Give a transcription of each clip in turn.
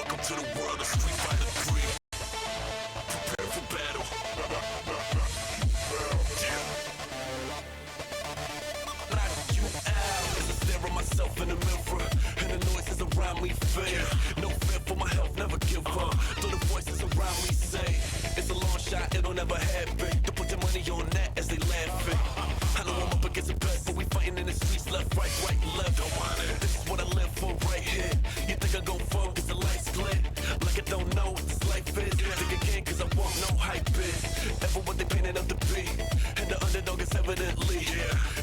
Welcome to the world of Street Fighter 3. Prepare for battle. Yeah. Knock you out as I stare at myself in the mirror, and the noises around me fade. No fear for my health, never give up. Though the voices around me say it's a long shot, it'll never happen. To put their money on that as they laughing. I know I'm up against the best, but we fighting in the streets, left, right, left. Don't mind it. This is what I live for right here. You think I gon' fuck, cause the lights split? Like I don't know what this life is. Think again, cause I want no hype is. Ever what they painted up to be. And the underdog is evidently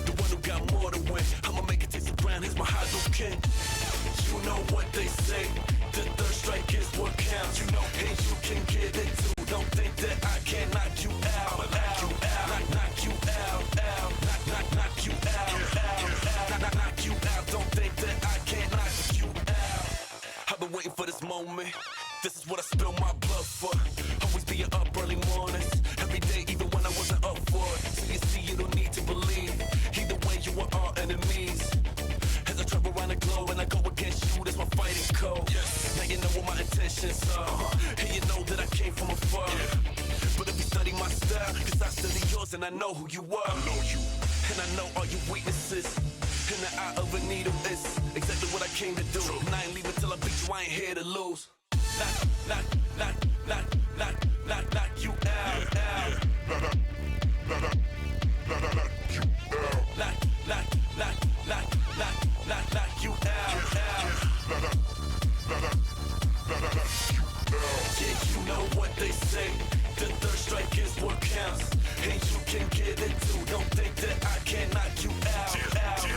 the one who got more to win. I'ma make it taste the ground, here's my high king. You know what they say, the third strike is what counts. You know, and you can get it too. Don't think that I can knock you out. Knock you out, knock you out, knock you out, knock you out. Don't think that I can't knock you out. I've been waiting for this moment. This is what I spill my blood for. Always being up early mornings, every day, even when I wasn't up for it. So you see, you don't need to believe. Either way, you are our enemies. As I travel around the globe and I go against you, that's my fighting code. Now you know what my intentions are, and you know that I came from afar. But if you study my style, cause I study yours and I know who you are. I know you, and I know all your weaknesses. In the eye of a needle is exactly what I came to do. And I ain't leaving till I beat you, I ain't here to lose. Knock you out, out. Knock you out, out. Yeah, you know what they say, the third strike is what counts. And you can get it too, don't think that I can knock you out, out.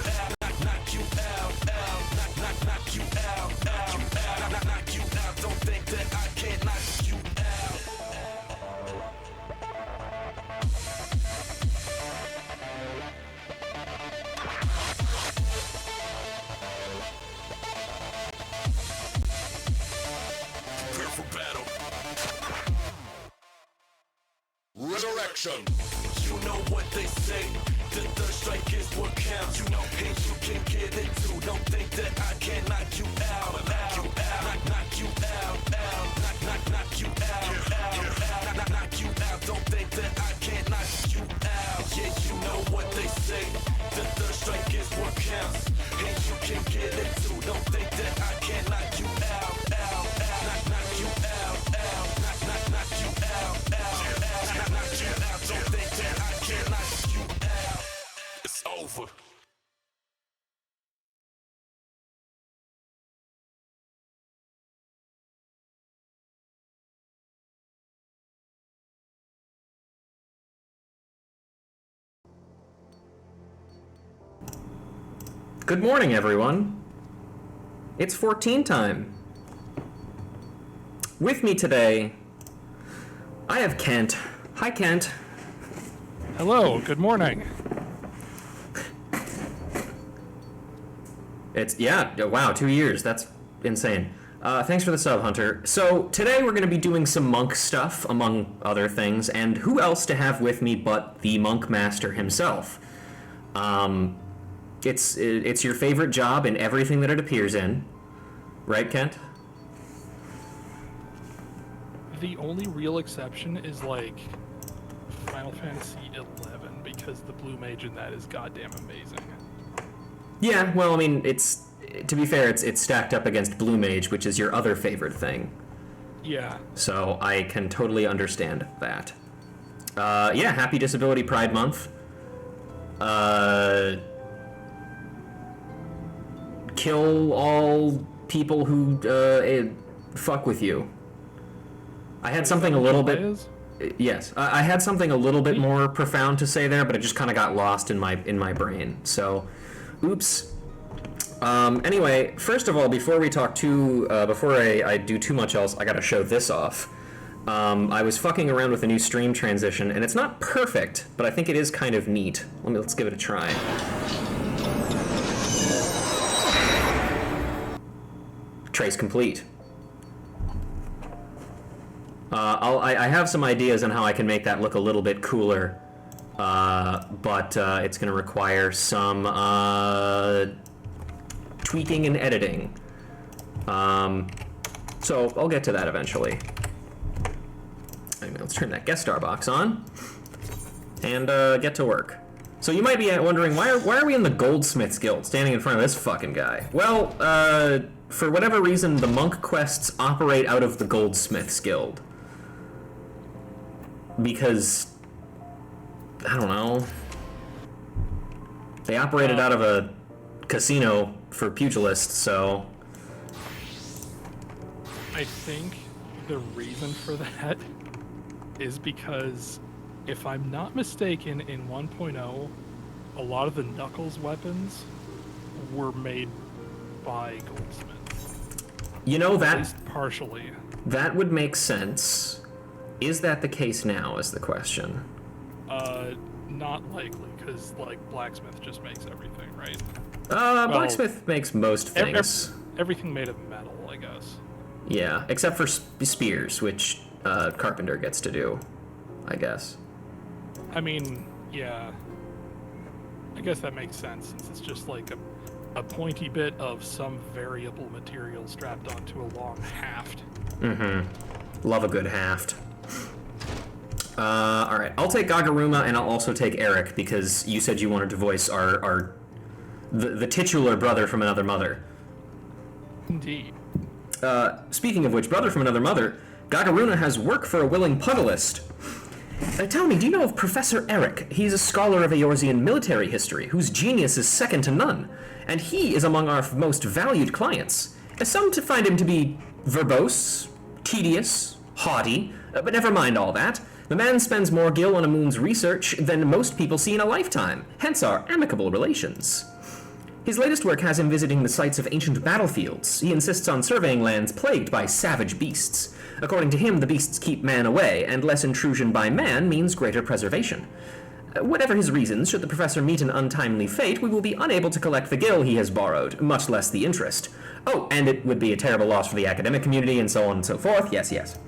Knock you out, out. Knock you out, out. Knock you out, don't think that I can't knock you out. Prepare for battle. Resurrection. You know what they say, the third strike is what counts. You know, and you can get it too. Don't think that I can knock you out, out. Knock you out, out. Knock you out, out. Knock you out. Don't think that I can't knock you out. Yeah, you know what they say, the third strike is what counts. And you can get it too. Don't think that I can knock you out, out. Knock you out, out. Knock you out, out. Knock you out. Don't think that I can knock you out. It's over. Good morning, everyone. It's 14 time. With me today, I have Kent. Hi, Kent. Hello, good morning. Wow, 2 years. That's insane. Thanks for the sub, Hunter. So, today we're going to be doing some monk stuff, among other things, and who else to have with me but the monk master himself? It's your favorite job in everything that it appears in. Right, Kent? The only real exception is, like, Final Fantasy XI, because the blue mage in that is goddamn amazing. Yeah, well, I mean, to be fair, it's stacked up against blue mage, which is your other favorite thing. Yeah. So I can totally understand that. Yeah, happy Disability Pride Month. Kill all people who fuck with you. I had something a little bit. Yes, I had something a little bit more profound to say there, but it just kind of got lost in my brain. So, oops. Anyway, first of all, before we talk before I do too much else, I gotta show this off. I was fucking around with a new stream transition, and it's not perfect, but I think it is kind of neat. Let's give it a try. Trace complete. I have some ideas on how I can make that look a little bit cooler, but it's going to require some tweaking and editing. So I'll get to that eventually. Anyway, let's turn that guest star box on and get to work. So you might be wondering, why are we in the Goldsmiths Guild standing in front of this fucking guy? Well, for whatever reason, the monk quests operate out of the Goldsmiths Guild. Because, I don't know, they operated out of a casino for pugilists, so... I think the reason for that is because, if I'm not mistaken, in 1.0, a lot of the Knuckles weapons were made by Goldsmiths. You know, At least partially. that would make sense. Is that the case now, is the question? Not likely, because, like, Blacksmith just makes everything, right? Blacksmith makes most things. Everything made of metal, I guess. Yeah, except for spears, which Carpenter gets to do, I guess. I mean, yeah. I guess that makes sense, since it's just like a pointy bit of some variable material strapped onto a long haft. Mm-hmm. Love a good haft. Alright, I'll take Gagaruma, and I'll also take Eric, because you said you wanted to voice the titular brother from another mother. Indeed. Speaking of which, brother from another mother, Gagaruna has work for a willing puddleist. Tell me, do you know of Professor Eric? He's a scholar of Eorzean military history, whose genius is second to none, and he is among our most valued clients. Some to find him to be verbose, tedious, haughty, but never mind all that. The man spends more gil on a moon's research than most people see in a lifetime, hence our amicable relations. His latest work has him visiting the sites of ancient battlefields. He insists on surveying lands plagued by savage beasts. According to him, the beasts keep man away, and less intrusion by man means greater preservation. Whatever his reasons, should the professor meet an untimely fate, we will be unable to collect the gil he has borrowed, much less the interest. Oh, and it would be a terrible loss for the academic community, and so on and so forth. Yes, yes.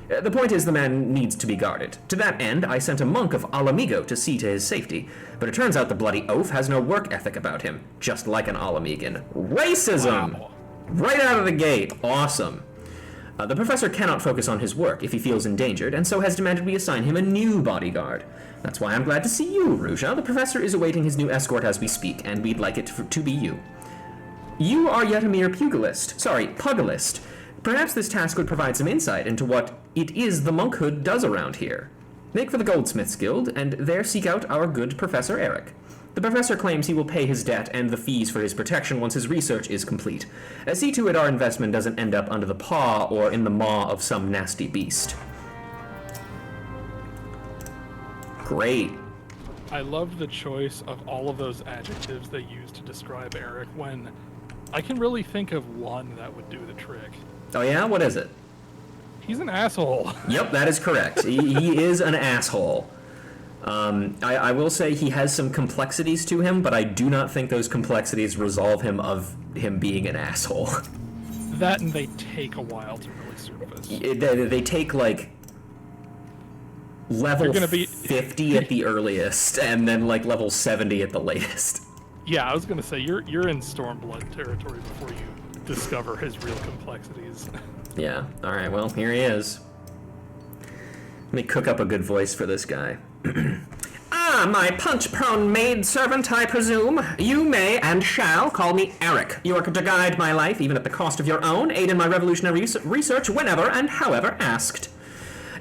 The point is the man needs to be guarded. To that end, I sent a monk of Alamigo to see to his safety. But it turns out the bloody oaf has no work ethic about him, just like an Alamigan. Racism! Wow. Right out of the gate. Awesome. The professor cannot focus on his work if he feels endangered, and so has demanded we assign him a new bodyguard. That's why I'm glad to see you, Ruja. The professor is awaiting his new escort as we speak, and we'd like it to be you. You are yet a mere pugilist. Perhaps this task would provide some insight into what it is the monkhood does around here. Make for the Goldsmiths Guild, and there seek out our good Professor Eric. The professor claims he will pay his debt and the fees for his protection once his research is complete. See to it our investment doesn't end up under the paw or in the maw of some nasty beast. Great. I loved the choice of all of those adjectives they used to describe Eric, when I can really think of one that would do the trick. Oh yeah? What is it? He's an asshole. Yep, that is correct. He is an asshole. I will say he has some complexities to him, but I do not think those complexities resolve him of him being an asshole. That, and they take a while to really surface. They take, like, level 50 at the earliest, and then, like, level 70 at the latest. Yeah, I was gonna say, you're in Stormblood territory before you discover his real complexities. Yeah, alright, well, here he is. Let me cook up a good voice for this guy. Ah, my punch-prone maid-servant, I presume. You may and shall call me Eric. You are to guide my life, even at the cost of your own, aid in my revolutionary research whenever and however asked.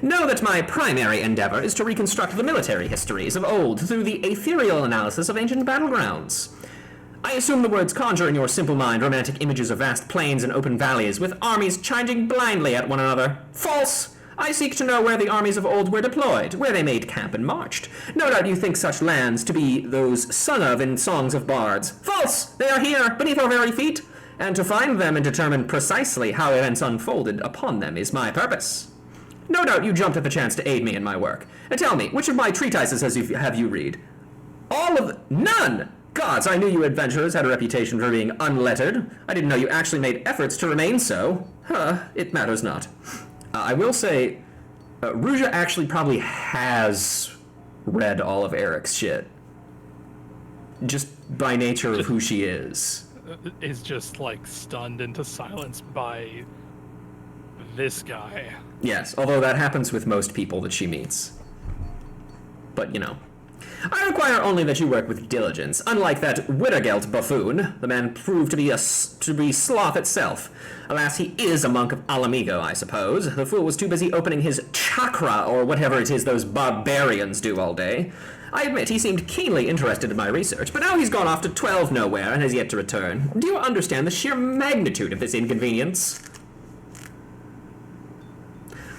Know that my primary endeavor is to reconstruct the military histories of old through the ethereal analysis of ancient battlegrounds. I assume the words conjure in your simple mind romantic images of vast plains and open valleys, with armies charging blindly at one another. False! I seek to know where the armies of old were deployed, where they made camp and marched. No doubt you think such lands to be those sung of in songs of bards. False! They are here, beneath our very feet, and to find them and determine precisely how events unfolded upon them is my purpose. No doubt you jumped at the chance to aid me in my work. Tell me, which of my treatises have you read? All of none! Gods, I knew you adventurers had a reputation for being unlettered. I didn't know you actually made efforts to remain so. It matters not. I will say, Ruja actually probably has read all of Eric's shit. Just by nature of who she is. Is just, like, stunned into silence by this guy. Yes, although that happens with most people that she meets. But, you know. I require only that you work with diligence. Unlike that Widdergelt buffoon, the man proved to be sloth itself. Alas, he is a monk of Alamigo, I suppose. The fool was too busy opening his chakra, or whatever it is those barbarians do all day. I admit he seemed keenly interested in my research, but now he's gone off to 12 nowhere and has yet to return. Do you understand the sheer magnitude of this inconvenience?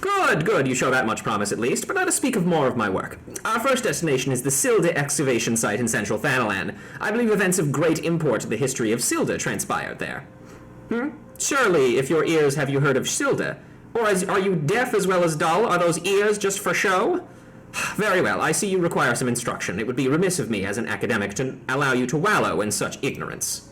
Good, good, you show that much promise at least, but let us speak of more of my work. Our first destination is the Silda excavation site in central Thanalan. I believe events of great import to the history of Silda transpired there. Surely, if your ears have you heard of Silda? Or are you deaf as well as dull? Are those ears just for show? Very well, I see you require some instruction. It would be remiss of me as an academic to allow you to wallow in such ignorance.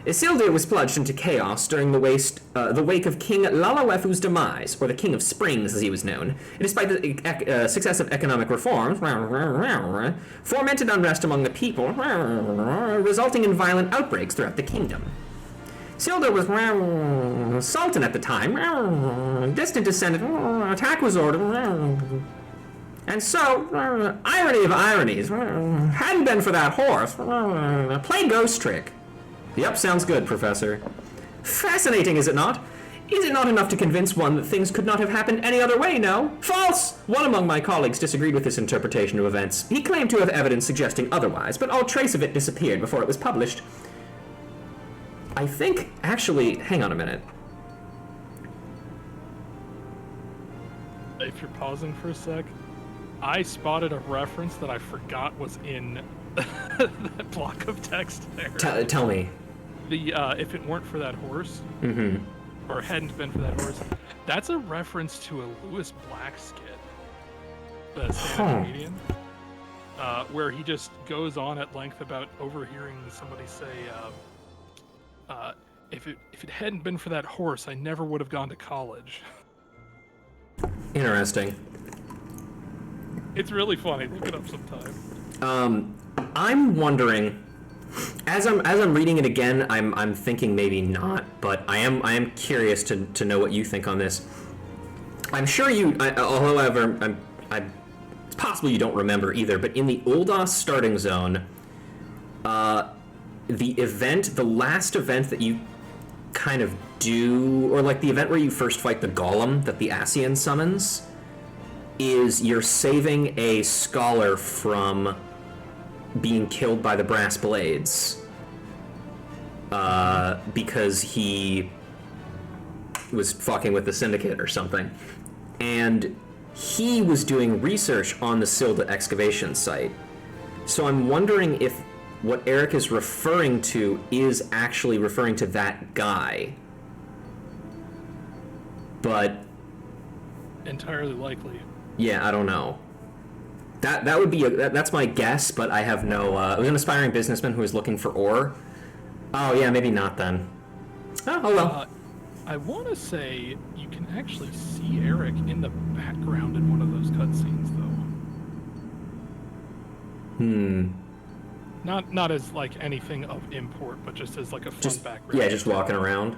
Isildur was plunged into chaos during the wake of King Lalawefu's demise, or the King of Springs as he was known. Despite the successive economic reforms, fomented unrest among the people, resulting in violent outbreaks throughout the kingdom. Isildur was Sultan at the time, distant descendant, attack was ordered, and so, irony of ironies, hadn't been for that horse, a plain ghost trick. Yep, sounds good, Professor. Fascinating, is it not? Is it not enough to convince one that things could not have happened any other way, no? False! One among my colleagues disagreed with this interpretation of events. He claimed to have evidence suggesting otherwise, but all trace of it disappeared before it was published. I think, actually, hang on a minute. If you're pausing for a sec, I spotted a reference that I forgot was in that block of text there. Tell me. The if it weren't for that horse, or hadn't been for that horse, that's a reference to a Lewis Black skit, the stand-up comedian, where he just goes on at length about overhearing somebody say, if it hadn't been for that horse, I never would have gone to college. Interesting. It's really funny. Look it up sometime. I'm wondering, as I'm reading it again, I'm thinking maybe not, but I am curious to know what you think on this. I'm sure however, it's possible you don't remember either, but in the Oldos starting zone, the last event that you kind of do, or like the event where you first fight the golem that the Ascian summons, is you're saving a scholar from being killed by the brass blades because he was fucking with the syndicate or something, and he was doing research on the Silda excavation site. So I'm wondering if what Eric is referring to is actually referring to that guy, but entirely likely. Yeah, I don't know. That would be that's my guess, but I have no. It was an aspiring businessman who was looking for ore. Oh yeah, maybe not then. Oh well. I want to say you can actually see Eric in the background in one of those cutscenes, though. Not as like anything of import, but just as like a fun background. Yeah, just walking around.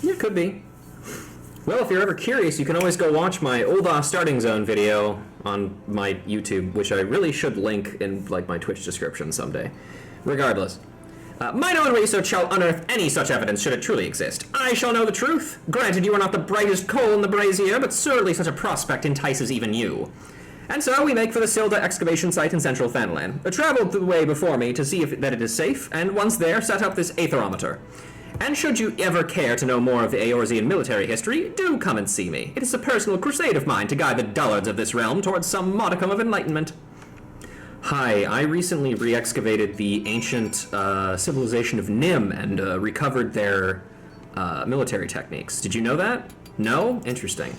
Yeah, could be. Well, if you're ever curious, you can always go watch my Oldos Starting Zone video on my YouTube, which I really should link in like my Twitch description someday. Regardless. My known research shall unearth any such evidence should it truly exist. I shall know the truth. Granted, you are not the brightest coal in the brazier, but certainly such a prospect entices even you. And so we make for the Silda excavation site in central Thanalan. Traveled the way before me to see that it is safe, and once there, set up this aetherometer. And should you ever care to know more of the Eorzean military history, do come and see me. It is a personal crusade of mine to guide the dullards of this realm towards some modicum of enlightenment. Hi, I recently re-excavated the ancient civilization of Nim and recovered their military techniques. Did you know that? No? Interesting.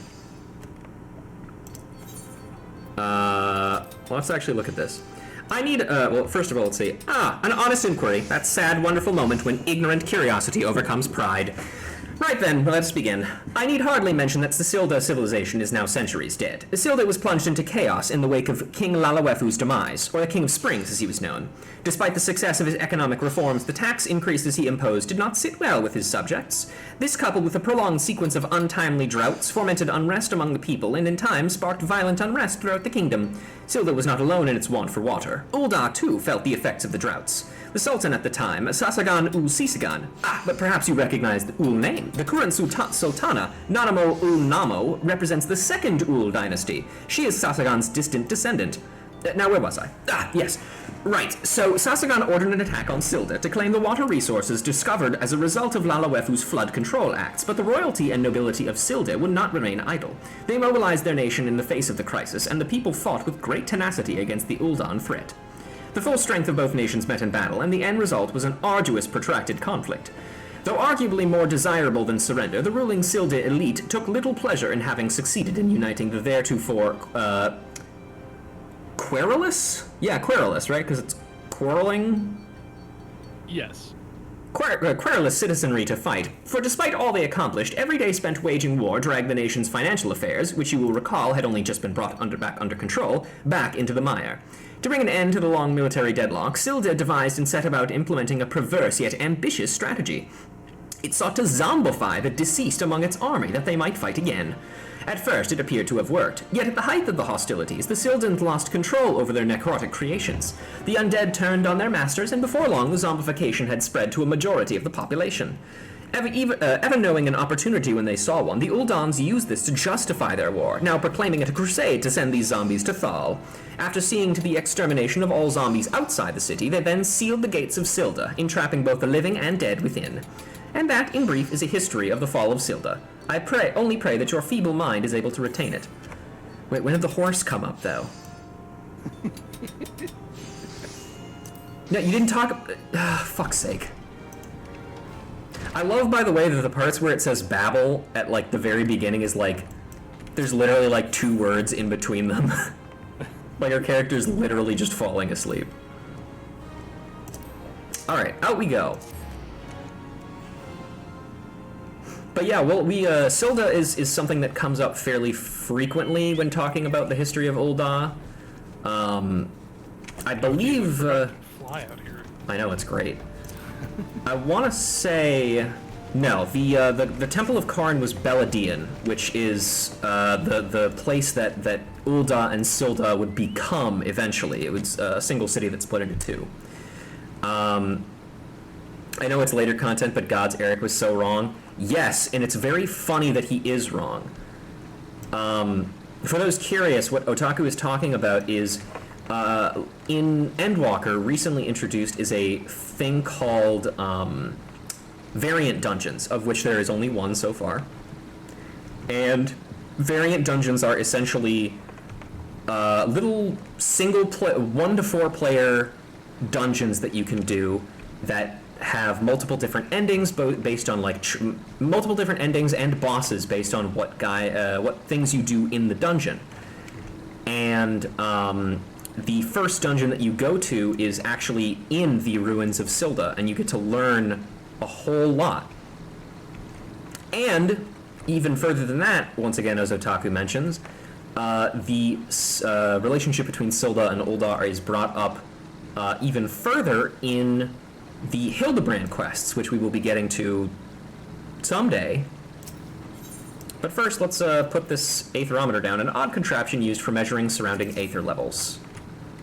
Let's actually look at this. I need, well, first of all, let's see. An honest inquiry. That sad, wonderful moment when ignorant curiosity overcomes pride. Right then, let's begin. I need hardly mention that the Silda civilization is now centuries dead. Silda was plunged into chaos in the wake of King Lalawefu's demise, or the King of Springs as he was known. Despite the success of his economic reforms, the tax increases he imposed did not sit well with his subjects. This, coupled with a prolonged sequence of untimely droughts, fomented unrest among the people and in time sparked violent unrest throughout the kingdom. Silda was not alone in its want for water. Ulda, too, felt the effects of the droughts. The Sultan at the time, Sasagan ul Sisagan, but perhaps you recognize the Ul name. The current Sultana, Nanamo ul Namo, represents the second Ul dynasty. She is Sasagan's distant descendant. Now, where was I? Yes. Right, so Sasagan ordered an attack on Silda to claim the water resources discovered as a result of Lalawefu's flood control acts, but the royalty and nobility of Silda would not remain idle. They mobilized their nation in the face of the crisis, and the people fought with great tenacity against the Uldan threat. The full strength of both nations met in battle, and the end result was an arduous, protracted conflict. Though arguably more desirable than surrender, the ruling Silda elite took little pleasure in having succeeded in uniting the theretofore, querulous? Yeah, querulous, right? Because it's quarreling? Yes. Querulous citizenry to fight, for despite all they accomplished, every day spent waging war dragged the nation's financial affairs, which you will recall had only just been brought back under control, back into the mire. To bring an end to the long military deadlock, Silda devised and set about implementing a perverse yet ambitious strategy. It sought to zombify the deceased among its army that they might fight again. At first, it appeared to have worked, yet at the height of the hostilities, the Sildans lost control over their necrotic creations. The undead turned on their masters, and before long the zombification had spread to a majority of the population. Ever knowing an opportunity when they saw one, the Uldans used this to justify their war, now proclaiming it a crusade to send these zombies to Thal. After seeing to the extermination of all zombies outside the city, they then sealed the gates of Silda, entrapping both the living and dead within. And that, in brief, is a history of the fall of Silda. I only pray that your feeble mind is able to retain it. Wait, when did the horse come up, though? No, you didn't talk... fuck's sake. I love, by the way, that the parts where it says babble at, like, the very beginning is, like, there's literally, like, 2 words in between them. Like, our character's literally just falling asleep. Alright, out we go. But yeah, well, Silda is something that comes up fairly frequently when talking about the history of Ulda. I believe... fly out here. I know, it's great. I want to say... No, the Temple of Karn was Beladian, which is the place that Ulda and Silda would become eventually. It was a single city that split into 2. I know it's later content, but God's Eric was so wrong. Yes, and it's very funny that he is wrong. For those curious, what Otaku is talking about is, in Endwalker, recently introduced is a thing called variant dungeons, of which there is only one so far. And variant dungeons are essentially little single 1 to 4 player dungeons that you can do that have multiple different endings, based on like multiple different endings and bosses based on what things you do in the dungeon. And the first dungeon that you go to is actually in the ruins of Silda, and you get to learn a whole lot. And even further than that, once again, as Otaku mentions, the relationship between Silda and Ulda is brought up even further in the Hildebrand quests, which we will be getting to someday. But first, let's put this aetherometer down, an odd contraption used for measuring surrounding aether levels.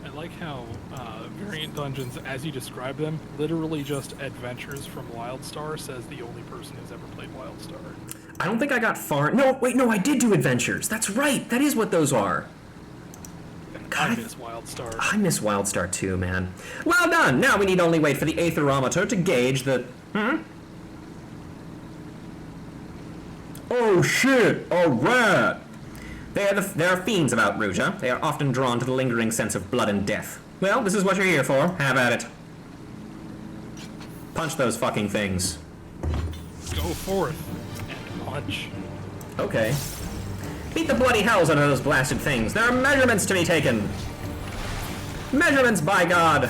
I like how variant dungeons, as you describe them, literally just adventures from Wildstar, says the only person who's ever played Wildstar. I don't think I got far... No, wait, no, I did do adventures. That's right. That is what those are. God, I miss Wildstar. I miss Wildstar too, man. Well done! Now we need only wait for the aetherometer to gauge the... Oh shit! Alright! There are fiends about Ruja. They are often drawn to the lingering sense of blood and death. Well, this is what you're here for. Have at it. Punch those fucking things. Go forth and punch. Okay. Beat the bloody hells out of those blasted things. There are measurements to be taken. Measurements, by God.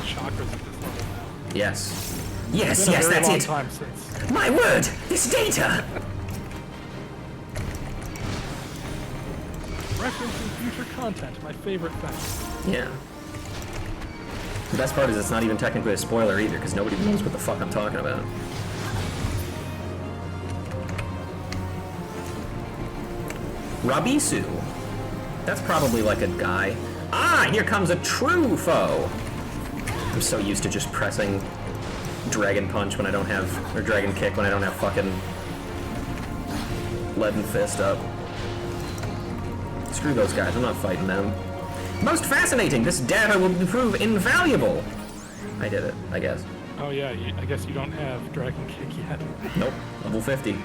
Chakras at this level now. Yes. Yes, It's been yes, a very that's long it. time since My word! This data! Referencing future content, my favorite thing. Yeah. The best part is it's not even technically a spoiler either, because nobody knows what the fuck I'm talking about. Rabisu. That's probably like a guy. Ah, here comes a true foe! I'm so used to just pressing Dragon Punch when I don't have, or Dragon Kick when I don't have fucking Leaden Fist up. Screw those guys, I'm not fighting them. Most fascinating, this data will prove invaluable. I did it, I guess. Oh yeah, I guess you don't have Dragon Kick yet. Nope, level 50.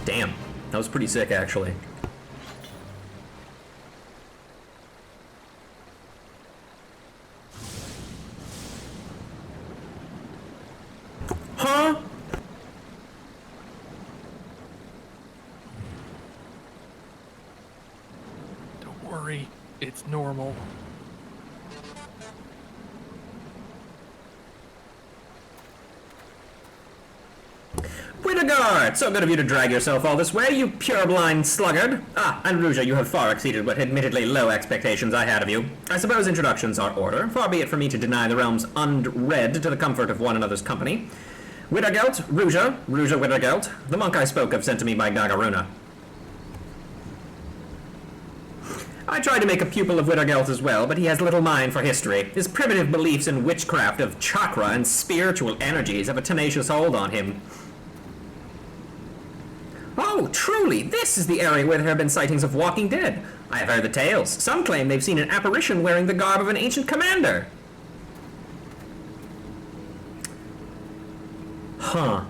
Damn, that was pretty sick, actually. Huh? Don't worry, it's normal. Widogard! So good of you to drag yourself all this way, you purblind sluggard! Ah, and Ruja, you have far exceeded what admittedly low expectations I had of you. I suppose introductions are order, far be it for me to deny the realms unread to the comfort of one another's company. Widogelt, Ruja Widogelt, the monk I spoke of sent to me by Gagaruna. I tried to make a pupil of Widogelt as well, but he has little mind for history. His primitive beliefs in witchcraft of chakra and spiritual energies have a tenacious hold on him. Oh, truly, this is the area where there have been sightings of walking dead. I have heard the tales. Some claim they've seen an apparition wearing the garb of an ancient commander. Huh.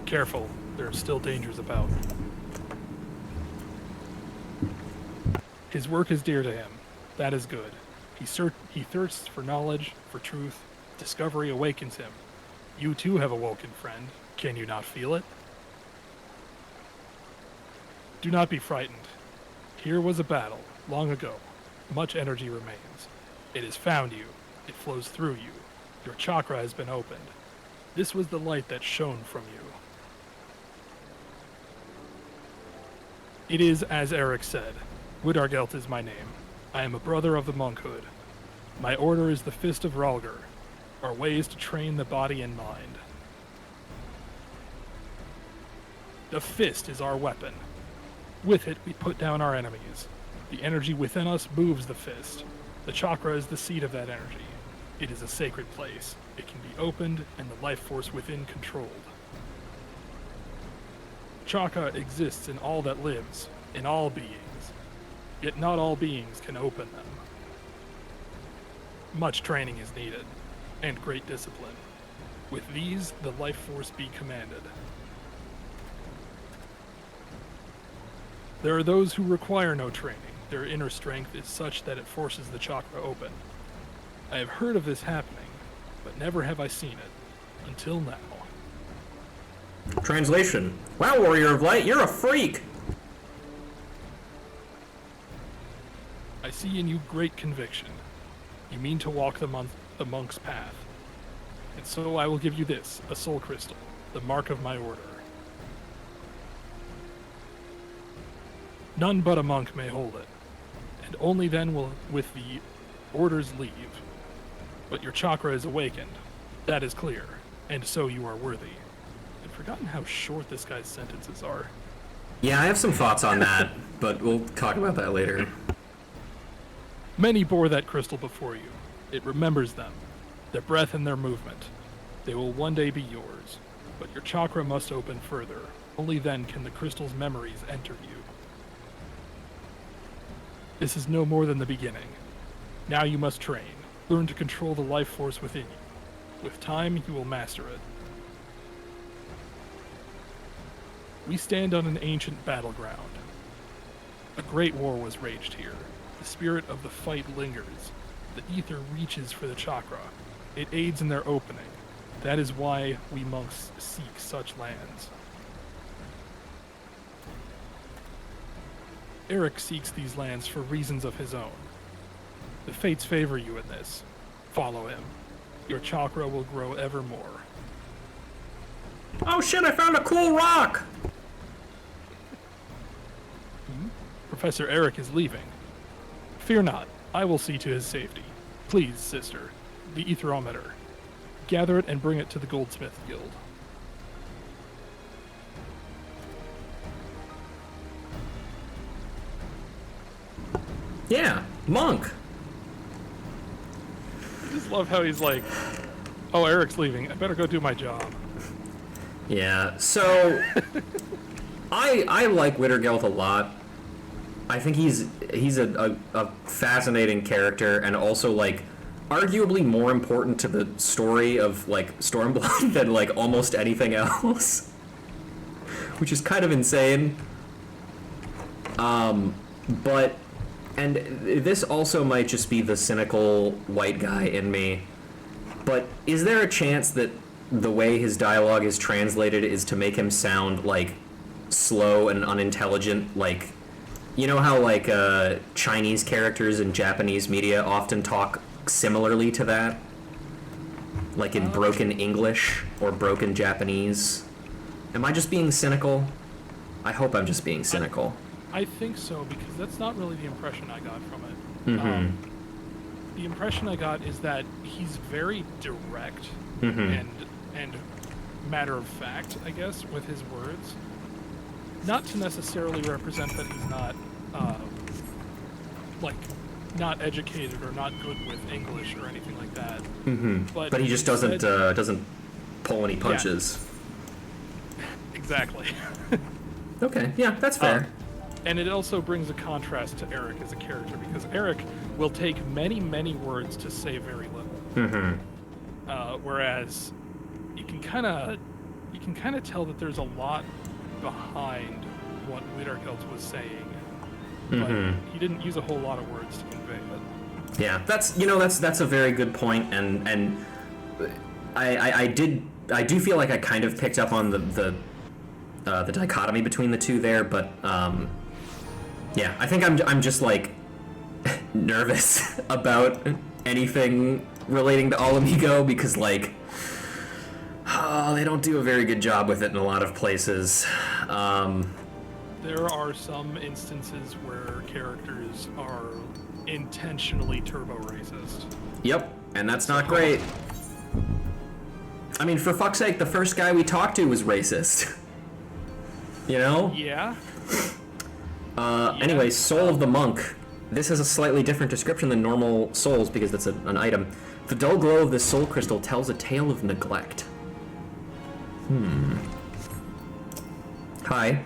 Careful, there are still dangers about. His work is dear to him. That is good. He thirsts for knowledge, for truth. Discovery awakens him. You too have awoken, friend. Can you not feel it? Do not be frightened. Here was a battle, long ago. Much energy remains. It has found you. It flows through you. Your chakra has been opened. This was the light that shone from you. It is as Eric said. Widargelt is my name. I am a brother of the monkhood. My order is the Fist of Ralgar. Our way is to train the body and mind. The fist is our weapon. With it, we put down our enemies. The energy within us moves the fist. The chakra is the seat of that energy. It is a sacred place. It can be opened and the life force within controlled. Chakra exists in all that lives, in all beings. Yet not all beings can open them. Much training is needed, and great discipline. With these, the life force be commanded. There are those who require no training. Their inner strength is such that it forces the chakra open. I have heard of this happening, but never have I seen it, until now. Translation. Wow, Warrior of Light, you're a freak! I see in you great conviction. You mean to walk the monk's path. And so I will give you this, a soul crystal, the mark of my order. None but a monk may hold it, and only then will with the orders leave. But your chakra is awakened, that is clear, and so you are worthy. I've forgotten how short this guy's sentences are. Yeah, I have some thoughts on that, but we'll talk about that later. Many bore that crystal before you. It remembers them, their breath and their movement. They will one day be yours, but your chakra must open further. Only then can the crystal's memories enter you. This is no more than the beginning. Now you must train. Learn to control the life force within you. With time, you will master it. We stand on an ancient battleground. A great war was raged here. The spirit of the fight lingers. The ether reaches for the chakra. It aids in their opening. That is why we monks seek such lands. Eric seeks these lands for reasons of his own. The fates favor you in this. Follow him. Your chakra will grow ever more. Oh shit, I found a cool rock! Professor Eric is leaving. Fear not, I will see to his safety. Please, sister, the etherometer. Gather it and bring it to the Goldsmith Guild. Yeah, monk. I just love how he's like, oh, Eric's leaving. I better go do my job. Yeah, so I like Wittergeld a lot. I think he's a fascinating character, and also like arguably more important to the story of like Stormblood than like almost anything else, which is kind of insane. But and this also might just be the cynical white guy in me, but is there a chance that the way his dialogue is translated is to make him sound like slow and unintelligent, like, you know how like Chinese characters in Japanese media often talk similarly to that, like in broken English or broken Japanese? Am I just being cynical? I hope I'm just being cynical. I think so, because that's not really the impression I got from it. Mm-hmm. The impression I got is that he's very direct Mm-hmm. and matter of fact, I guess, with his words. Not to necessarily represent that he's not, like, not educated or not good with English or anything like that. Mm-hmm. But he just doesn't pull any punches. Yeah. Exactly. Okay, yeah, that's fair. And it also brings a contrast to Eric as a character, because Eric will take many, many words to say very little. Mm-hmm. Whereas you can kind of tell that there's a lot behind what Wittergeld was saying, but he didn't use a whole lot of words to convey it. Yeah, that's a very good point, and I do feel like I kind of picked up on the dichotomy between the two there, but yeah, I think I'm just like nervous about anything relating to All Amigo, because like they don't do a very good job with it in a lot of places. There are some instances where characters are intentionally turbo racist. Yep, and that's not great. I mean, for fuck's sake, the first guy we talked to was racist. You know? Yeah. Anyway, Soul of the Monk. This has a slightly different description than normal souls because that's an item. The dull glow of this soul crystal tells a tale of neglect. Hi.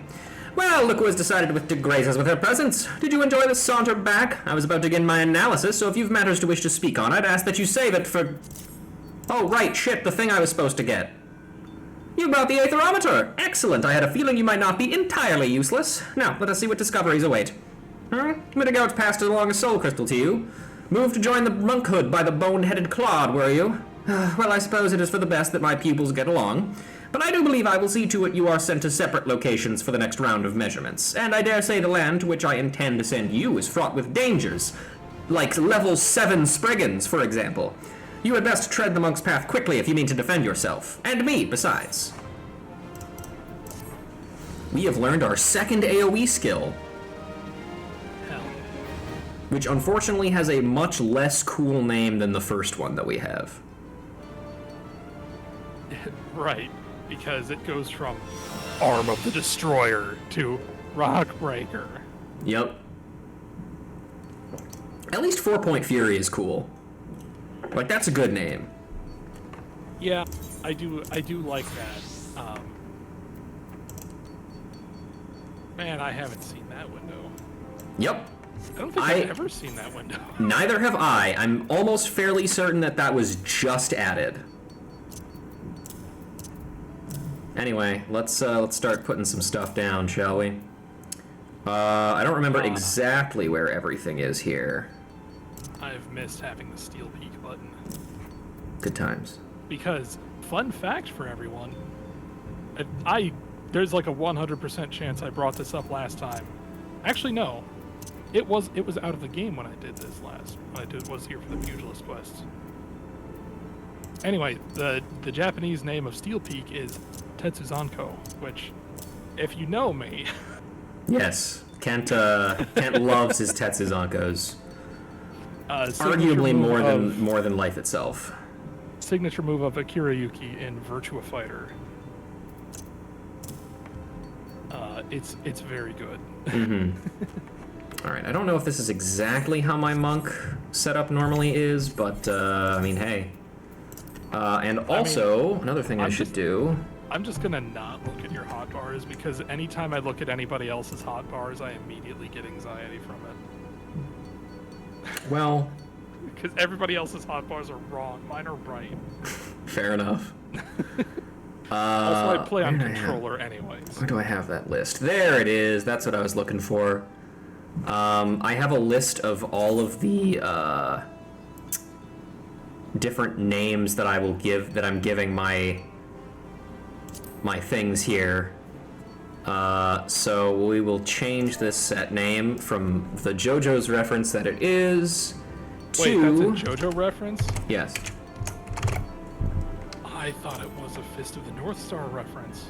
Well, look who has decided to grace us with her presence. Did you enjoy the saunter back? I was about to begin my analysis, so if you've matters to wish to speak on, I'd ask that you save it for... Oh, right, shit, the thing I was supposed to get. You brought the aetherometer! Excellent, I had a feeling you might not be entirely useless. Now, let us see what discoveries await. Wittergeld passed along a soul crystal to you. Moved to join the monkhood by the bone-headed clod, were you? Well, I suppose it is for the best that my pupils get along. But I do believe I will see to it you are sent to separate locations for the next round of measurements. And I dare say the land to which I intend to send you is fraught with dangers. Like level 7 Spriggans, for example. You had best tread the monk's path quickly if you mean to defend yourself. And me, besides. We have learned our second AoE skill, Hell. which unfortunately has a much less cool name than the first one that we have. Right, because it goes from Arm of the Destroyer to Rockbreaker. Yep. At least 4-Point Fury is cool. Like, that's a good name. Yeah, I do like that. Man, I haven't seen that window. Yep. I don't think I've ever seen that window. Neither have I. I'm almost fairly certain that that was just added. Anyway, let's start putting some stuff down, shall we? I don't remember exactly where everything is here. I've missed having the Steel Peak button. Good times. Because, fun fact for everyone, there's like a 100% chance I brought this up last time. Actually, no. It was out of the game when I did this last. When I was here for the Pugilist Quest. Anyway, the Japanese name of Steel Peak is Tetsuzanko, which, if you know me... Yes. Kent loves his Tetsuzankos. Arguably more than life itself. Signature move of Akira Yuki in Virtua Fighter. It's very good. Mm-hmm. All right, I don't know if this is exactly how my monk setup normally is, but I mean, hey. And also, another thing I should do. I'm just gonna not look at your hotbars because anytime I look at anybody else's hotbars, I immediately get anxiety from it. Well, because everybody else's hotbars are wrong, mine are right. Fair enough. Also, I play on controller anyways. Where do I have that list? There it is. That's what I was looking for. I have a list of all of the different names that I'm giving my things here. So we will change this set name from the JoJo's reference that it is to... Wait, that's a JoJo reference? Yes. I thought it was a Fist of the North Star reference.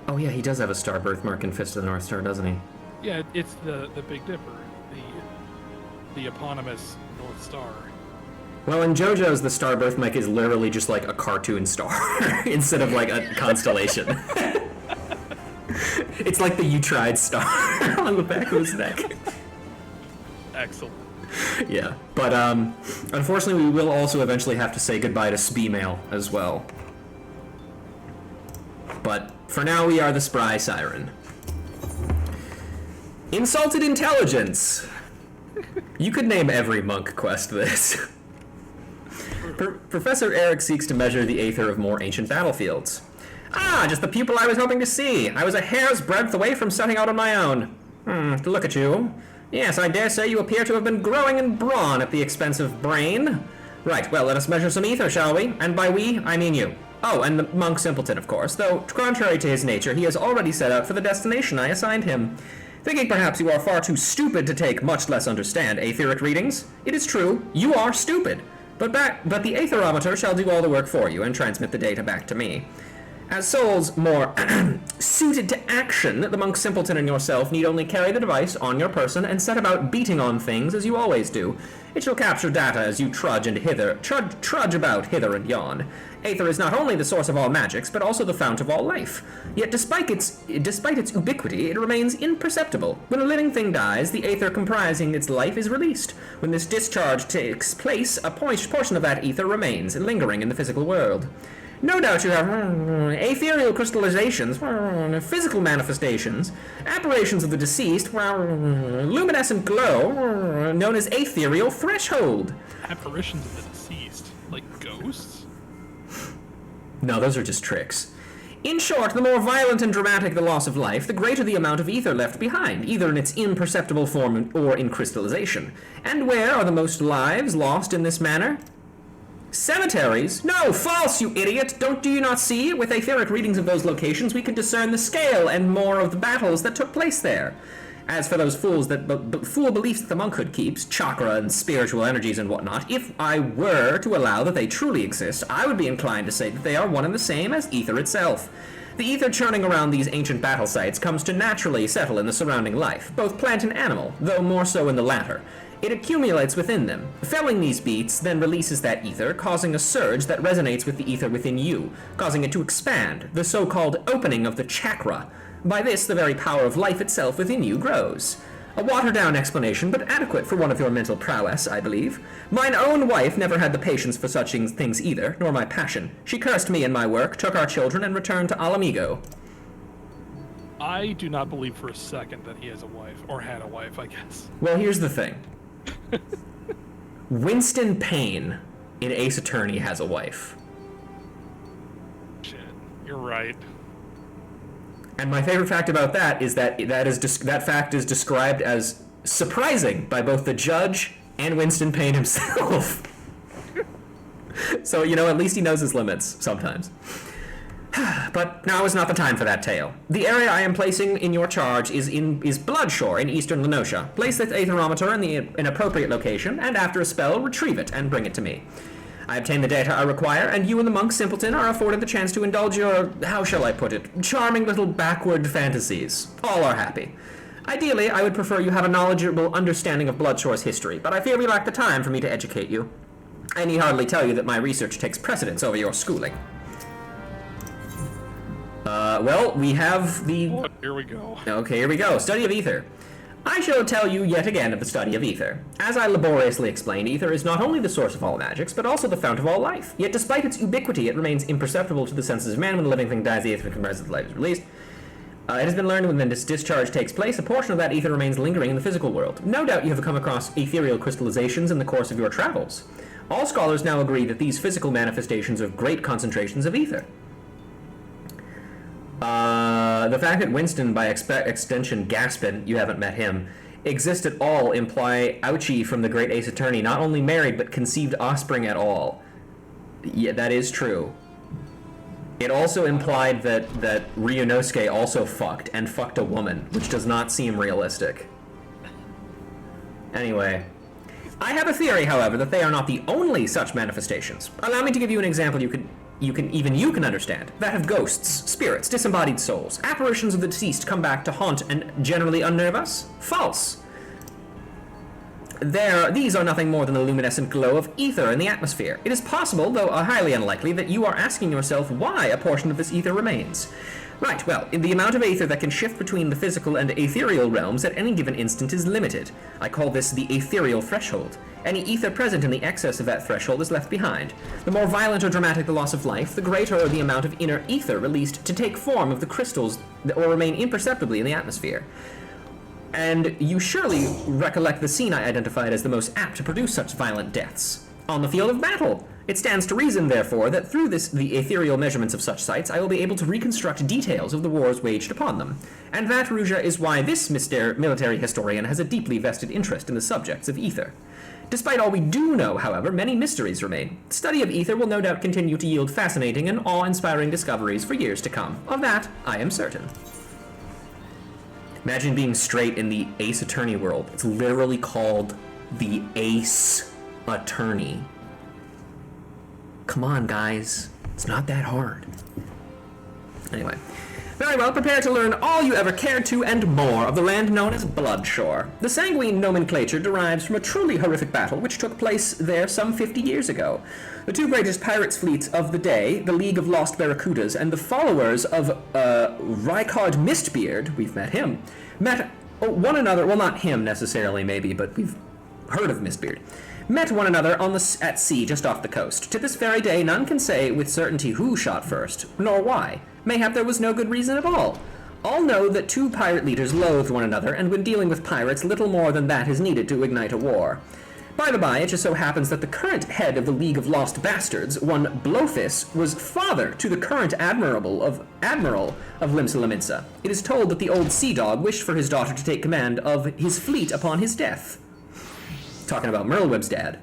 Oh yeah, he does have a star birthmark in Fist of the North Star, doesn't he? Yeah, it's the Big Dipper, the eponymous North Star. Well, in JoJo's, the star birthmark is literally just like a cartoon star instead of like a constellation. It's like the "You Tried" star on the back of his neck. Excellent. Yeah, but unfortunately, we will also eventually have to say goodbye to Speemail as well. But for now, we are the Spry Siren. Insulted Intelligence. You could name every monk quest this. Professor Eric seeks to measure the aether of more ancient battlefields. Ah, just the pupil I was hoping to see. I was a hair's breadth away from setting out on my own. Look at you. Yes, I dare say you appear to have been growing in brawn at the expense of brain. Right, well, let us measure some ether, shall we? And by we, I mean you. Oh, and the monk Simpleton, of course, though, contrary to his nature, he has already set out for the destination I assigned him. Thinking perhaps you are far too stupid to take, much less understand, aetheric readings? It is true, you are stupid. But the aetherometer shall do all the work for you and transmit the data back to me. As souls more suited to action, the monk Simpleton and yourself need only carry the device on your person and set about beating on things as you always do. It shall capture data as you trudge about hither and yon. Aether is not only the source of all magics, but also the fount of all life. Yet despite its ubiquity, it remains imperceptible. When a living thing dies, the aether comprising its life is released. When this discharge takes place, a portion of that ether remains, lingering in the physical world. No doubt you have ethereal crystallizations, physical manifestations, apparitions of the deceased, luminescent glow, known as ethereal threshold. Apparitions of the deceased? Like ghosts? No, those are just tricks. In short, the more violent and dramatic the loss of life, the greater the amount of ether left behind, either in its imperceptible form or in crystallization. And where are the most lives lost in this manner? Cemeteries? No, false, you idiot! Do you not see? With etheric readings of those locations, we can discern the scale and more of the battles that took place there. As for those fool beliefs that the monkhood keeps, chakra and spiritual energies and whatnot, if I were to allow that they truly exist, I would be inclined to say that they are one and the same as ether itself. The ether churning around these ancient battle sites comes to naturally settle in the surrounding life, both plant and animal, though more so in the latter. It accumulates within them. Felling these beats then releases that ether, causing a surge that resonates with the ether within you, causing it to expand, the so-called opening of the chakra. By this, the very power of life itself within you grows. A watered-down explanation, but adequate for one of your mental prowess, I believe. Mine own wife never had the patience for such things either, nor my passion. She cursed me and my work, took our children, and returned to Alamigo. I do not believe for a second that he has a wife, or had a wife, I guess. Well, here's the thing. Winston Payne in Ace Attorney has a wife. Shit, you're right. And my favorite fact about that is that fact is described as surprising by both the judge and Winston Payne himself. So, at least he knows his limits sometimes. But now is not the time for that tale. The area I am placing in your charge is Bloodshore in eastern Lenosha. Place the aetherometer in an appropriate location, and after a spell, retrieve it and bring it to me. I obtain the data I require, and you and the monk Simpleton are afforded the chance to indulge your, how shall I put it, charming little backward fantasies. All are happy. Ideally, I would prefer you have a knowledgeable understanding of Bloodshore's history, but I fear we lack the time for me to educate you. I need hardly tell you that my research takes precedence over your schooling. Well, we have the... Oh, here we go. Okay, here we go. Study of Ether. I shall tell you yet again of the study of Ether. As I laboriously explained, Ether is not only the source of all magics, but also the fount of all life. Yet despite its ubiquity, it remains imperceptible to the senses of man when the living thing dies, the ether comprises the life is released. It has been learned when this discharge takes place, a portion of that ether remains lingering in the physical world. No doubt you have come across ethereal crystallizations in the course of your travels. All scholars now agree that these physical manifestations are great concentrations of ether. The fact that Winston, by extension Gaspin, you haven't met him, exist at all imply Ouchie from the Great Ace Attorney not only married but conceived offspring at all. Yeah, that is true. It also implied that Ryunosuke also fucked, and fucked a woman, which does not seem realistic. Anyway. I have a theory, however, that they are not the only such manifestations. Allow me to give you an example you can understand. That of ghosts, spirits, disembodied souls. Apparitions of the deceased come back to haunt and generally unnerve us? False. These are nothing more than the luminescent glow of ether in the atmosphere. It is possible, though highly unlikely, that you are asking yourself why a portion of this ether remains. Right, well, the amount of ether that can shift between the physical and ethereal realms at any given instant is limited. I call this the ethereal threshold. Any ether present in the excess of that threshold is left behind. The more violent or dramatic the loss of life, the greater the amount of inner ether released to take form of the crystals that will remain imperceptibly in the atmosphere. And you surely recollect the scene I identified as the most apt to produce such violent deaths. On the field of battle. It stands to reason, therefore, that through the ethereal measurements of such sites, I will be able to reconstruct details of the wars waged upon them. And that, Ruja, is why this military historian has a deeply vested interest in the subjects of ether. Despite all we do know, however, many mysteries remain. The study of ether will no doubt continue to yield fascinating and awe-inspiring discoveries for years to come. Of that, I am certain. Imagine being straight in the Ace Attorney world. It's literally called the Ace Attorney. Come on, guys. It's not that hard. Anyway. Very well, prepare to learn all you ever cared to and more of the land known as Bloodshore. The sanguine nomenclature derives from a truly horrific battle which took place there some 50 years ago. The two greatest pirates' fleets of the day, the League of Lost Barracudas and the followers of Rykard Mistbeard, we've met him, met one another, well, not him necessarily maybe, but we've heard of Mistbeard, met one another at sea just off the coast. To this very day, none can say with certainty who shot first, nor why. Mayhap there was no good reason at all. All know that two pirate leaders loathed one another, and when dealing with pirates, little more than that is needed to ignite a war. By the by, it just so happens that the current head of the League of Lost Bastards, one Blofis, was father to the current admiral of Limsa. It is told that the old sea dog wished for his daughter to take command of his fleet upon his death. Talking about Merlweb's dad.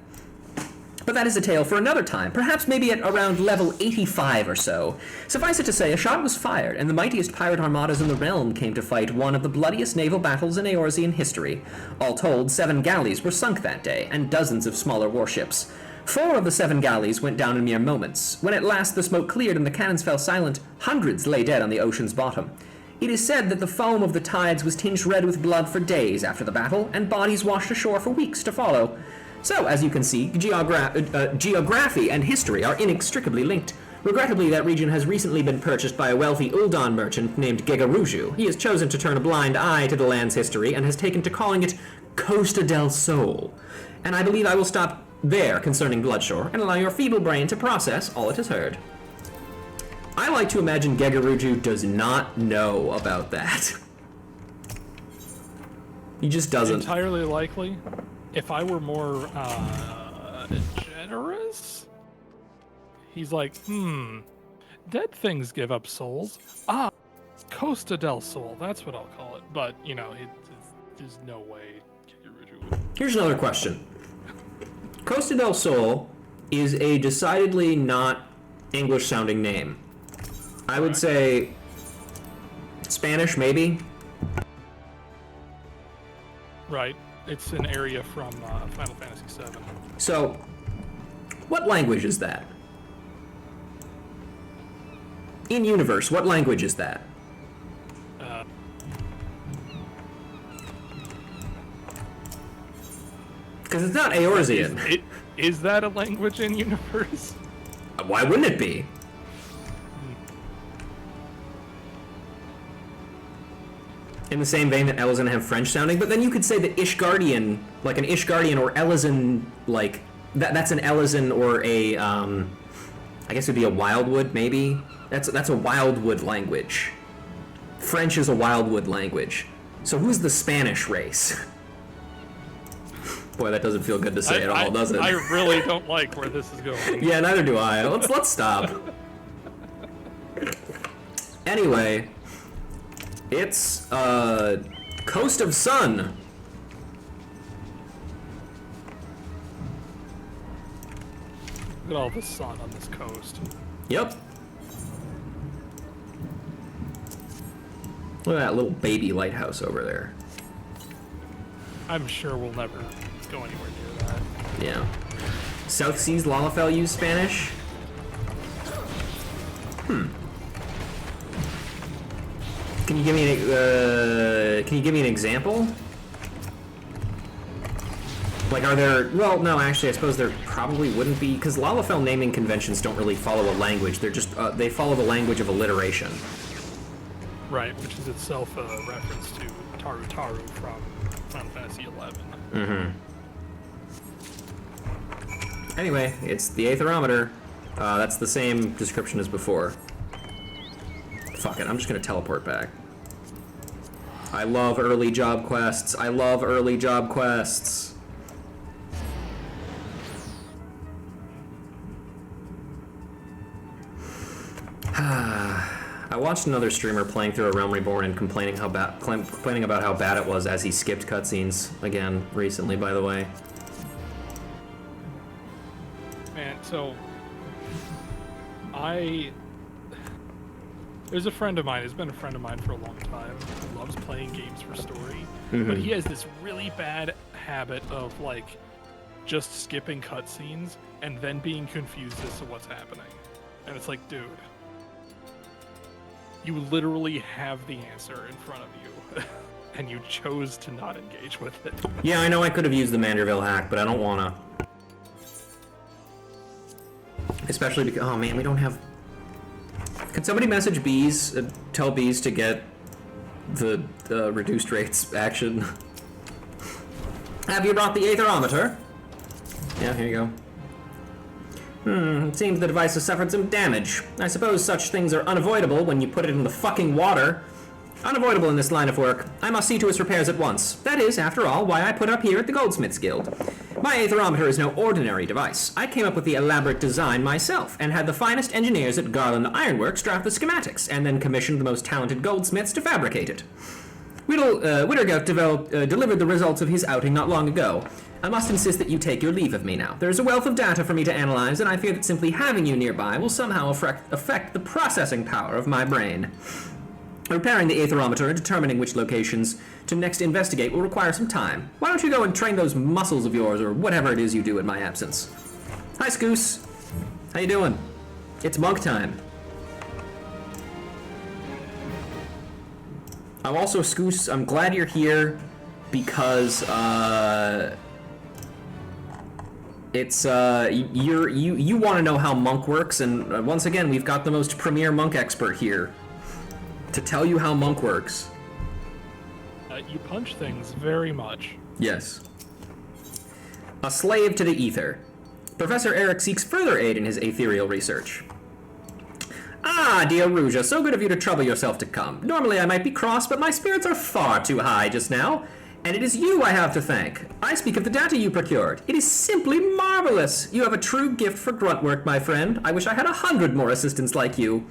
But that is a tale for another time, perhaps maybe at around level 85 or so. Suffice it to say, a shot was fired, and the mightiest pirate armadas in the realm came to fight one of the bloodiest naval battles in Eorzean history. All told, 7 galleys were sunk that day, and dozens of smaller warships. 4 of the 7 galleys went down in mere moments. When at last the smoke cleared and the cannons fell silent, hundreds lay dead on the ocean's bottom. It is said that the foam of the tides was tinged red with blood for days after the battle, and bodies washed ashore for weeks to follow. So, as you can see, geography and history are inextricably linked. Regrettably, that region has recently been purchased by a wealthy Uldan merchant named Gegaruju. He has chosen to turn a blind eye to the land's history and has taken to calling it Costa del Sol. And I believe I will stop there concerning Bloodshore and allow your feeble brain to process all it has heard. I like to imagine Gegaruju does not know about that. He just doesn't. Entirely likely. If I were more generous, he's like, dead things give up souls. Ah, Costa del Sol, that's what I'll call it. But, you know, there's no way. Here's another question. Costa del Sol is a decidedly not English-sounding name. I would say Spanish, maybe. Right. It's an area from Final Fantasy VII. So, what language is that? In universe, what language is that? Because it's not Eorzean. Is that a language in universe? Why wouldn't it be? In the same vein that Elezen have French sounding, but then you could say that Ishgardian, like an Ishgardian or Elezen, like, that's an Elezen or a, I guess it would be a Wildwood, maybe? That's a Wildwood language. French is a Wildwood language. So who's the Spanish race? Boy, that doesn't feel good to say at all, does it? I really don't like where this is going. Yeah, neither do I. Let's stop. Anyway, it's Coast of Sun. Look at all the sun on this coast. Yep. Look at that little baby lighthouse over there. I'm sure we'll never go anywhere near that. Yeah. South Seas Lalafell use Spanish? Can you give me an example? Like, are there... Well, no, actually, I suppose there probably wouldn't be, because Lalafell naming conventions don't really follow a language. They're just, they follow the language of alliteration. Right, which is itself a reference to Taru Taru from Final Fantasy XI. Mm-hmm. Anyway, it's the Aetherometer. That's the same description as before. Fuck it, I'm just gonna teleport back. I love early job quests. I love early job quests. I watched another streamer playing through A Realm Reborn and complaining about how bad it was as he skipped cutscenes again recently, by the way. Man, so there's a friend of mine, has been a friend of mine for a long time, who loves playing games for story, but he has this really bad habit of, like, just skipping cutscenes and then being confused as to what's happening. And it's like, dude, you literally have the answer in front of you, and you chose to not engage with it. Yeah, I know I could have used the Manderville hack, but I don't wanna. Especially because, oh man, we don't have... Could somebody message Bees, tell Bees to get the reduced rates action? Have you brought the Aetherometer? Yeah, here you go. It seems the device has suffered some damage. I suppose such things are unavoidable when you put it in the fucking water. Unavoidable in this line of work. I must see to its repairs at once. That is, after all, why I put up here at the Goldsmiths Guild. My Aetherometer is no ordinary device. I came up with the elaborate design myself, and had the finest engineers at Garland Ironworks draft the schematics, and then commissioned the most talented goldsmiths to fabricate it. Widdergout delivered the results of his outing not long ago. I must insist that you take your leave of me now. There is a wealth of data for me to analyze, and I fear that simply having you nearby will somehow affect the processing power of my brain. Repairing the Aetherometer and determining which locations to next investigate will require some time. Why don't you go and train those muscles of yours, or whatever it is you do in my absence? Hi, Scoos. How you doing? It's monk time. I'm also, Scoos, I'm glad you're here because, it's, you want to know how monk works, and once again, we've got the most premier monk expert here to tell you how monk works. You punch things very much. Yes. A slave to the ether. Professor Eric seeks further aid in his ethereal research. Ah, dear Ruja, so good of you to trouble yourself to come. Normally I might be cross, but my spirits are far too high just now, and it is you I have to thank. I speak of the data you procured. It is simply marvelous. You have a true gift for grunt work, my friend. I wish I had 100 more assistants like you.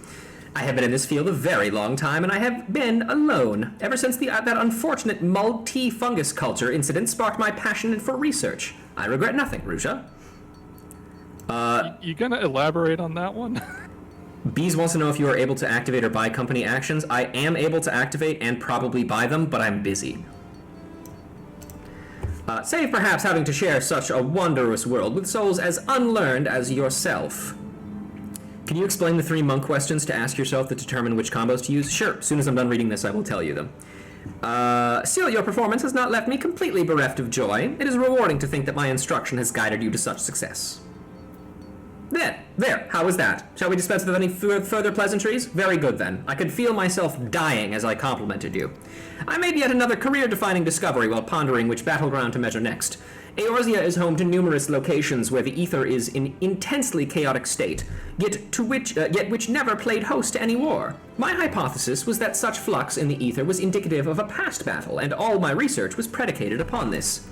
I have been in this field a very long time, and I have been alone. Ever since that unfortunate mulled tea fungus culture incident sparked my passion for research. I regret nothing, Ruja. You gonna elaborate on that one? Bees wants to know if you are able to activate or buy company actions. I am able to activate and probably buy them, but I'm busy. Save perhaps having to share such a wondrous world with souls as unlearned as yourself. Can you explain the 3 monk questions to ask yourself that determine which combos to use? Sure, as soon as I'm done reading this, I will tell you them. Still, your performance has not left me completely bereft of joy. It is rewarding to think that my instruction has guided you to such success. There, how was that? Shall we dispense with any further pleasantries? Very good then. I could feel myself dying as I complimented you. I made yet another career-defining discovery while pondering which battleground to measure next. Eorzea is home to numerous locations where the ether is in intensely chaotic state, yet which never played host to any war. My hypothesis was that such flux in the ether was indicative of a past battle, and all my research was predicated upon this.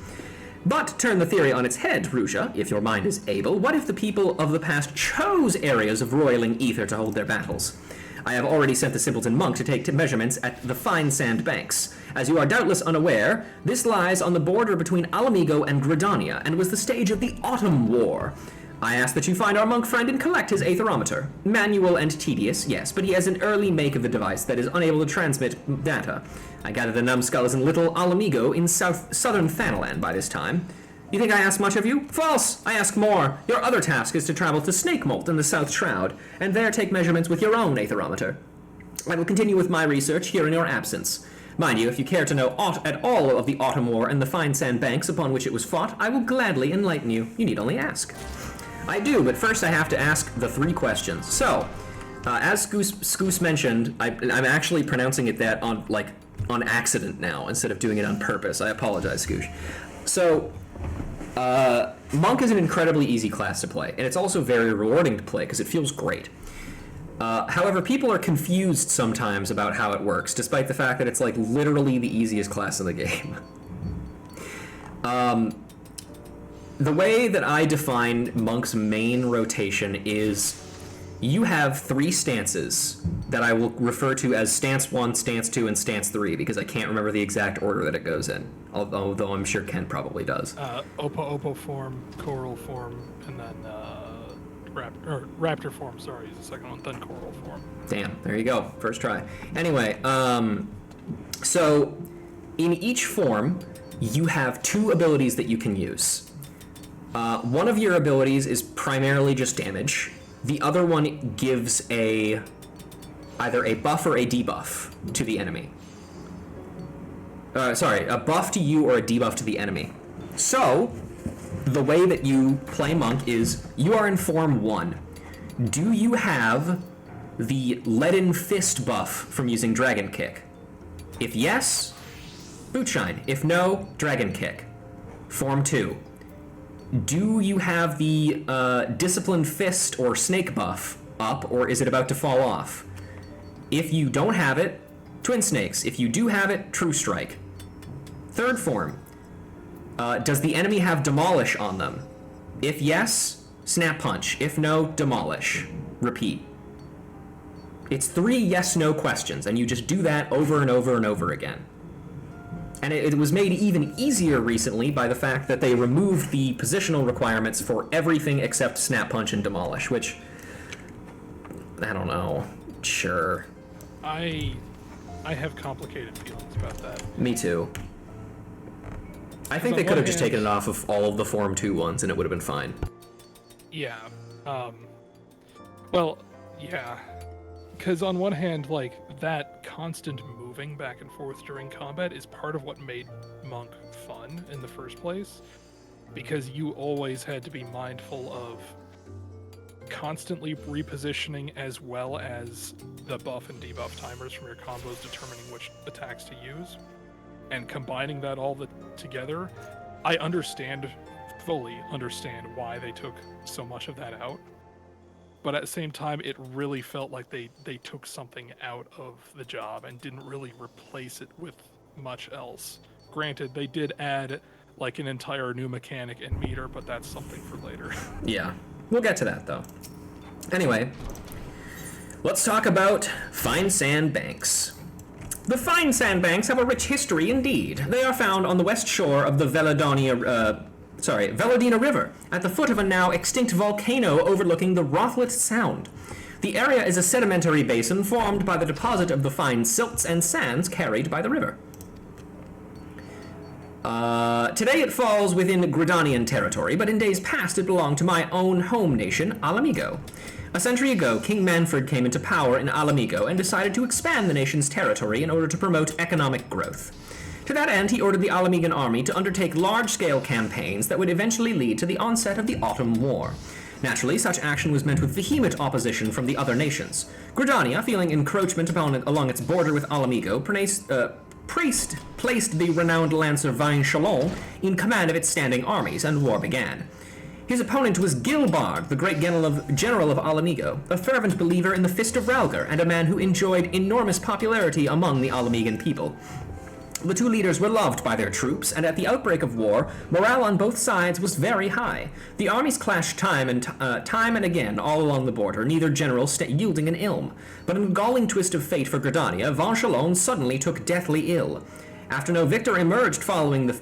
But turn the theory on its head, Ruja, if your mind is able. What if the people of the past chose areas of roiling ether to hold their battles? I have already sent the simpleton monk to take measurements at the fine sand banks. As you are doubtless unaware, this lies on the border between Alamigo and Gridania, and was the stage of the Autumn War. I ask that you find our monk friend and collect his aetherometer. Manual and tedious, yes, but he has an early make of the device that is unable to transmit data. I gather the numbskull is in Little Alamigo in southern Thanalan by this time. You think I ask much of you? False! I ask more. Your other task is to travel to Snakemolt in the South Shroud, and there take measurements with your own aetherometer. I will continue with my research here in your absence. Mind you, if you care to know aught at all of the Autumn War and the fine sand banks upon which it was fought, I will gladly enlighten you. You need only ask. I do, but first I have to ask the 3 questions. So, as Scoos mentioned, I'm actually pronouncing it that on accident now, instead of doing it on purpose. I apologize, Scoosh. So, Monk is an incredibly easy class to play, and it's also very rewarding to play because it feels great. However, people are confused sometimes about how it works, despite the fact that it's like literally the easiest class in the game. The way that I define Monk's main rotation is you have 3 stances that I will refer to as Stance 1, Stance 2, and Stance 3, because I can't remember the exact order that it goes in, although I'm sure Ken probably does. Oppo form, Coral form, and then Raptor form, sorry, is the second one, then Coral form. Damn, there you go, first try. Anyway, so in each form, you have 2 abilities that you can use. One of your abilities is primarily just damage. The other one gives either a buff or a debuff to the enemy. A buff to you or a debuff to the enemy. So, the way that you play Monk is, you are in Form 1. Do you have the Leaden Fist buff from using Dragon Kick? If yes, Bootshine. If no, Dragon Kick. Form 2. Do you have the Disciplined Fist or Snake buff up, or is it about to fall off? If you don't have it, Twin Snakes. If you do have it, True Strike. Third form. Does the enemy have Demolish on them? If yes, Snap Punch. If no, Demolish. Repeat. It's 3 yes-no questions, and you just do that over and over and over again. And it was made even easier recently by the fact that they removed the positional requirements for everything except Snap Punch and Demolish, which, I don't know. Sure. I have complicated feelings about that. Me too. I think they could have just taken it off of all of the Form 2 ones and it would have been fine. Yeah. Well, yeah. Because on one hand, like, that constant moving back and forth during combat is part of what made Monk fun in the first place. Because you always had to be mindful of constantly repositioning, as well as the buff and debuff timers from your combos determining which attacks to use. And combining that all together, I fully understand why they took so much of that out. But at the same time, it really felt like they took something out of the job and didn't really replace it with much else. Granted, they did add like an entire new mechanic and meter, but that's something for later. Yeah, we'll get to that though. Anyway, let's talk about fine sand banks. The fine sand banks have a rich history indeed. They are found on the west shore of the Veladonia Velodina River, at the foot of a now extinct volcano overlooking the Rothlet Sound. The area is a sedimentary basin formed by the deposit of the fine silts and sands carried by the river. Today it falls within Gridanian territory, but in days past it belonged to my own home nation, Alamigo. A century ago, King Manfred came into power in Alamigo and decided to expand the nation's territory in order to promote economic growth. To that end, he ordered the Alamigan army to undertake large-scale campaigns that would eventually lead to the onset of the Autumn War. Naturally, such action was met with vehement opposition from the other nations. Gridania, feeling encroachment along its border with Alamigo, placed the renowned lancer Vine Chalon in command of its standing armies, and war began. His opponent was Gilbard, the great general of Alamigo, a fervent believer in the Fist of Ralgar, and a man who enjoyed enormous popularity among the Alamigan people. The two leaders were loved by their troops, and at the outbreak of war, morale on both sides was very high. The armies clashed time and again all along the border, neither general yielding an ilm. But in a galling twist of fate for Gridania, Van Chalon suddenly took deathly ill. After no victor emerged following the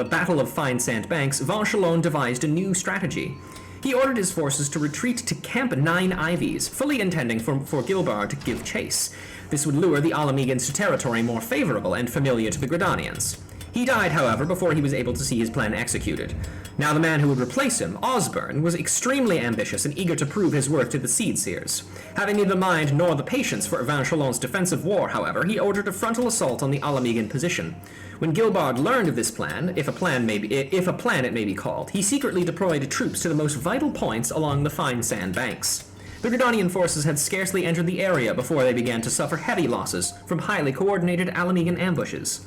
Battle of Fine Sand Banks, Van Chalon devised a new strategy. He ordered his forces to retreat to Camp 9 Ivies, fully intending for Gilbard to give chase. This would lure the Alamegans to territory more favorable and familiar to the Gridanians. He died, however, before he was able to see his plan executed. Now the man who would replace him, Osborne, was extremely ambitious and eager to prove his worth to the Seedseers. Having neither the mind nor the patience for Van Chalon's defensive war, however, he ordered a frontal assault on the Alamegan position. When Gilbard learned of this plan, if a plan it may be called, he secretly deployed troops to the most vital points along the fine sand banks. The Gridanian forces had scarcely entered the area before they began to suffer heavy losses from highly coordinated Alamegan ambushes.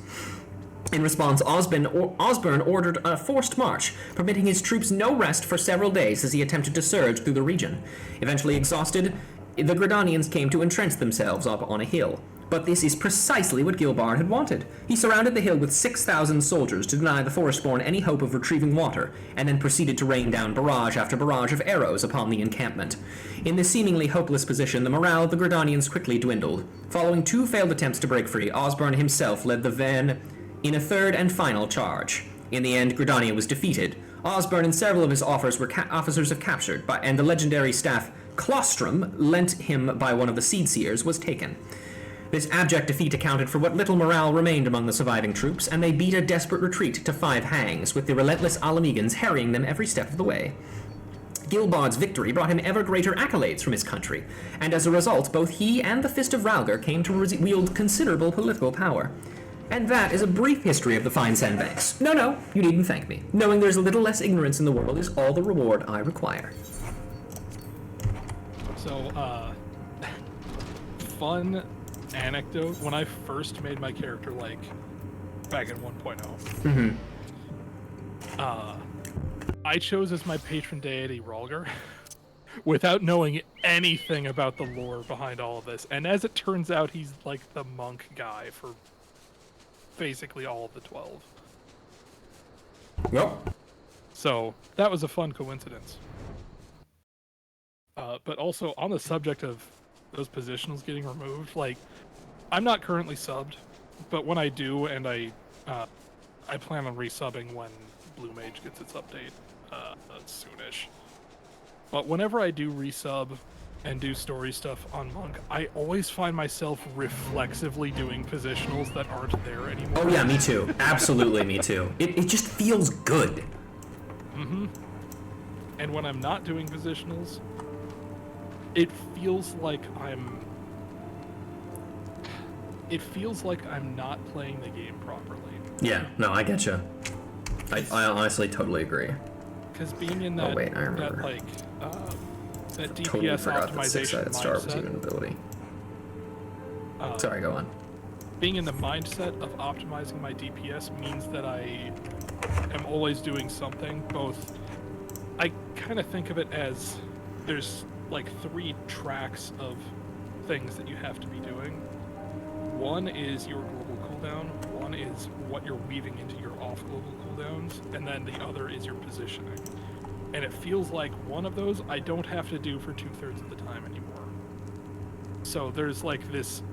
In response, Osborne ordered a forced march, permitting his troops no rest for several days as he attempted to surge through the region. Eventually exhausted, the Gridanians came to entrench themselves up on a hill. But this is precisely what Gilbard had wanted. He surrounded the hill with 6,000 soldiers to deny the Forestborn any hope of retrieving water, and then proceeded to rain down barrage after barrage of arrows upon the encampment. In this seemingly hopeless position, the morale of the Gridanians quickly dwindled. Following 2 failed attempts to break free, Osborne himself led the van in a third and final charge. In the end, Gridania was defeated. Osborne and several of his officers have captured, and the legendary staff Clostrum, lent him by one of the Seedseers, was taken. This abject defeat accounted for what little morale remained among the surviving troops, and they beat a desperate retreat to 5 hangs, with the relentless Alamegans harrying them every step of the way. Gilbard's victory brought him ever greater accolades from his country, and as a result, both he and the Fist of Ralgar came to wield considerable political power. And that is a brief history of the Fine Sandbanks. No, you needn't thank me. Knowing there's a little less ignorance in the world is all the reward I require. So, fun anecdote. When I first made my character, like, back in 1.0, I chose as my patron deity Ralgar without knowing anything about the lore behind all of this. And as it turns out, he's like the monk guy for basically all of the 12. Yep. So that was a fun coincidence. But also on the subject of those positionals getting removed, like, I'm not currently subbed, but when I do, and I plan on resubbing when Blue Mage gets its update soonish. But whenever I do resub and do story stuff on Monk, I always find myself reflexively doing positionals that aren't there anymore. Oh yeah, me too. Absolutely, me too. It just feels good. Mm-hmm. And when I'm not doing positionals, it feels like I'm not playing the game properly. Yeah, no, I getcha. I honestly totally agree. Because being in that, I remember. that like, that DPS Totally forgot that optimization 6-sided star was even an mindset, ability. Sorry, go on. being in the mindset of optimizing my DPS means that I am always doing something. Both, I kind of think of it as there's like 3 tracks of things that you have to be doing. One is your global cooldown, one is what you're weaving into your off-global cooldowns, and then the other is your positioning. And it feels like one of those I don't have to do for 2/3 of the time anymore. So there's like this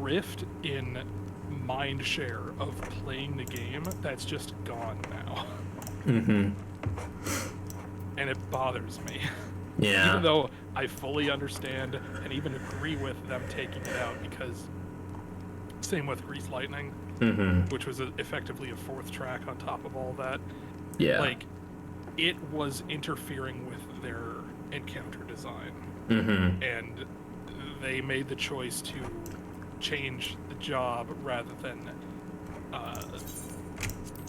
rift in mind share of playing the game that's just gone now. And it bothers me. Yeah. Even though I fully understand and even agree with them taking it out, because same with Grease Lightning, which was effectively a 4th track on top of all that. Yeah. Like, it was interfering with their encounter design. And they made the choice to change the job rather than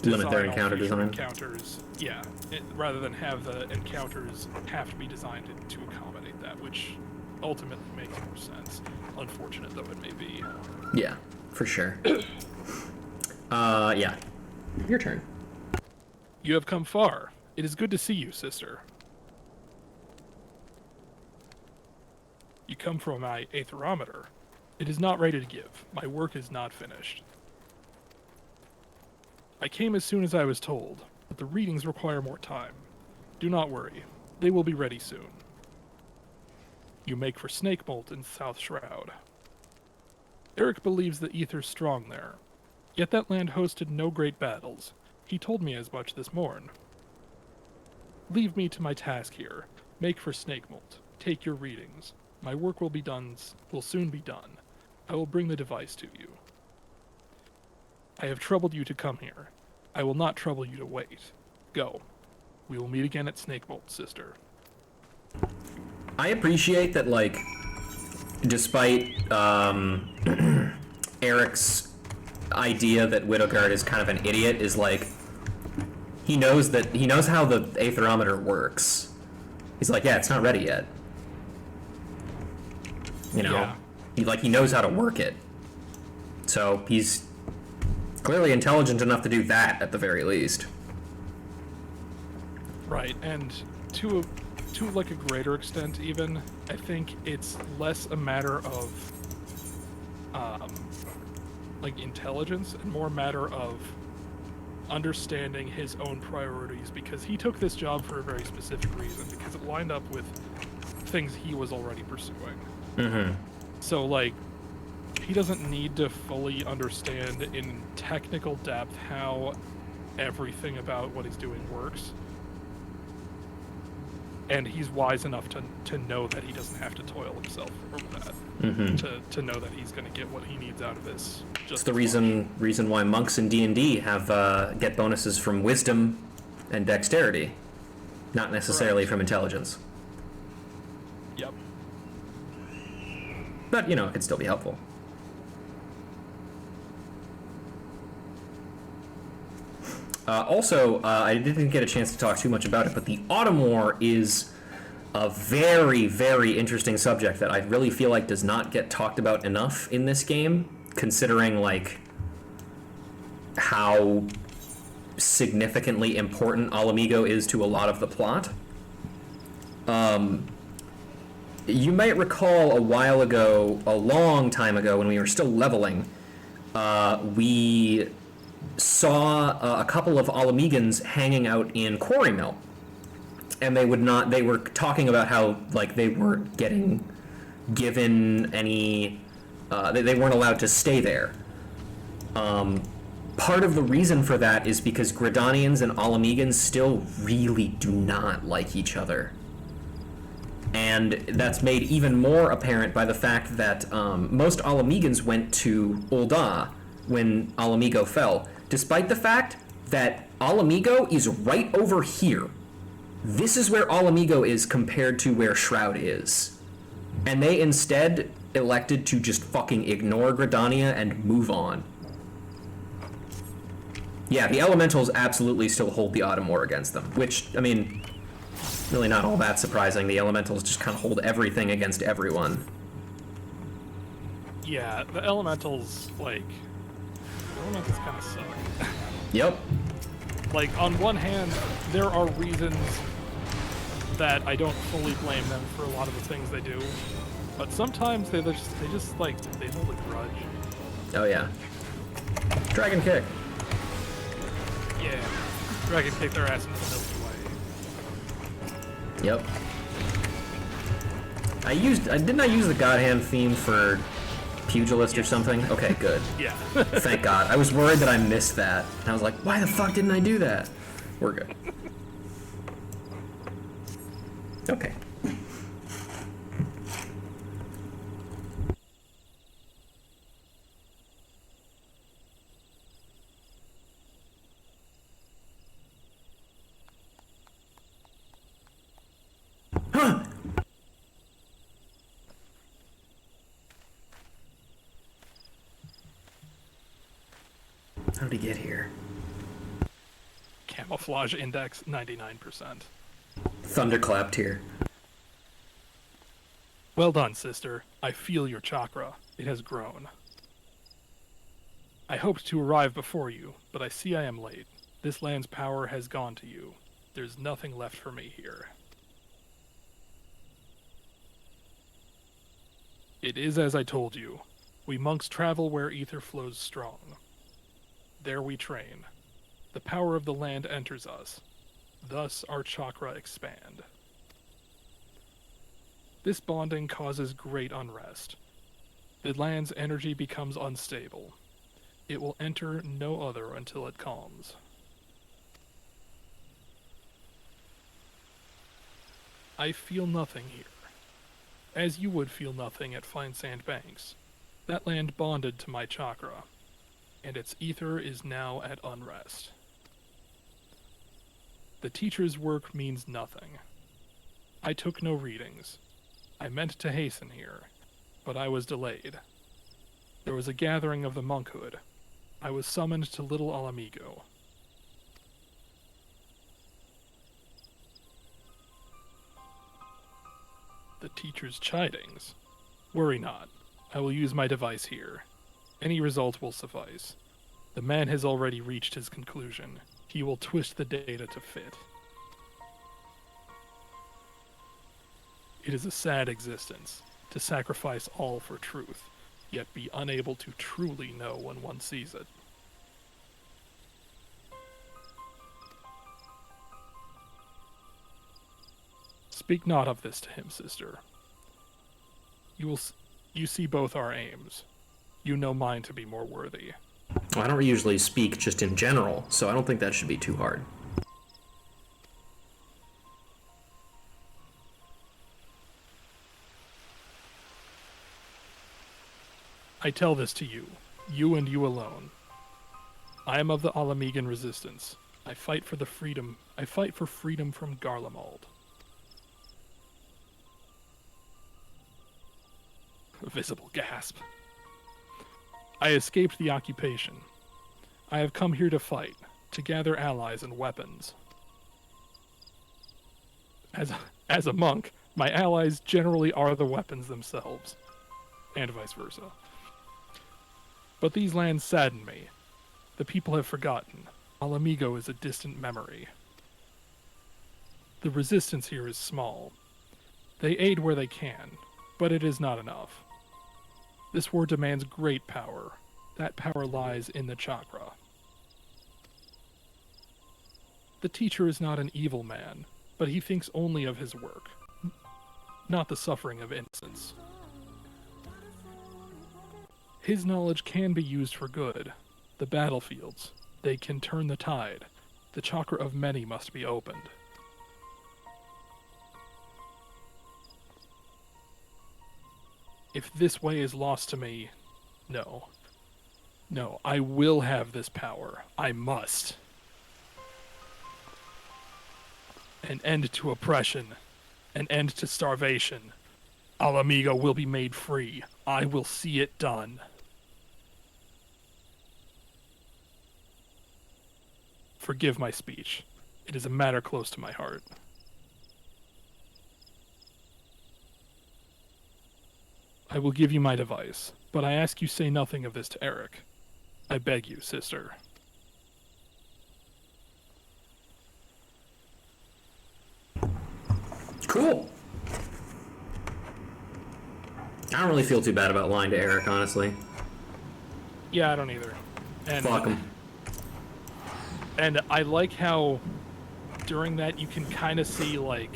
limit their design all encounter future design. Encounters, yeah, rather than have the encounters have to be designed to accommodate that, which ultimately makes more sense. Unfortunate though it may be. Yeah, for sure. Yeah. Your turn. You have come far. It is good to see you, sister. You come from my aetherometer. It is not ready to give. My work is not finished. I came as soon as I was told, but the readings require more time. Do not worry. They will be ready soon. You make for Snake Molt in South Shroud. Eric believes the ether's strong there. Yet that land hosted no great battles. He told me as much this morn. Leave me to my task here. Make for Snake Molt. Take your readings. My work will soon be done. I will bring the device to you. I have troubled you to come here. I will not trouble you to wait. Go. We will meet again at Snake Molt, sister. I appreciate that, like, despite Eric's idea that Widowguard is kind of an idiot, is like, he knows how the aetherometer works. He's like, yeah, it's not ready yet. You know? Yeah. He knows how to work it. So he's clearly intelligent enough to do that at the very least. Right, and to like a greater extent even, I think it's less a matter of like intelligence and more a matter of understanding his own priorities, because he took this job for a very specific reason, because it lined up with things he was already pursuing. So like, he doesn't need to fully understand in technical depth how everything about what he's doing works. And he's wise enough to know that he doesn't have to toil himself over that. To know that he's going to get what he needs out of this. It's the reason why monks in D&D have get bonuses from wisdom and dexterity, not necessarily from intelligence. Yep. But, you know, it could still be helpful. Also, I didn't get a chance to talk too much about it, but the Autumn War is a very, very interesting subject that I really feel like does not get talked about enough in this game, considering, like, how significantly important Alamigo is to a lot of the plot. You might recall a while ago, a long time ago, when we were still leveling, we saw a couple of Alamegans hanging out in Quarry Mill, and they were talking about how, like, they weren't getting given any, they weren't allowed to stay there. Part of the reason for that is because Gridanians and Alamegans still really do not like each other. And that's made even more apparent by the fact that most Alamegans went to Ul'dah when Alamigo fell, despite the fact that Alamigo is right over here. This is where Alamigo is compared to where Shroud is. And they instead elected to just fucking ignore Gridania and move on. Yeah, the Elementals absolutely still hold the Autumn War against them, which, I mean, really not all that surprising. The Elementals just kind of hold everything against everyone. Yeah, the Elementals, like, the Elementals kind of suck. Yep. Like, on one hand, there are reasons that I don't fully blame them for a lot of the things they do, but sometimes they just like, they hold a grudge. Oh yeah. Dragon kick. Yeah, Dragon kick their ass into the Milky Way. Yep. Didn't I use the God Hand theme for Pugilist or something? Okay, good. Yeah. Thank God. I was worried that I missed that. And I was like, why the fuck didn't I do that? We're good. Okay. Huh! How'd he get here? Camouflage index 99%. Thunderclap tier. Well done, sister. I feel your chakra. It has grown. I hoped to arrive before you, but I see I am late. This land's power has gone to you. There's nothing left for me here. It is as I told you. We monks travel where ether flows strong. There we train. The power of the land enters us. Thus our chakra expand. This bonding causes great unrest. The land's energy becomes unstable. It will enter no other until it calms. I feel nothing here, as you would feel nothing at Fine Sand Banks. That land bonded to my chakra, and its ether is now at unrest. The teacher's work means nothing. I took no readings. I meant to hasten here, but I was delayed. There was a gathering of the monkhood. I was summoned to Little Alamigo. The teacher's chidings. Worry not. I will use my device here. Any result will suffice. The man has already reached his conclusion. He will twist the data to fit. It is a sad existence, to sacrifice all for truth, yet be unable to truly know when one sees it. Speak not of this to him, sister. You see both our aims. You know mine to be more worthy. Well, I don't usually speak just in general, so I don't think that should be too hard. I tell this to you, you and you alone. I am of the Alamigan resistance. I fight for freedom from Garlemald. A visible gasp. I escaped the occupation. I have come here to fight, to gather allies and weapons. As a monk, my allies generally are the weapons themselves, and vice versa. But these lands sadden me. The people have forgotten. Alamigo is a distant memory. The resistance here is small. They aid where they can, but it is not enough. This war demands great power. That power lies in the chakra. The teacher is not an evil man, but he thinks only of his work, not the suffering of innocence. His knowledge can be used for good. The battlefields, they can turn the tide. The chakra of many must be opened. If this way is lost to me, no. No, I will have this power. I must. An end to oppression. An end to starvation. Alamigo will be made free. I will see it done. Forgive my speech. It is a matter close to my heart. I will give you my device, but I ask you say nothing of this to Eric. I beg you, sister. Cool. I don't really feel too bad about lying to Eric, honestly. Yeah, I don't either. And, Fuck him. And I like how during that you can kind of see, like,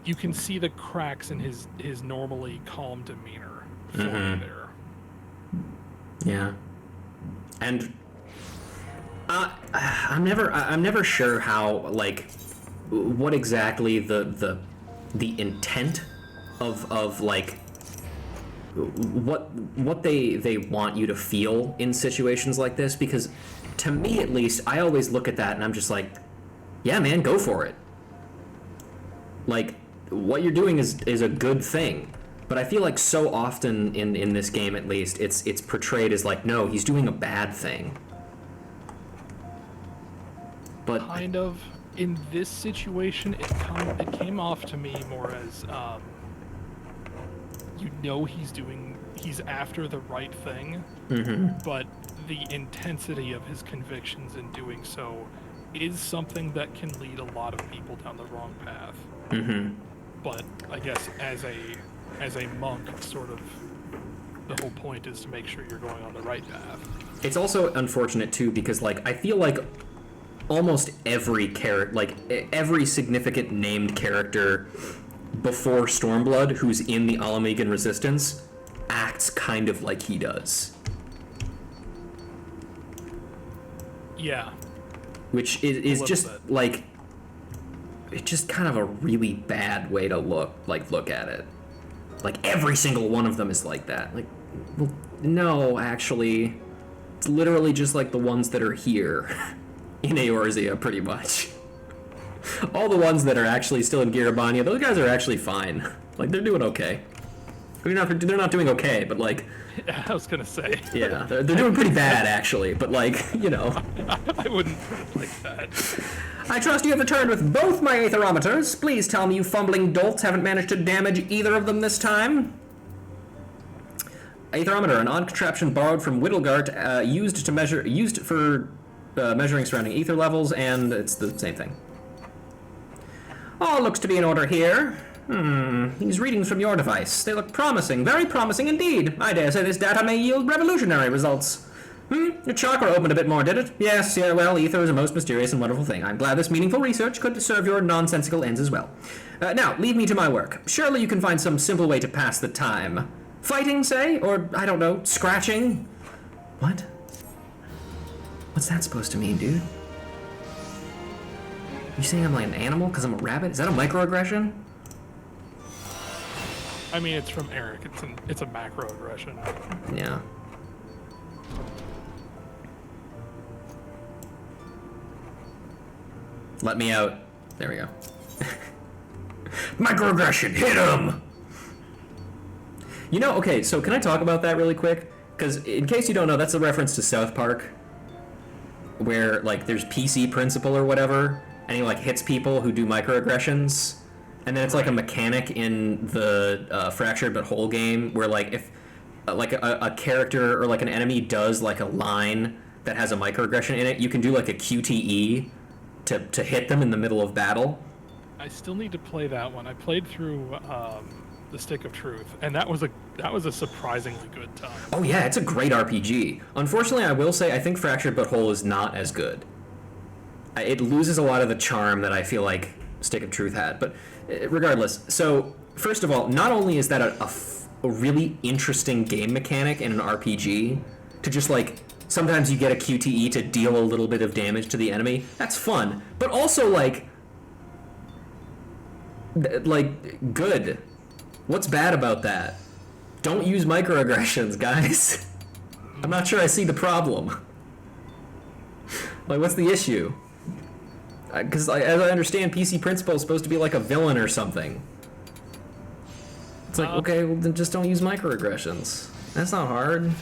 you can see the cracks in his normally calm demeanor forming there. Yeah. And I'm never sure how, like, what exactly the intent of like what they want you to feel in situations like this, because to me at least, I always look at that and I'm just like, yeah, man, go for it. Like, what you're doing is a good thing. But I feel like so often in this game, at least, it's portrayed as like, no, he's doing a bad thing. But kind of in this situation, it came off to me more as he's after the right thing, but the intensity of his convictions in doing so is something that can lead a lot of people down the wrong path. But I guess as a monk, sort of the whole point is to make sure you're going on the right path. It's also unfortunate too, because like I feel like almost every every significant named character before Stormblood who's in the Alamegan Resistance acts kind of like he does. Yeah. Which is just bit. like, it's just kind of a really bad way to look at it. Like every single one of them is like that. Like, well, no, actually, it's literally just like the ones that are here in Eorzea, pretty much. All the ones that are actually still in Garabania, those guys are actually fine. Like, they're doing okay. They're not doing okay, but like... Yeah, I was gonna say. Yeah, they're doing pretty bad, actually, but like, you know... I wouldn't put it like that. I trust you have returned with both my aetherometers. Please tell me you fumbling dolts haven't managed to damage either of them this time. Aetherometer, an odd contraption borrowed from Whittlegart, used for measuring surrounding ether levels, and it's the same thing. All looks to be in order here. These readings from your device. They look promising, very promising indeed. I dare say this data may yield revolutionary results. Your chakra opened a bit more, did it? Yes, yeah, well, ether is a most mysterious and wonderful thing. I'm glad this meaningful research could serve your nonsensical ends as well. Now, leave me to my work. Surely you can find some simple way to pass the time. Fighting, say? Or, I don't know, scratching? What? What's that supposed to mean, dude? You saying I'm like an animal because I'm a rabbit? Is that a microaggression? I mean, it's from Eric. It's a macroaggression. Yeah. Let me out. There we go. Microaggression, hit him! You know, okay, so can I talk about that really quick? Because in case you don't know, that's a reference to South Park, where, like, there's PC Principal or whatever, and he, like, hits people who do microaggressions, and then it's, like, a mechanic in the Fractured But Whole game, where, like, if, like, a character or, like, an enemy does, like, a line that has a microaggression in it, you can do, like, a QTE to hit them in the middle of battle. I still need to play that one. I played through the Stick of Truth, and that was a surprisingly good time. Oh yeah, it's a great RPG. Unfortunately, I will say I think Fractured But Whole is not as good. It loses a lot of the charm that I feel like Stick of Truth had. But regardless, so first of all, not only is that a really interesting game mechanic in an RPG, to just like sometimes you get a QTE to deal a little bit of damage to the enemy. That's fun, but also like good. What's bad about that? Don't use microaggressions, guys. I'm not sure I see the problem. Like, what's the issue? Because as I understand, PC Principal is supposed to be like a villain or something. It's like, okay, well then just don't use microaggressions. That's not hard.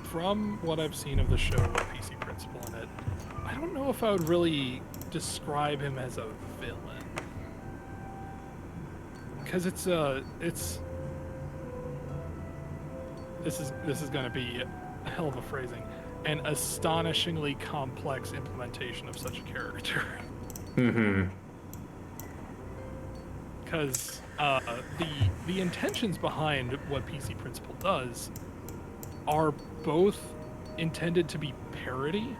From what I've seen of the show with PC Principal in it, I don't know if I would really describe him as a villain. Because this is going to be a hell of a phrasing, an astonishingly complex implementation of such a character. Because the intentions behind what PC Principal does are both intended to be parody,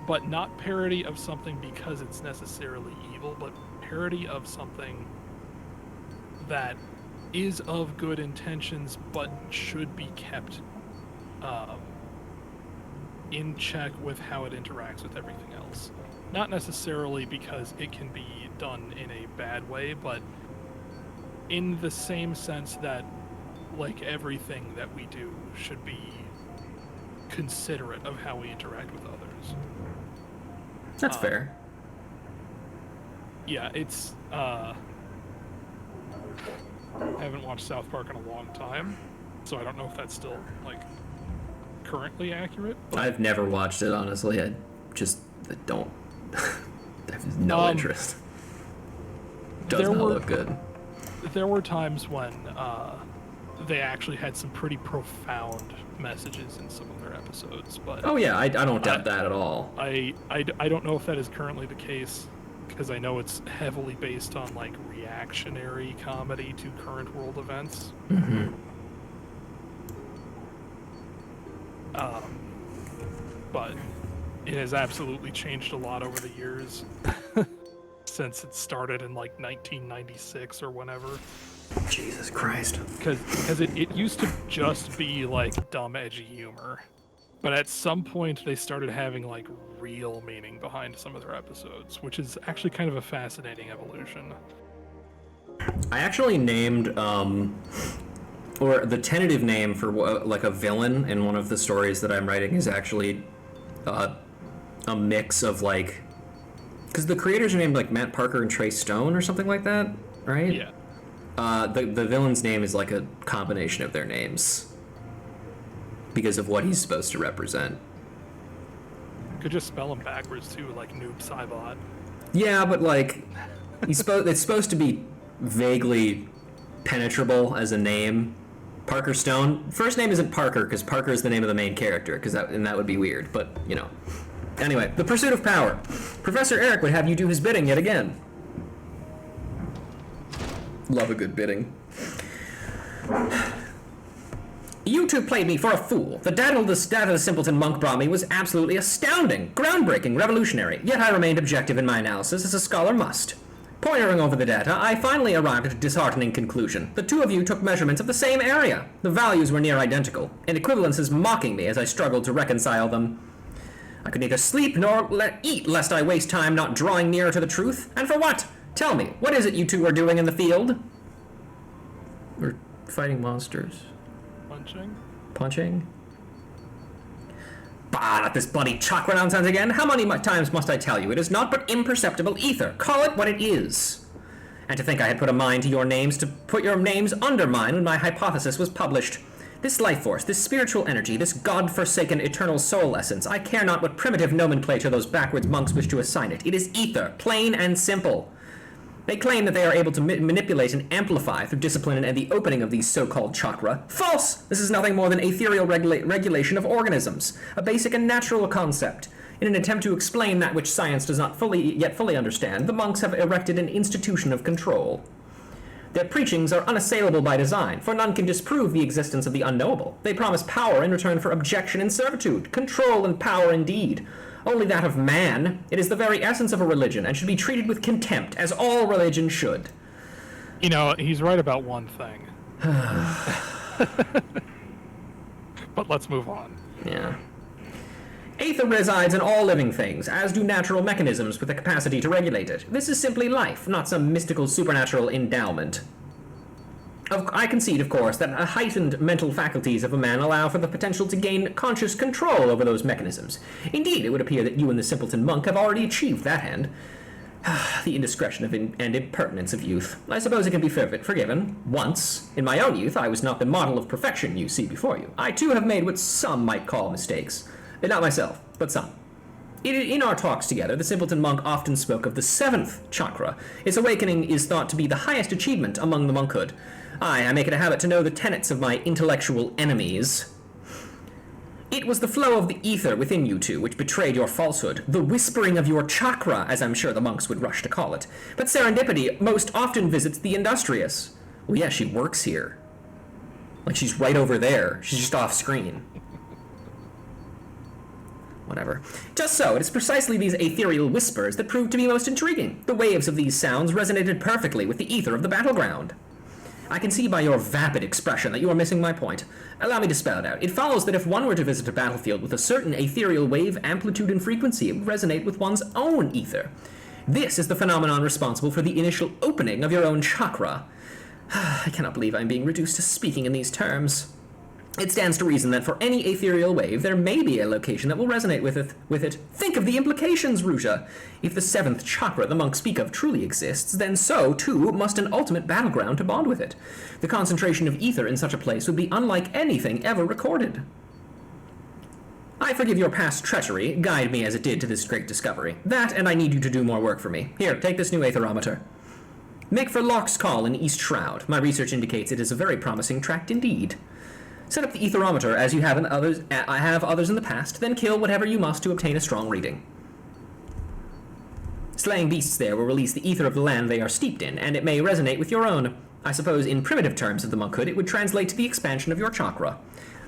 but not parody of something because it's necessarily evil, but parody of something that is of good intentions but should be kept in check with how it interacts with everything else. Not necessarily because it can be done in a bad way, but in the same sense that, like, everything that we do should be considerate of how we interact with others. That's fair. Yeah, it's, I haven't watched South Park in a long time, so I don't know if that's still, like, currently accurate. I've never watched it, honestly. I don't. I have no interest. Does not look good. There were times when they actually had some pretty profound messages in some of their episodes, but oh yeah, I don't doubt that at all. I don't know if that is currently the case, because I know it's heavily based on, like, reactionary comedy to current world events. Mm-hmm. But it has absolutely changed a lot over the years since it started in, like, 1996 or whenever. Jesus Christ. Because it used to just be, like, dumb, edgy humor. But at some point, they started having, like, real meaning behind some of their episodes, which is actually kind of a fascinating evolution. I actually named, or the tentative name for, like, a villain in one of the stories that I'm writing is actually a mix of, like... Because the creators are named, like, Matt Parker and Trey Stone or something like that, right? Yeah. The villain's name is, like, a combination of their names. Because of what he's supposed to represent. Could just spell him backwards, too, like Noob Saibot. Yeah, but, like, it's supposed to be vaguely penetrable as a name. Parker Stone. First name isn't Parker, because Parker is the name of the main character, and that would be weird, but, you know. Anyway, the pursuit of power. Professor Eric would have you do his bidding yet again. Love a good bidding. You two played me for a fool. The data the simpleton monk brought me was absolutely astounding, groundbreaking, revolutionary, yet I remained objective in my analysis as a scholar must. Pointering over the data, I finally arrived at a disheartening conclusion. The two of you took measurements of the same area. The values were near identical, and equivalences mocking me as I struggled to reconcile them. I could neither sleep nor eat lest I waste time not drawing nearer to the truth. And for what? Tell me, what is it you two are doing in the field? We're fighting monsters. Punching? Bah, not this bloody chakra nonsense again. How many times must I tell you? It is not but imperceptible ether. Call it what it is. And to think I had put a mind to your names, to put your names under mine when my hypothesis was published. This life force, this spiritual energy, this god-forsaken eternal soul essence, I care not what primitive nomenclature those backwards monks wish to assign it. It is ether, plain and simple. They claim that they are able to manipulate and amplify through discipline and the opening of these so-called chakra. False! This is nothing more than ethereal regulation of organisms, a basic and natural concept. In an attempt to explain that which science does not yet fully understand, the monks have erected an institution of control. Their preachings are unassailable by design, for none can disprove the existence of the unknowable. They promise power in return for objection and servitude, control and power indeed. Only that of man. It is the very essence of a religion, and should be treated with contempt, as all religion should. You know, he's right about one thing. But let's move on. Yeah. Ether resides in all living things, as do natural mechanisms with the capacity to regulate it. This is simply life, not some mystical supernatural endowment. I concede, of course, that heightened mental faculties of a man allow for the potential to gain conscious control over those mechanisms. Indeed, it would appear that you and the simpleton monk have already achieved that end. The indiscretion and impertinence of youth. I suppose it can be forgiven. Once, in my own youth, I was not the model of perfection you see before you. I, too, have made what some might call mistakes. Not myself, but some. In our talks together, the simpleton monk often spoke of the 7th chakra. Its awakening is thought to be the highest achievement among the monkhood. I make it a habit to know the tenets of my intellectual enemies. It was the flow of the ether within you two which betrayed your falsehood, the whispering of your chakra, as I'm sure the monks would rush to call it. But serendipity most often visits the industrious. Well, yeah, she works here. Like, she's right over there. She's just off screen. Whatever. Just so, it is precisely these ethereal whispers that proved to be most intriguing. The waves of these sounds resonated perfectly with the ether of the battleground. I can see by your vapid expression that you are missing my point. Allow me to spell it out. It follows that if one were to visit a battlefield with a certain ethereal wave amplitude and frequency, it would resonate with one's own ether. This is the phenomenon responsible for the initial opening of your own chakra. I cannot believe I'm being reduced to speaking in these terms. It stands to reason that for any ethereal wave, there may be a location that will resonate with it. Think of the implications, Ruja. If the seventh chakra the monks speak of truly exists, then so, too, must an ultimate battleground to bond with it. The concentration of ether in such a place would be unlike anything ever recorded. I forgive your past treachery, guide me as it did to this great discovery. That, and I need you to do more work for me. Here, take this new aetherometer. Make for Locke's Call in East Shroud. My research indicates it is a very promising tract indeed. Set up the aetherometer as you have others in the past, then kill whatever you must to obtain a strong reading. Slaying beasts there will release the ether of the land they are steeped in, and it may resonate with your own. I suppose in primitive terms of the monkhood, it would translate to the expansion of your chakra.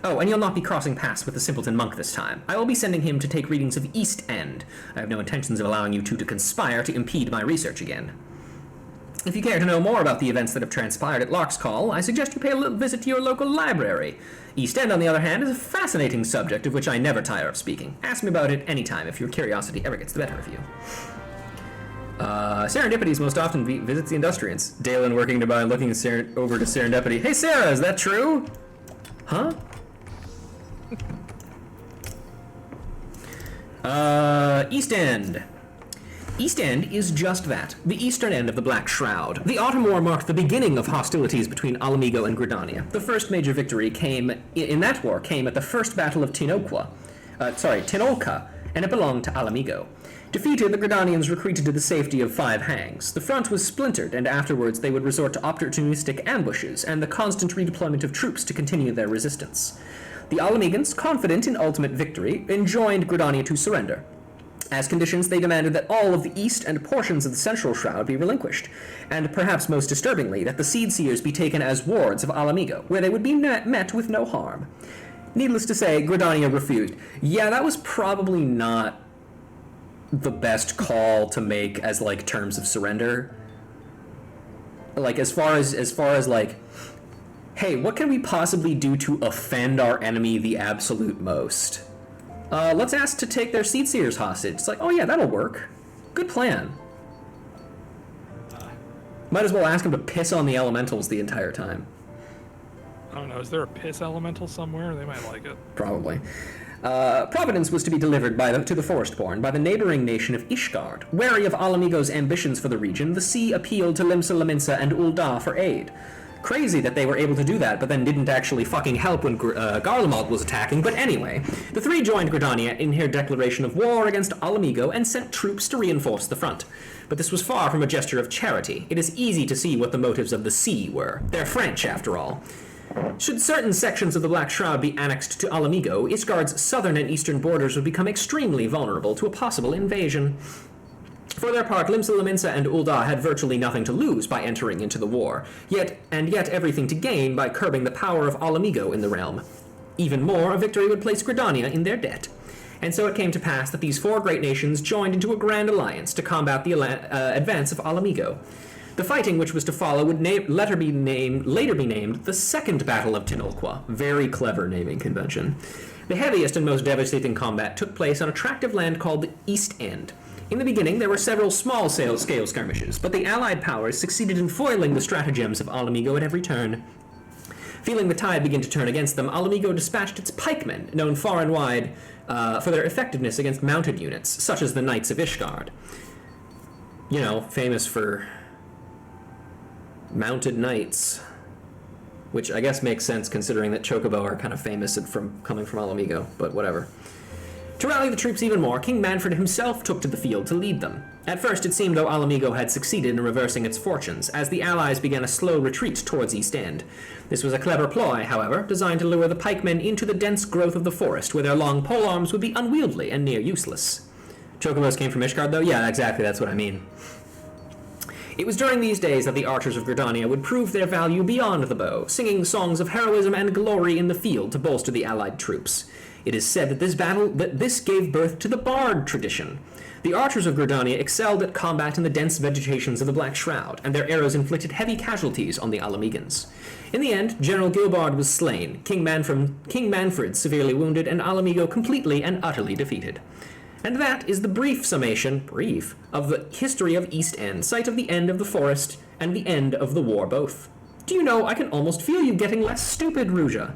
Oh, and you'll not be crossing paths with the simpleton monk this time. I will be sending him to take readings of East End. I have no intentions of allowing you two to conspire to impede my research again. If you care to know more about the events that have transpired at Lark's Call, I suggest you pay a little visit to your local library. East End, on the other hand, is a fascinating subject of which I never tire of speaking. Ask me about it any time if your curiosity ever gets the better of you. Serendipities most often visits the Industrians. Dalen working nearby, looking over to Serendipity. Hey Sarah, is that true? Huh? East End. East End is just that, the eastern end of the Black Shroud. The Autumn War marked the beginning of hostilities between Alamigo and Gridania. The first major victory in that war came at the First Battle of Tinolka, and it belonged to Alamigo. Defeated, the Gridanians retreated to the safety of Five Hangs. The front was splintered, and afterwards they would resort to opportunistic ambushes and the constant redeployment of troops to continue their resistance. The Alamigans, confident in ultimate victory, enjoined Gridania to surrender. As conditions, they demanded that all of the east and portions of the central shroud be relinquished, and perhaps most disturbingly, that the Seedseers be taken as wards of Alamigo, where they would be met with no harm. Needless to say, Gridania refused. Yeah, that was probably not the best call to make as, like, terms of surrender. Like, as far as like, hey, what can we possibly do to offend our enemy the absolute most? Let's ask to take their Seedseers hostage. It's like, oh yeah, that'll work. Good plan. Might as well ask them to piss on the elementals the entire time. I don't know, is there a piss elemental somewhere? They might like it. Probably. Providence was to be delivered to the Forestborn by the neighboring nation of Ishgard. Wary of Alamigo's ambitions for the region, the sea appealed to Limsa Laminsa and Ul'dah for aid. Crazy that they were able to do that, but then didn't actually fucking help when Garlemald was attacking. But anyway, the three joined Gridania in her declaration of war against Alamigo and sent troops to reinforce the front. But this was far from a gesture of charity. It is easy to see what the motives of the sea were. They're French, after all. Should certain sections of the Black Shroud be annexed to Alamigo, Ishgard's southern and eastern borders would become extremely vulnerable to a possible invasion. For their part, Limsa Laminsa and Ul'dah had virtually nothing to lose by entering into the war, yet everything to gain by curbing the power of Alamigo in the realm. Even more, a victory would place Gridania in their debt. And so it came to pass that these four great nations joined into a grand alliance to combat the advance of Alamigo. The fighting which was to follow would later be named the Second Battle of Tinolka. Very clever naming convention. The heaviest and most devastating combat took place on a tract of land called the East End. In the beginning, there were several small-scale skirmishes, but the Allied powers succeeded in foiling the stratagems of Alamigo at every turn. Feeling the tide begin to turn against them, Alamigo dispatched its pikemen, known far and wide for their effectiveness against mounted units, such as the Knights of Ishgard. You know, famous for mounted knights, which I guess makes sense considering that Chocobo are kind of famous coming from Alamigo, but whatever. To rally the troops even more, King Manfred himself took to the field to lead them. At first, it seemed though Alamigo had succeeded in reversing its fortunes, as the allies began a slow retreat towards East End. This was a clever ploy, however, designed to lure the pikemen into the dense growth of the forest, where their long polearms would be unwieldy and near useless. Chocobos came from Ishgard, though? Yeah, exactly, that's what I mean. It was during these days that the archers of Gridania would prove their value beyond the bow, singing songs of heroism and glory in the field to bolster the allied troops. It is said that this gave birth to the Bard tradition. The archers of Gridania excelled at combat in the dense vegetations of the Black Shroud, and their arrows inflicted heavy casualties on the Alamegans. In the end, General Gilbard was slain, King Manfred severely wounded, and Alamigo completely and utterly defeated. And that is the brief summation, of the history of East End, site of the end of the forest and the end of the war both. Do you know, I can almost feel you getting less stupid, Ruja.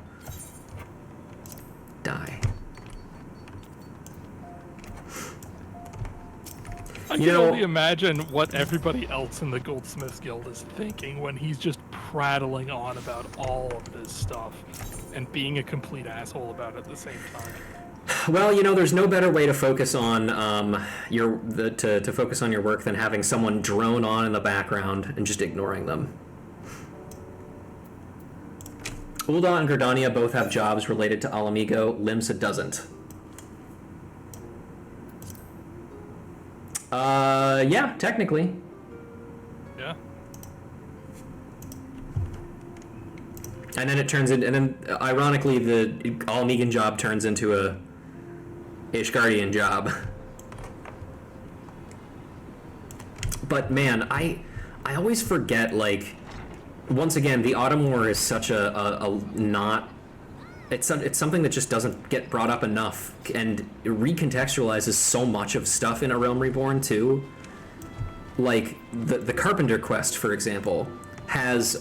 Die. I can only imagine what everybody else in the Goldsmiths Guild is thinking when he's just prattling on about all of this stuff and being a complete asshole about it at the same time. Well, you know, there's no better way to focus on to focus on your work than having someone drone on in the background and just ignoring them. Ul'dah and Gridania both have jobs related to Alamigo. Limsa doesn't. Yeah, technically. Yeah. And then it turns into, and then ironically, the Alamegan job turns into a Ishgardian job. But man, I always forget, like, once again, the Autumn War is such a not. It's something that just doesn't get brought up enough, and it recontextualizes so much of stuff in A Realm Reborn too. Like the Carpenter quest, for example, has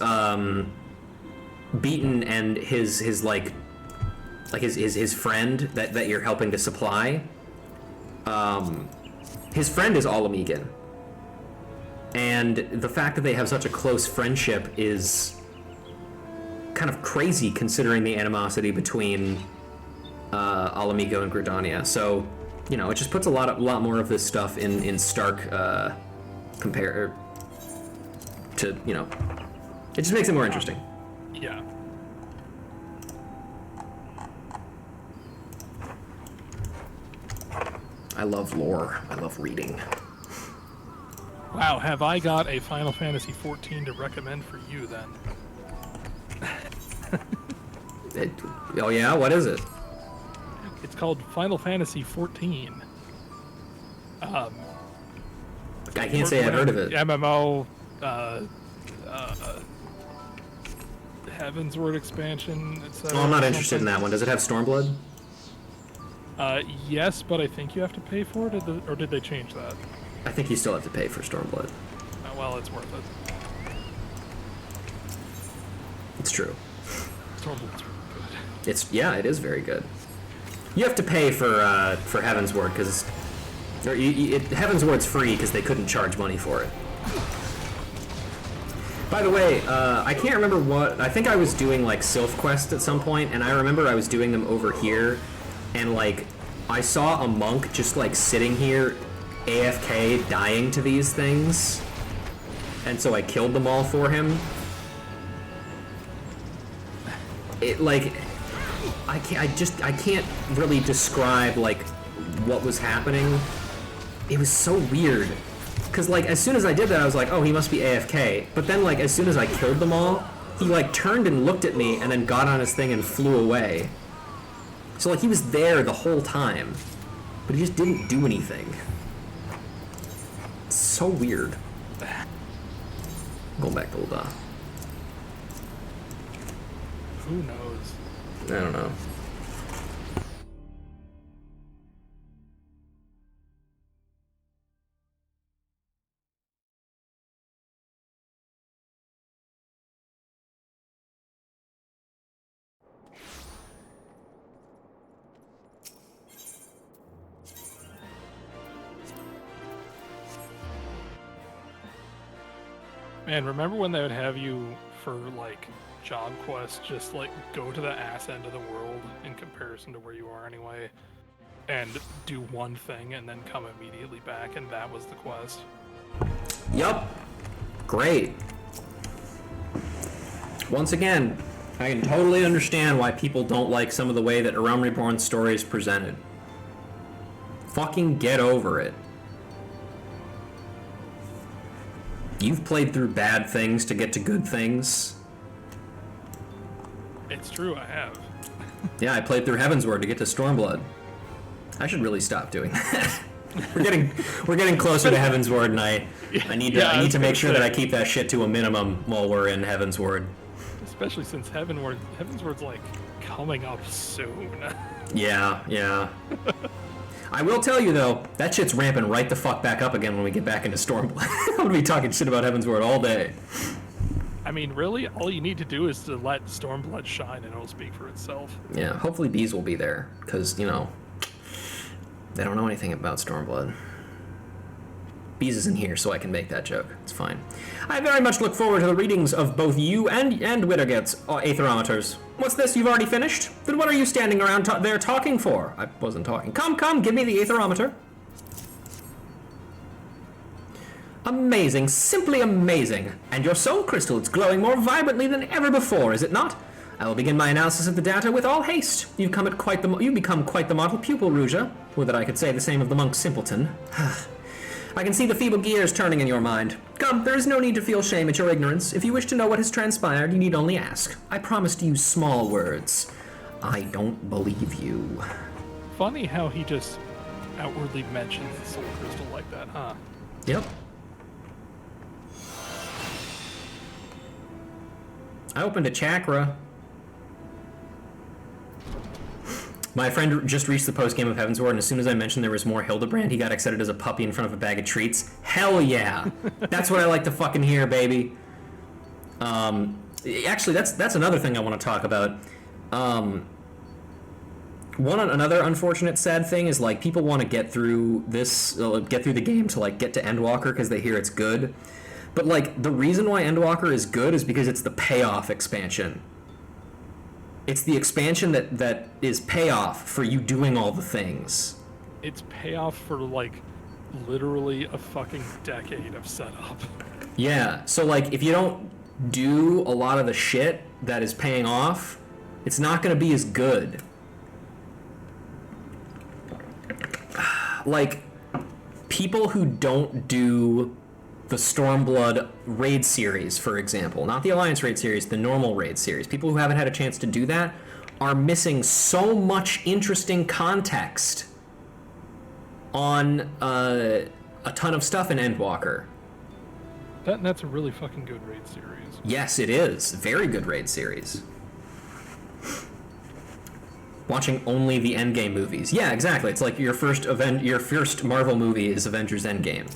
Beaton and his friend that you're helping to supply. His friend is Alamegan, and the fact that they have such a close friendship is kind of crazy considering the animosity between Alamigo and Gridania. So, you know, it just puts a lot more of this stuff in stark compare to, you know, it just makes it more interesting. Yeah. I love lore. I love reading. Wow, have I got a Final Fantasy XIV to recommend for you then? Oh yeah, what is it? It's called Final Fantasy XIV. I can't say I've heard of it. MMO, Heaven's Word expansion, etc. Oh, I'm not interested in that one. Does it have Stormblood? Yes, but I think you have to pay for it, or did they change that? I think you still have to pay for Stormblood. Well, it's worth it. It's true. Stormblood's really good. It is very good. You have to pay for Heaven's Word because Heaven's Word's free because they couldn't charge money for it. By the way, I can't remember what. I think I was doing like Sylph Quest at some point, and I remember I was doing them over here, and like I saw a monk just like sitting here, AFK, dying to these things, and so I killed them all for him. It like I can't really describe like what was happening. It was so weird. Cause like as soon as I did that I was like, oh, he must be AFK. But then like as soon as I killed them all, he like turned and looked at me and then got on his thing and flew away. So like he was there the whole time, but he just didn't do anything. It's so weird. Going back to Ul'dah. Who knows? I don't know. Man, remember when they would have you for like job quests just like go to the ass end of the world in comparison to where you are anyway and do one thing and then come immediately back and that was the quest? Yup. Great. Once again, I can totally understand why people don't like some of the way that A Realm Reborn story is presented. Fucking get over it. You've played through bad things to get to good things. It's true, I have. Yeah, I played through Heaven's Word to get to Stormblood. I should really stop doing that. we're getting closer to Heaven's Word, and I need to make sure that I keep that shit to a minimum while we're in Heaven's Word. Especially since Heaven's Word's like coming up soon. Yeah. I will tell you though, that shit's ramping right the fuck back up again when we get back into Stormblood. I'm gonna be talking shit about Heaven's Word all day. I mean, really, all you need to do is to let Stormblood shine and it'll speak for itself. Yeah, hopefully Bees will be there, because, you know, they don't know anything about Stormblood. Bees isn't here, so I can make that joke. It's fine. I very much look forward to the readings of both you and Widdergelt's aetherometers. What's this, you've already finished? Then what are you standing around there talking for? I wasn't talking. Come, give me the aetherometer. Amazing, simply amazing. And your soul crystal is glowing more vibrantly than ever before, is it not? I will begin my analysis of the data with all haste. You've become quite the model pupil, Ruja. Would that I could say the same of the monk Simpleton. I can see the feeble gears turning in your mind. Come, there is no need to feel shame at your ignorance. If you wish to know what has transpired, you need only ask. I promise to use small words. I don't believe you. Funny how he just outwardly mentions the soul crystal like that, huh? Yep. I opened a chakra. My friend just reached the post-game of Heaven's Ward, and as soon as I mentioned there was more Hildebrand, he got excited as a puppy in front of a bag of treats. Hell yeah! That's what I like to fucking hear, baby. Actually, that's another thing I want to talk about. Another unfortunate sad thing is, like, people want to get through the game to, like, get to Endwalker because they hear it's good. But, like, the reason why Endwalker is good is because it's the payoff expansion. It's the expansion that is payoff for you doing all the things. It's payoff for, like, literally a fucking decade of setup. Yeah, so, like, if you don't do a lot of the shit that is paying off, it's not going to be as good. Like, people who don't do the Stormblood raid series, for example, not the Alliance raid series, the normal raid series, people who haven't had a chance to do that are missing so much interesting context on a ton of stuff in Endwalker. That's a really fucking good raid series. Yes, it is. Very good raid series. Watching only the Endgame movies. Yeah, exactly. It's like your first Marvel movie is Avengers Endgame.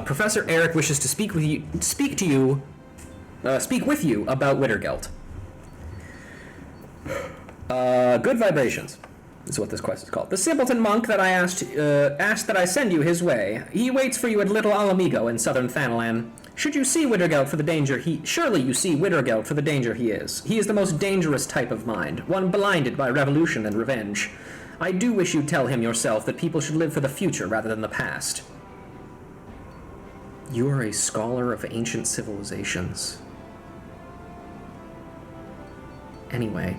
Professor Eric wishes to speak with you about Widdergelt. Good vibrations is what this quest is called. The simpleton monk that I asked that I send you his way. He waits for you at Little Alamigo in southern Thanalan. Should you see Widdergelt for the danger surely you see Widdergelt for the danger he is. He is the most dangerous type of mind, one blinded by revolution and revenge. I do wish you'd tell him yourself that people should live for the future rather than the past. You are a scholar of ancient civilizations. Anyway,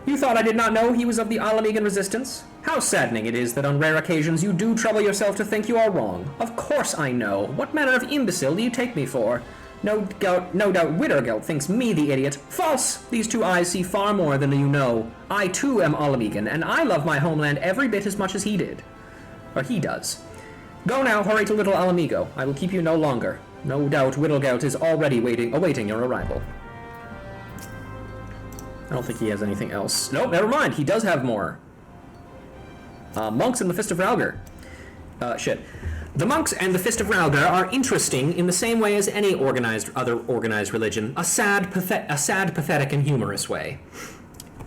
you thought I did not know he was of the Alamigan resistance? How saddening it is that on rare occasions you do trouble yourself to think you are wrong. Of course I know. What manner of imbecile do you take me for? No doubt Widdergelt thinks me the idiot. False! These two eyes see far more than you know. I too am Alamigan, and I love my homeland every bit as much as he did. Or he does. Go now, hurry to Little Alamigo. I will keep you no longer. No doubt Widdergelt is already awaiting your arrival. I don't think he has anything else. Nope, never mind. He does have more. Monks and the Fist of Ralgar. The monks and the Fist of Ralgar are interesting in the same way as any other organized religion. A sad, pathetic, and humorous way.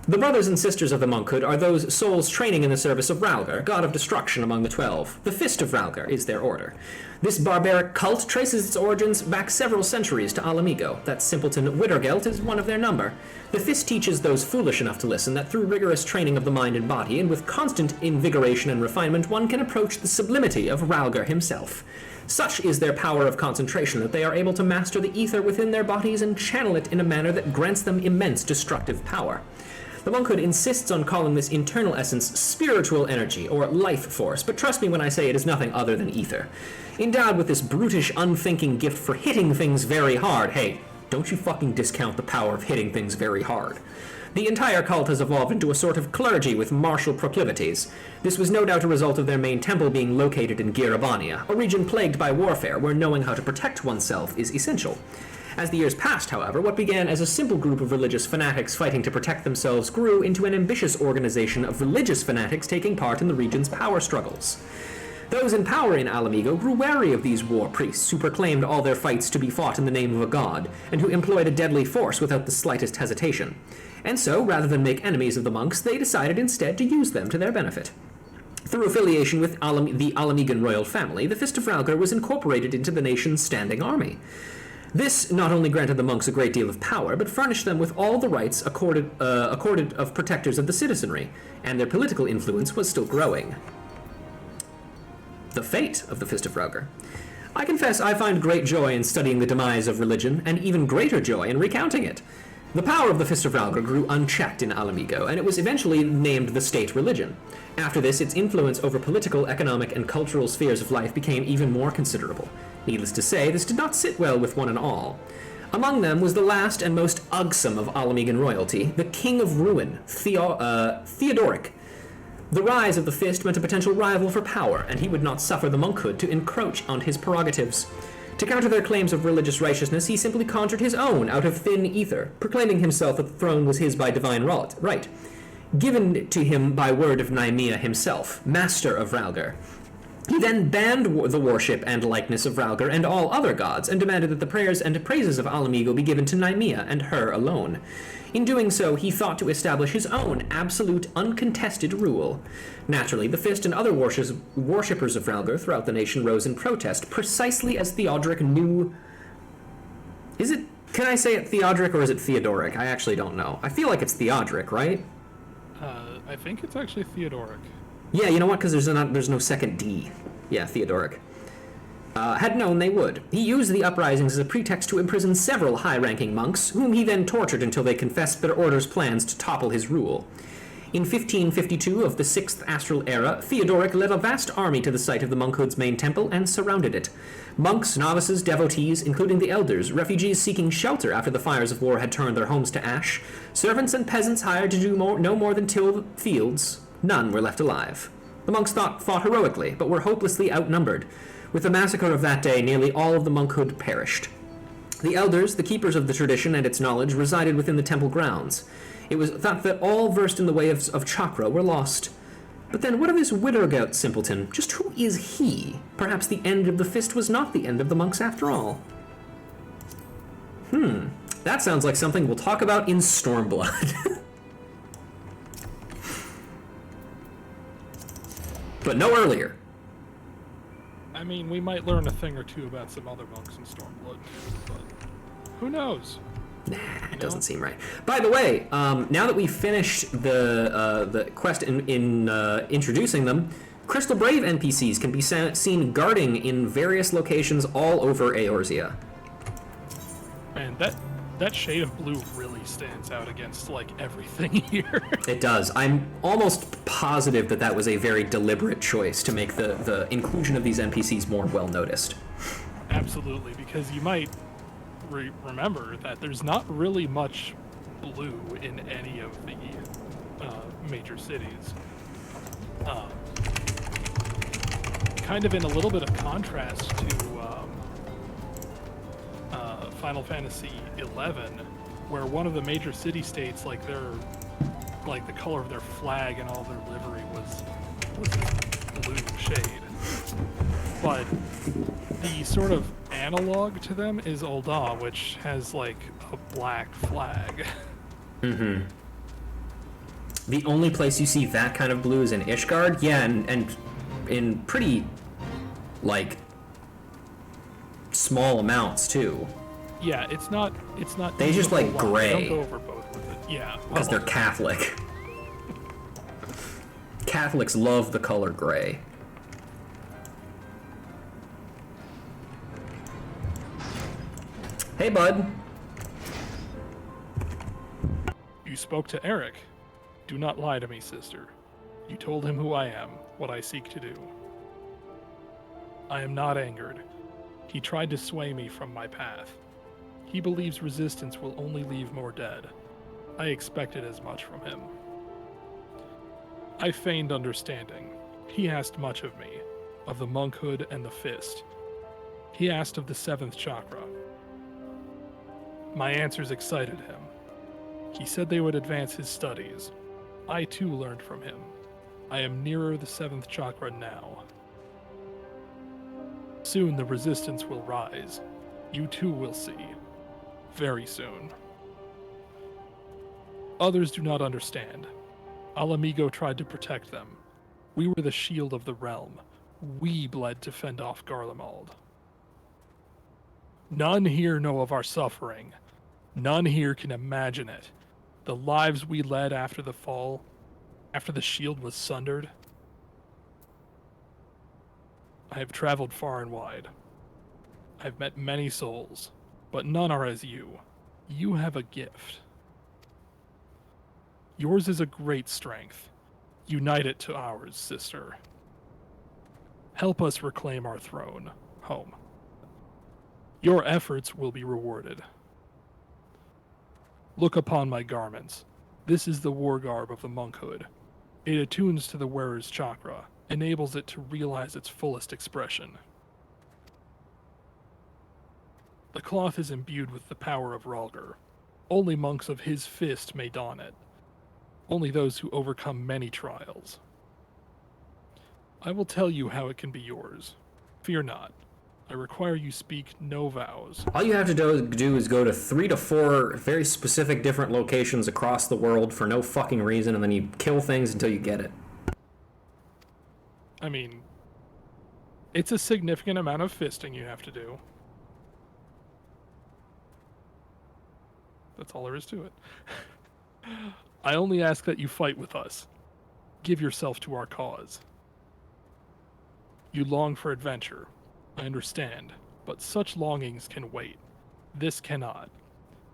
The brothers and sisters of the monkhood are those souls training in the service of Ralgar, god of destruction among the 12. The Fist of Ralgar is their order. This barbaric cult traces its origins back several centuries to Alamigo. That simpleton Widdergelt is one of their number. The Fist teaches those foolish enough to listen that through rigorous training of the mind and body, and with constant invigoration and refinement, one can approach the sublimity of Ralgar himself. Such is their power of concentration that they are able to master the ether within their bodies and channel it in a manner that grants them immense destructive power. The monkhood insists on calling this internal essence spiritual energy, or life force, but trust me when I say it is nothing other than ether. Endowed with this brutish, unthinking gift for hitting things very hard, hey, Don't you fucking discount the power of hitting things very hard. The entire cult has evolved into a sort of clergy with martial proclivities. This was no doubt a result of their main temple being located in Girabania, a region plagued by warfare where knowing how to protect oneself is essential. As the years passed, however, what began as a simple group of religious fanatics fighting to protect themselves grew into an ambitious organization of religious fanatics taking part in the region's power struggles. Those in power in Alamigo grew wary of these war priests who proclaimed all their fights to be fought in the name of a god, and who employed a deadly force without the slightest hesitation. And so, rather than make enemies of the monks, they decided instead to use them to their benefit. Through affiliation with the Alamigan royal family, the Fist of Ralgar was incorporated into the nation's standing army. This not only granted the monks a great deal of power, but furnished them with all the rights accorded of protectors of the citizenry, and their political influence was still growing. The fate of the Fist of Ralgar. I confess I find great joy in studying the demise of religion, and even greater joy in recounting it. The power of the Fist of Ralgar grew unchecked in Alamigo, and it was eventually named the state religion. After this, its influence over political, economic, and cultural spheres of life became even more considerable. Needless to say, this did not sit well with one and all. Among them was the last and most ugsome of Alamigan royalty, the King of Ruin, Theodoric. The rise of the Fist meant a potential rival for power, and he would not suffer the monkhood to encroach on his prerogatives. To counter their claims of religious righteousness, he simply conjured his own out of thin ether, proclaiming himself that the throne was his by divine right, given to him by word of Naimia himself, master of Ralgar. He then banned the worship and likeness of Ralgar and all other gods, and demanded that the prayers and praises of Alamigo be given to Naimia and her alone. In doing so, he thought to establish his own absolute, uncontested rule. Naturally, the Fist and other worshippers of Ralgar throughout the nation rose in protest, precisely as Theodoric knew... Can I say it Theodoric or is it Theodoric? I actually don't know. I feel like it's Theodoric, right? I think it's actually Theodoric. Yeah, you know what? Because there's no second D. Yeah, Theodoric. Had known they would. He used the uprisings as a pretext to imprison several high-ranking monks, whom he then tortured until they confessed their order's plans to topple his rule. In 1552 of the 6th Astral Era, Theodoric led a vast army to the site of the monkhood's main temple and surrounded it. Monks, novices, devotees, including the elders, refugees seeking shelter after the fires of war had turned their homes to ash, servants and peasants hired to do no more than till the fields, none were left alive. The monks fought heroically, but were hopelessly outnumbered. With the massacre of that day, nearly all of the monkhood perished. The elders, the keepers of the tradition and its knowledge, resided within the temple grounds. It was thought that all versed in the way of chakra were lost. But then what of this Widdergout simpleton? Just who is he? Perhaps the end of the Fist was not the end of the monks after all. That sounds like something we'll talk about in Stormblood. But no earlier. I mean, we might learn a thing or two about some other monks in Stormblood, but who knows? Nah, it doesn't seem right. By the way, now that we've finished the quest in introducing them, Crystal Brave NPCs can be seen guarding in various locations all over Eorzea. Man, that shade of blue really stands out against, like, everything here. It does. I'm almost positive that was a very deliberate choice to make the inclusion of these NPCs more well noticed. Absolutely, because you might remember that there's not really much blue in any of the major cities. Kind of in a little bit of contrast to Final Fantasy XI, where one of the major city-states, like the color of their flag and all their livery was a blue shade. But the sort of analog to them is Ul'dah, which has like a black flag. Mm-hmm. The only place you see that kind of blue is in Ishgard. Yeah, and in pretty, like, small amounts too. Yeah, it's not. They just like gray. They don't go overboard with it. Yeah, because they're Catholic. Catholics love the color gray. Hey, bud. You spoke to Eric. Do not lie to me, sister. You told him who I am, what I seek to do. I am not angered. He tried to sway me from my path. He believes resistance will only leave more dead. I expected as much from him. I feigned understanding. He asked much of me, of the monkhood and the fist. He asked of the 7th chakra. My answers excited him. He said they would advance his studies. I too learned from him. I am nearer the 7th chakra now. Soon the resistance will rise. You too will see. Very soon. Others do not understand. Alamigo tried to protect them. We were the shield of the realm. We bled to fend off Garlemald. None here know of our suffering. None here can imagine it. The lives we led after the fall, after the shield was sundered. I have traveled far and wide. I've met many souls, but none are as you. You have a gift. Yours is a great strength. Unite it to ours, sister. Help us reclaim our throne, home. Your efforts will be rewarded. Look upon my garments. This is the war garb of the monkhood. It attunes to the wearer's chakra, enables it to realize its fullest expression. The cloth is imbued with the power of Rhalgr. Only monks of his fist may don it. Only those who overcome many trials. I will tell you how it can be yours. Fear not. I require you speak no vows. All you have to do is go to 3 to 4 very specific different locations across the world for no fucking reason, and then you kill things until you get it. I mean, it's a significant amount of fisting you have to do. That's all there is to it. I only ask that you fight with us. Give yourself to our cause. You long for adventure. I understand, but such longings can wait. This cannot.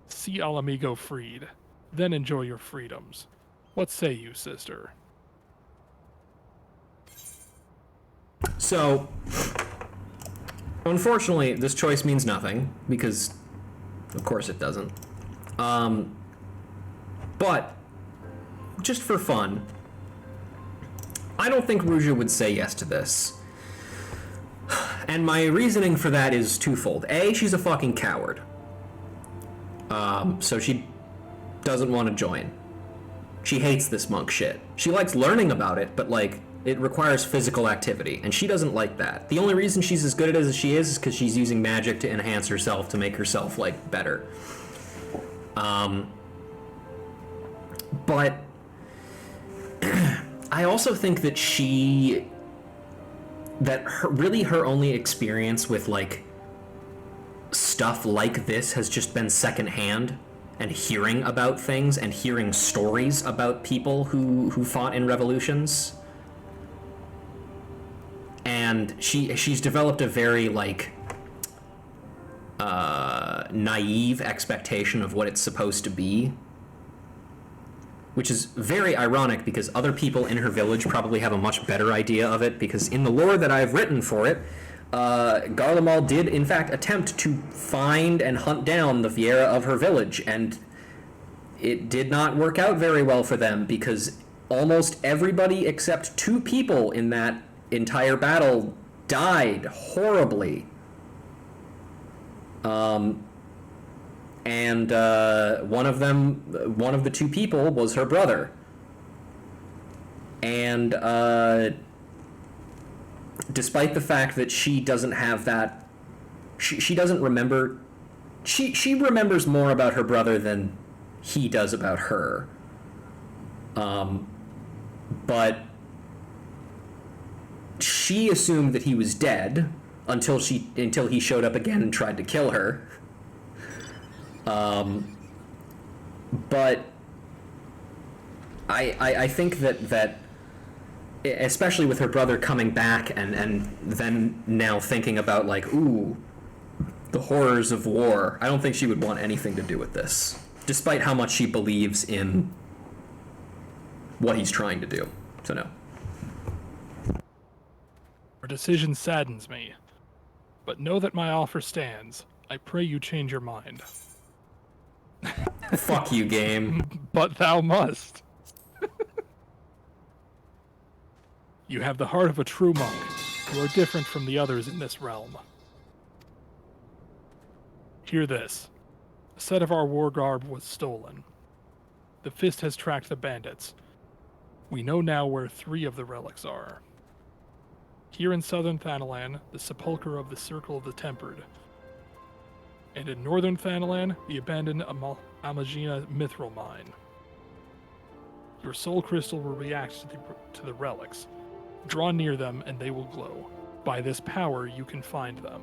See Alamigo freed, then enjoy your freedoms. What say you, sister? So, unfortunately, this choice means nothing, because, of course it doesn't. But, just for fun, I don't think Ruja would say yes to this. And my reasoning for that is twofold. A, she's a fucking coward. So she doesn't want to join. She hates this monk shit. She likes learning about it, but, like, it requires physical activity, and she doesn't like that. The only reason she's as good at it as she is because she's using magic to enhance herself, to make herself, like, better. But I also think that her only experience with, like, stuff like this has just been secondhand, and hearing about things and hearing stories about people who fought in revolutions. And she's developed a very, like, naive expectation of what it's supposed to be, which is very ironic because other people in her village probably have a much better idea of it, because in the lore that I've written for it, Garlemald did in fact attempt to find and hunt down the Viera of her village, and it did not work out very well for them because almost everybody except 2 people in that entire battle died horribly. And one of the 2 people was her brother. And despite the fact that she doesn't have that, she doesn't remember, she remembers more about her brother than he does about her. But she assumed that he was dead until he showed up again and tried to kill her. But I think that especially with her brother coming back and then now thinking about, like, ooh, the horrors of war, I don't think she would want anything to do with this, despite how much she believes in what he's trying to do. So no. Your decision saddens me, but know that my offer stands. I pray you change your mind. Fuck you, game. But thou must. You have the heart of a true monk. You are different from the others in this realm. Hear this. A set of our war garb was stolen. The Fist has tracked the bandits. We know now where 3 of the relics are. Here in southern Thanalan, the sepulchre of the Circle of the Tempered. And in northern Thanalan, the abandoned Amagina mithril mine. Your soul crystal will react to the relics. Draw near them and they will glow. By this power, you can find them.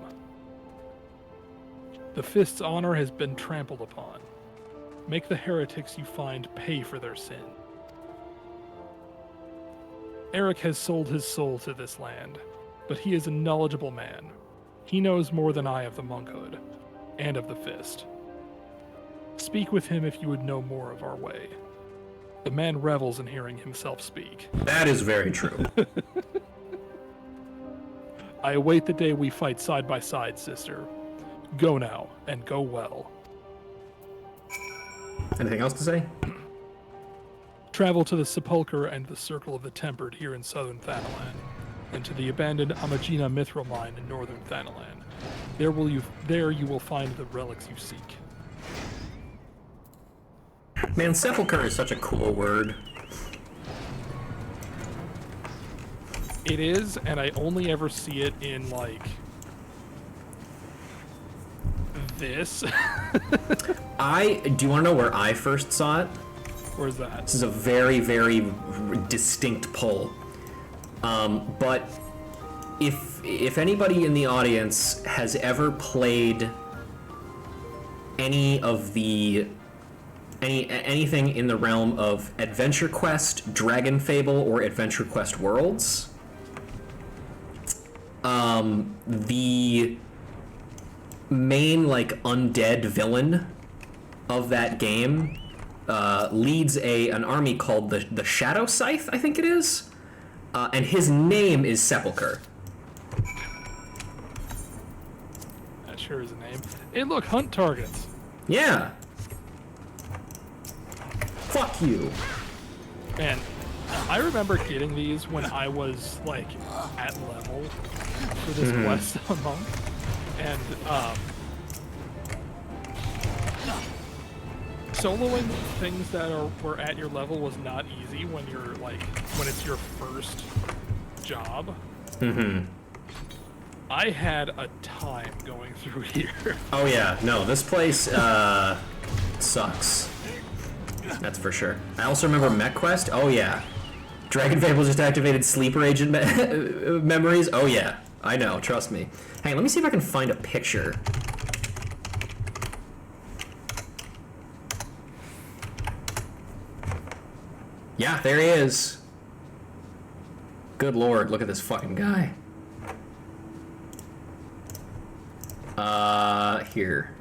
The Fist's honor has been trampled upon. Make the heretics you find pay for their sin. Eric has sold his soul to this land, but he is a knowledgeable man. He knows more than I of the monkhood, and of the Fist. Speak with him if you would know more of our way. The man revels in hearing himself speak. That is very true. I await the day we fight side by side, sister. Go now, and go well. Anything else to say? Travel to the Sepulchre and the Circle of the Tempered here in southern Thanalan, and to the abandoned Amagina mithril mine in northern Thanalan. There you will find the relics you seek. Man, sepulcher is such a cool word. It is, and I only ever see it in, like, this. Do you want to know where I first saw it? Where's that? This is a very, very distinct pull. But if anybody in the audience has ever played any of the anything in the realm of Adventure Quest, Dragon Fable, or Adventure Quest Worlds, the main like undead villain of that game leads an army called the Shadow Scythe, I think it is, and his name is Sepulcher. That sure is a name. Hey, look, hunt targets. Yeah. Fuck you. Man, I remember getting these when I was, like, at level for this quest on Monk. And, soloing things that were at your level was not easy when you're, like, when it's your first job. I had a time going through here. Oh yeah, no, this place sucks. That's for sure. I also remember MechQuest. Oh yeah. Dragon Fable just activated sleeper agent memories. Oh yeah, I know, trust me. Hey, let me see if I can find a picture. Yeah, there he is. Good lord, look at this fucking guy. Here.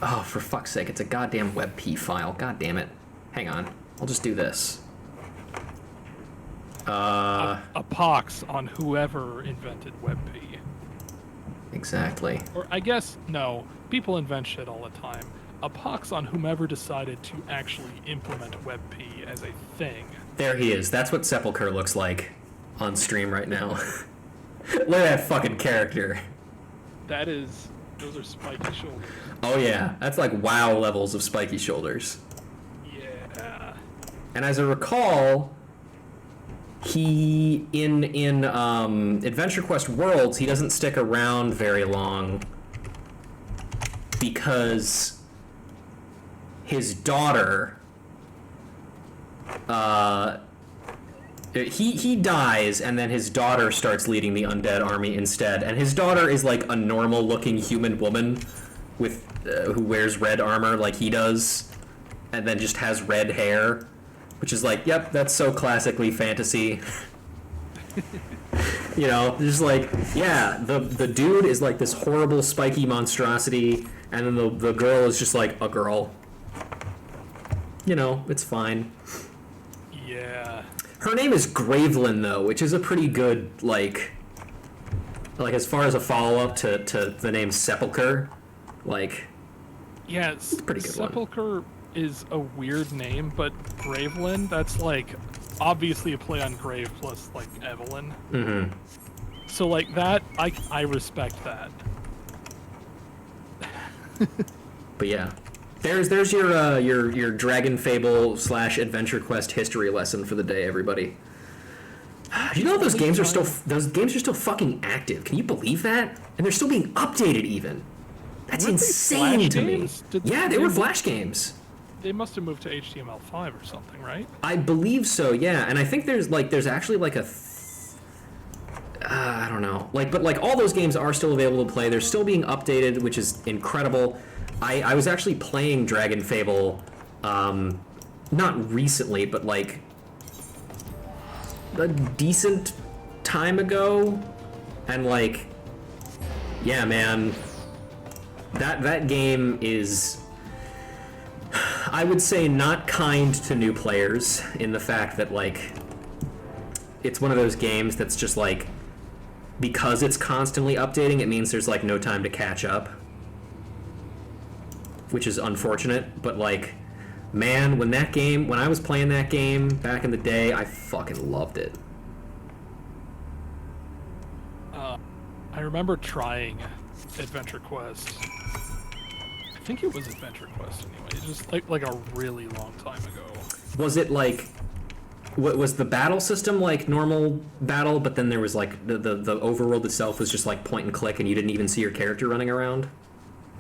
Oh, for fuck's sake, it's a goddamn WebP file. God damn it. Hang on. I'll just do this. A pox on whoever invented WebP. Exactly. Or I guess, no, people invent shit all the time. A pox on whomever decided to actually implement WebP as a thing. There he is. That's what Sepulcher looks like on stream right now. Look at that fucking character. That is, those are spiky shoulders. Oh yeah, that's like WoW levels of spiky shoulders. Yeah. And as I recall, he in Adventure Quest Worlds, he doesn't stick around very long because his daughter he dies, and then his daughter starts leading the undead army instead. And his daughter is like a normal-looking human woman with who wears red armor like he does, and then just has red hair, which is like, yep, that's so classically fantasy. You know, just like, yeah, the dude is like this horrible spiky monstrosity, and then the girl is just like a girl. You know, it's fine. Yeah. Her name is Gravelin, though, which is a pretty good, like as far as a follow-up to the name Sepulcher, like, Yeah, It's a pretty good one. Sepulchre is a weird name, but Gravelin, that's like obviously a play on Grave plus like Evelyn. Mm-hmm. So like that, I respect that. But yeah, there's your Dragon Fable / Adventure Quest history lesson for the day, everybody. You know those games are still fucking active. Can you believe that? And they're still being updated even. That's Weren't they insane Flash to me. games? Yeah, they were Flash games. They must have moved to HTML5 or something, right? I believe so. Yeah, and I think there's actually like a. I don't know. But all those games are still available to play. They're still being updated, which is incredible. I was actually playing Dragon Fable, not recently, but like a decent time ago, and like, yeah, man, that game is, I would say, not kind to new players in the fact that like it's one of those games that's just like, because it's constantly updating, it means there's like no time to catch up, which is unfortunate. But like, man, when I was playing that game back in the day, I fucking loved it. I remember trying Adventure Quest. I think it was Adventure Quest anyway, just like a really long time ago. Was it like, what was the battle system like normal battle, but then there was like the overworld itself was just like point and click and you didn't even see your character running around?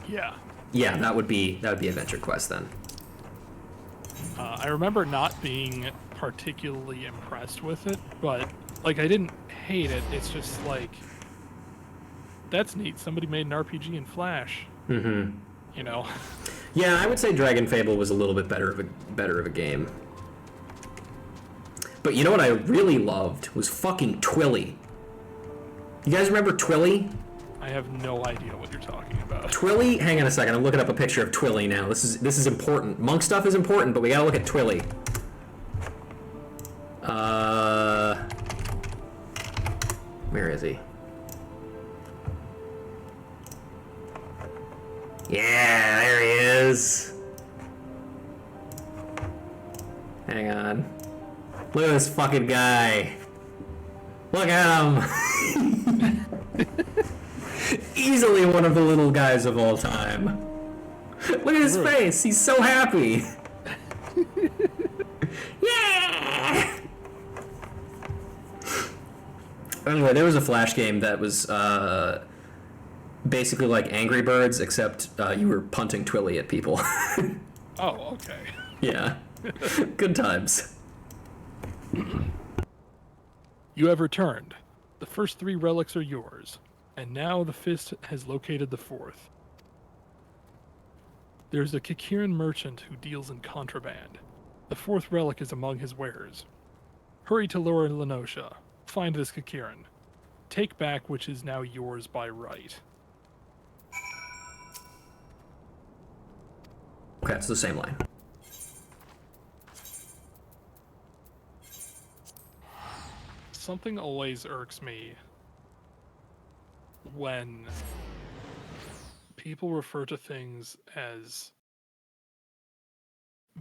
Yeah. Yeah, that would be Adventure Quest then. I remember not being particularly impressed with it, but like I didn't hate it. It's just like, that's neat. Somebody made an RPG in Flash. Mm-hmm. You know. Yeah, I would say Dragon Fable was a little bit better of a game. But you know what I really loved was fucking Twilly. You guys remember Twilly? I have no idea what you're talking about. Twilly? Hang on a second. I'm looking up a picture of Twilly now. This is important. Monk stuff is important, but we gotta look at Twilly. Where is he? Yeah, there he is. Hang on. Look at this fucking guy. Look at him. Easily one of the little guys of all time. Look at his face. He's so happy. Yeah! Anyway, there was a Flash game that was basically like Angry Birds, except you were punting Twilly at people. Oh, okay. Yeah. Good times. You have returned. The first 3 relics are yours, and now the fist has located the 4th. There's a Kikiran merchant who deals in contraband. The 4th relic is among his wares. Hurry to Lower Lenosha. Find this Kikiran. Take back which is now yours by right. Okay, it's the same line. Something always irks me when people refer to things as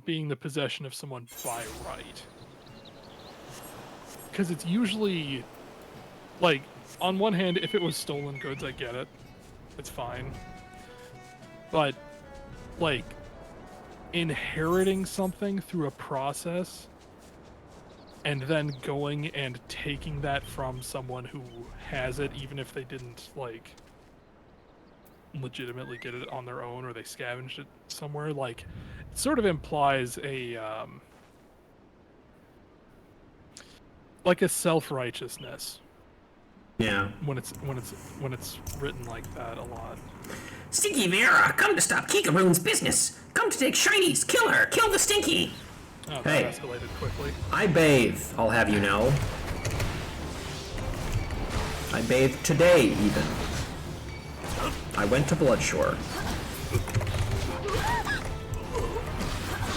being the possession of someone by right. Because it's usually, like, on one hand, if it was stolen goods, I get it. It's fine. But, like, inheriting something through a process and then going and taking that from someone who has it, even if they didn't, like, legitimately get it on their own or they scavenged it somewhere, like, it sort of implies a, like a self-righteousness. Yeah. When it's written like that a lot. Stinky Vera, come to stop Kikaroon's business. Come to take shinies. Kill her. Kill the Stinky. Oh, Hey. that escalated quickly. I bathe, I'll have you know. I bathed today, even. I went to Bloodshore.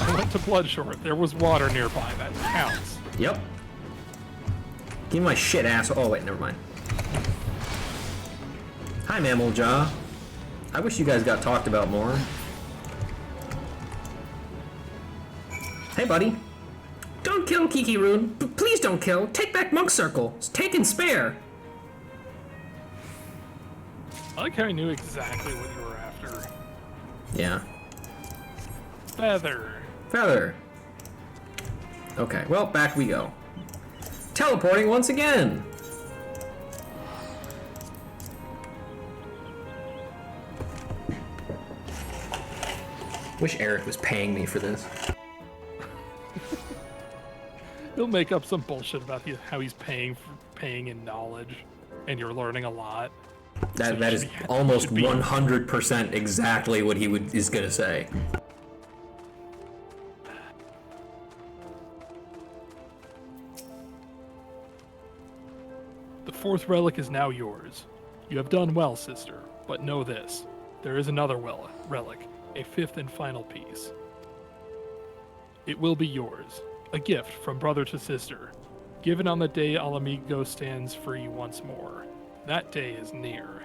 I went to Bloodshore. There was water nearby. That counts. Yep. Give me my shit, asshole. Oh, wait, never mind. Hi, Mammal Jaw. I wish you guys got talked about more. Hey, buddy. Don't kill Kiki Rune. Please don't kill. Take back Monk Circle. Take and spare. I like how I knew exactly what you were after. Yeah. Feather. Feather. Okay, well, back we go. Teleporting once again. Wish Eric was paying me for this. He'll make up some bullshit about how he's paying in knowledge, and you're learning a lot. That is almost 100% exactly what he is gonna say. The fourth relic is now yours. You have done well, sister, but know this. There is another relic, a fifth and final piece. It will be yours, a gift from brother to sister, given on the day Alamigo stands free once more. That day is near.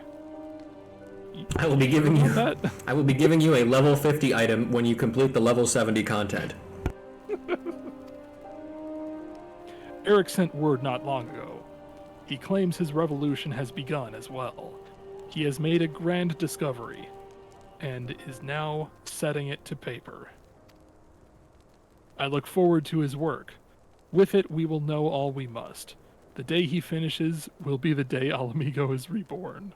I will be giving you that? I will be giving you a level 50 item when you complete the level 70 content. Eric sent word not long ago. He claims his revolution has begun as well. He has made a grand discovery, and is now setting it to paper. I look forward to his work. With it, we will know all we must. The day he finishes will be the day Alamigo is reborn.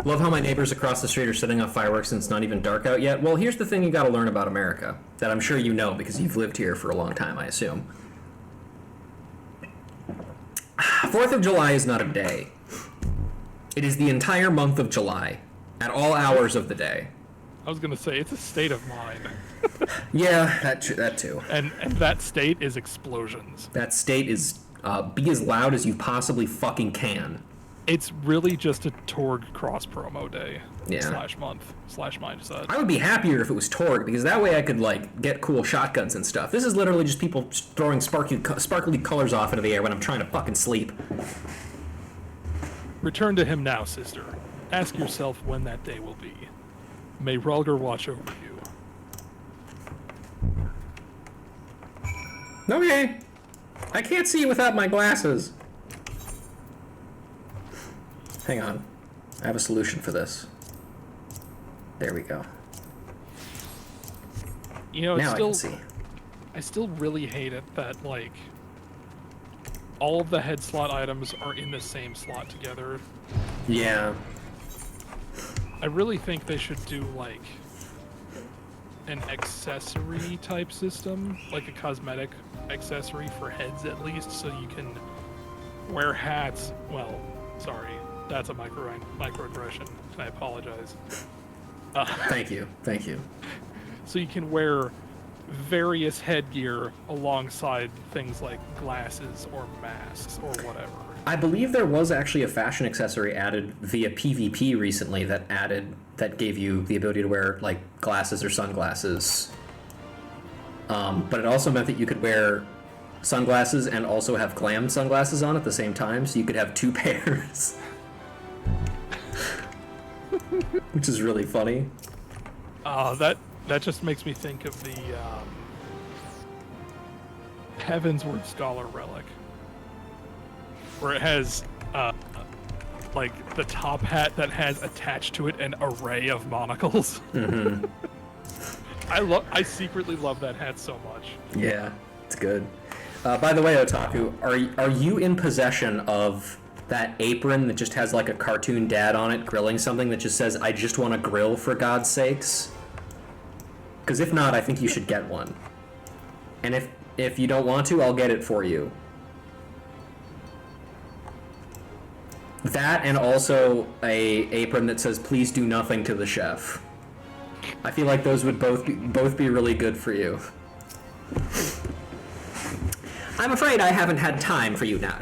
Love how my neighbors across the street are setting off fireworks and it's not even dark out yet. Well, here's the thing you gotta learn about America, that I'm sure you know because you've lived here for a long time, I assume. 4th of July is not a day. It is the entire month of July, at all hours of the day. I was gonna say, it's a state of mind. Yeah, that too. And that state is explosions. That state is, be as loud as you possibly fucking can. It's really just a Torg cross promo day. Yeah. /month /mindset. I would be happier if it was Torg, because that way I could, like, get cool shotguns and stuff. This is literally just people throwing sparkly colors off into the air when I'm trying to fucking sleep. Return to him now, sister. Ask yourself when that day will be. May Rulger watch over you. Okay. I can't see without my glasses. Hang on. I have a solution for this. There we go. You know, Now I can see. I still really hate it that, like, all of the head slot items are in the same slot together. Yeah. I really think they should do, like, an accessory type system, like a cosmetic accessory for heads at least, so you can wear hats. Well, sorry, that's a microaggression, and I apologize. Thank you. Thank you. So you can wear various headgear alongside things like glasses or masks or whatever. I believe there was actually a fashion accessory added via PvP recently that gave you the ability to wear, like, glasses or sunglasses. But it also meant that you could wear sunglasses and also have glam sunglasses on at the same time, so you could have two pairs. Which is really funny. That just makes me think of the Heavensward Scholar relic, where it has like the top hat that has attached to it an array of monocles. Mm-hmm. I secretly love that hat so much. Yeah, it's good. By the way, Otaku, are you in possession of that apron that just has like a cartoon dad on it grilling something that just says, "I just want to grill for God's sakes"? Because if not, I think you should get one. And if you don't want to, I'll get it for you. That, and also a apron that says, "Please do nothing to the chef." I feel like those would both be really good for you. I'm afraid I haven't time for you now,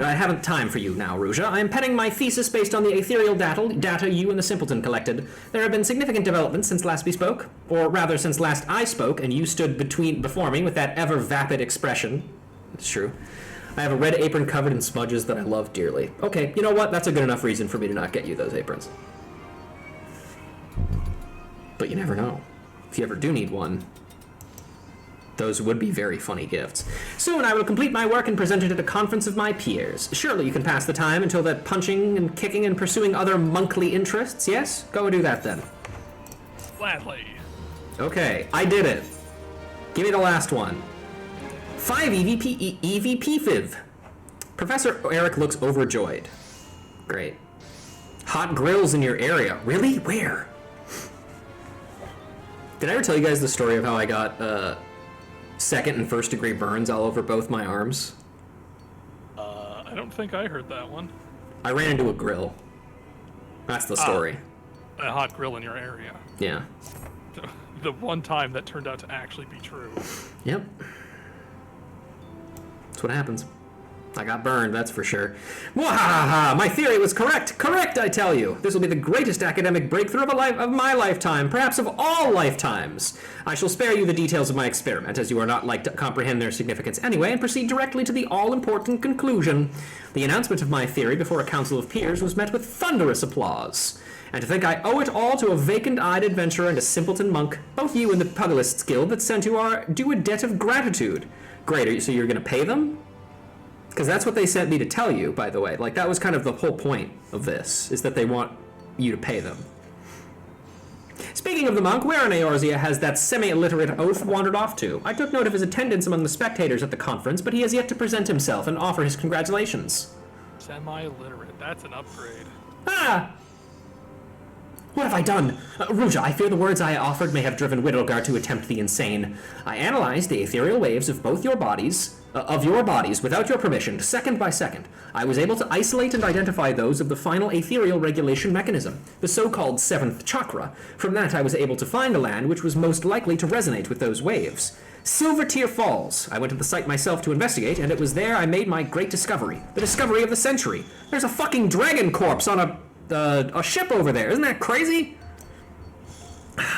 Ruja. I am penning my thesis based on the ethereal data you and the simpleton collected. There have been significant developments since last we spoke, or rather since last I spoke and you stood before me with that ever vapid expression. It's true. I have a red apron covered in smudges that I love dearly. Okay, you know what? That's a good enough reason for me to not get you those aprons. But you never know. If you ever do need one, Those would be very funny gifts. Soon I will complete my work and present it at a conference of my peers. Surely you can pass the time until that punching and kicking and pursuing other monkly interests, yes? Go and do that then. Gladly. Okay, I did it. Give me the last one. 5 EVP FIV. Professor Eric looks overjoyed. Great. Hot grills in your area. Really? Where? Did I ever tell you guys the story of how I got second and first degree burns all over both my arms? I don't think I heard that one. I ran into a grill. That's the story. A hot grill in your area. Yeah. The one time that turned out to actually be true. Yep. That's what happens. I got burned, that's for sure. Mwahaha! My theory was correct! Correct, I tell you! This will be the greatest academic breakthrough of my lifetime, perhaps of all lifetimes. I shall spare you the details of my experiment, as you are not like to comprehend their significance anyway, and proceed directly to the all-important conclusion. The announcement of my theory before a council of peers was met with thunderous applause. And to think I owe it all to a vacant-eyed adventurer and a simpleton monk, both you and the Pugilists Guild that sent you are due a debt of gratitude. Great, so you're gonna pay them? Because that's what they sent me to tell you, by the way. Like, that was kind of the whole point of this, is that they want you to pay them. Speaking of the monk, where in Eorzea has that semi-illiterate oaf wandered off to? I took note of his attendance among the spectators at the conference, but he has yet to present himself and offer his congratulations. Semi-illiterate, that's an upgrade. Ah! What have I done? Ruja, I fear the words I offered may have driven Widowgar to attempt the insane. I analyzed the ethereal waves of both your bodies, without your permission, second by second. I was able to isolate and identify those of the final ethereal regulation mechanism, the so-called 7th chakra. From that, I was able to find a land which was most likely to resonate with those waves. Silvertear Falls. I went to the site myself to investigate, and it was there I made my great discovery. The discovery of the century. There's a fucking dragon corpse on a ship over there. Isn't that crazy?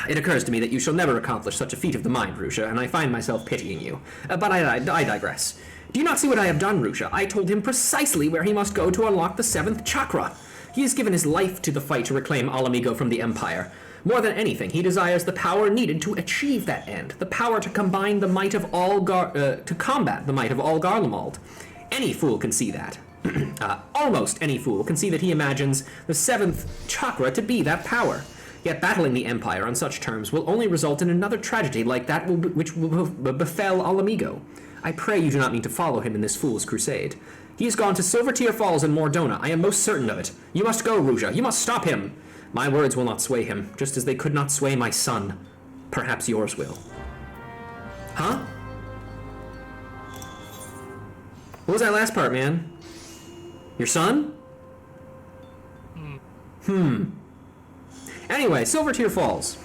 It occurs to me that you shall never accomplish such a feat of the mind, Rusha, and I find myself pitying you. But I digress. Do you not see what I have done, Rusha? I told him precisely where he must go to unlock the 7th chakra. He has given his life to the fight to reclaim Alamigo from the Empire. More than anything, he desires the power needed to achieve that end, the power to combine the might of all to combat the might of all Garlemald. Any fool can see that. Almost any fool can see that he imagines the 7th chakra to be that power. Yet battling the Empire on such terms will only result in another tragedy like that which befell Alamigo. I pray you do not mean to follow him in this fool's crusade. He has gone to Silvertear Falls in Mordona. I am most certain of it. You must go, Ruja. You must stop him. My words will not sway him, just as they could not sway my son. Perhaps yours will. Huh? What was that last part, man? Your son? Anyway, Silvertear Falls.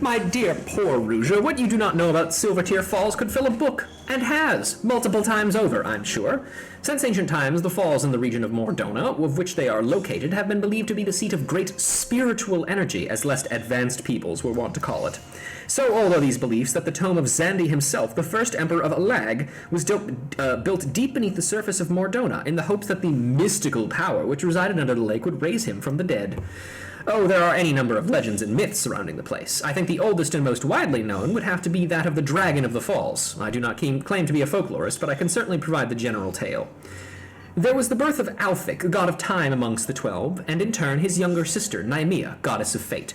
My dear poor Ruja, what you do not know about Silvertear Falls could fill a book, and has, multiple times over, I'm sure. Since ancient times, the falls in the region of Mordona, of which they are located, have been believed to be the seat of great spiritual energy, as less advanced peoples were wont to call it. So old are these beliefs that the tomb of Zandi himself, the first emperor of Alag, was built deep beneath the surface of Mordona, in the hopes that the mystical power which resided under the lake would raise him from the dead. Oh, there are any number of legends and myths surrounding the place. I think the oldest and most widely known would have to be that of the Dragon of the Falls. I do not claim to be a folklorist, but I can certainly provide the general tale. There was the birth of Alphic, god of time amongst the 12, and in turn his younger sister, Naimea, goddess of fate.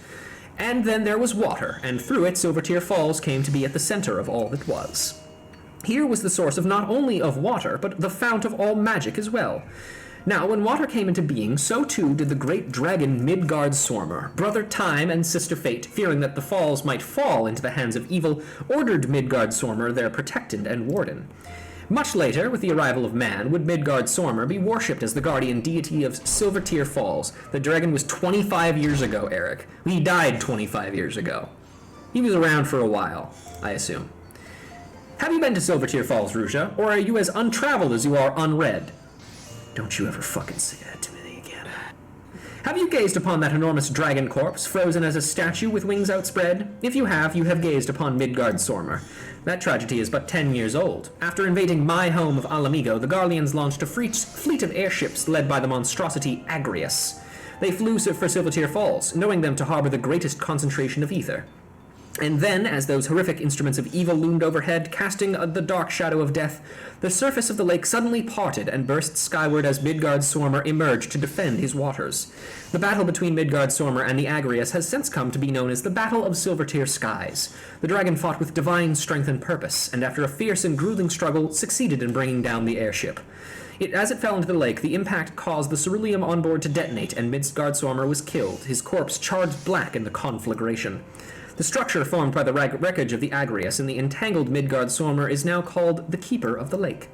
And then there was water, and through it Silvertear Falls came to be at the center of all that was. Here was the source of not only of water, but the fount of all magic as well. Now, when water came into being, so too did the great dragon Midgard Swarmer. Brother Time and Sister Fate, fearing that the falls might fall into the hands of evil, ordered Midgard Swarmer their protectant and warden. Much later, with the arrival of man, would Midgard Swarmer be worshipped as the guardian deity of Silvertear Falls. The dragon was 25 years ago, Eric. He died 25 years ago. He was around for a while, I assume. Have you been to Silvertear Falls, Ruja, or are you as untraveled as you are unread? Don't you ever fucking say that to me again. Have you gazed upon that enormous dragon corpse, frozen as a statue with wings outspread? If you have gazed upon Midgard Swarmer. That tragedy is but 10 years old. After invading my home of Alamigo, the Garleans launched a fleet of airships led by the monstrosity Agrius. They flew for Silvertear Falls, knowing them to harbor the greatest concentration of ether. And then, as those horrific instruments of evil loomed overhead, casting the dark shadow of death, the surface of the lake suddenly parted and burst skyward as Midgard's Sormer emerged to defend his waters. The battle between Midgard's Sormer and the Agrias has since come to be known as the Battle of Silvertear Skies. The dragon fought with divine strength and purpose, and after a fierce and grueling struggle, succeeded in bringing down the airship. As it fell into the lake, the impact caused the ceruleum on board to detonate, and Midgard's Sormer was killed, his corpse charred black in the conflagration. The structure formed by the wreckage of the Agrias and the entangled Midgard Sormer is now called the Keeper of the Lake.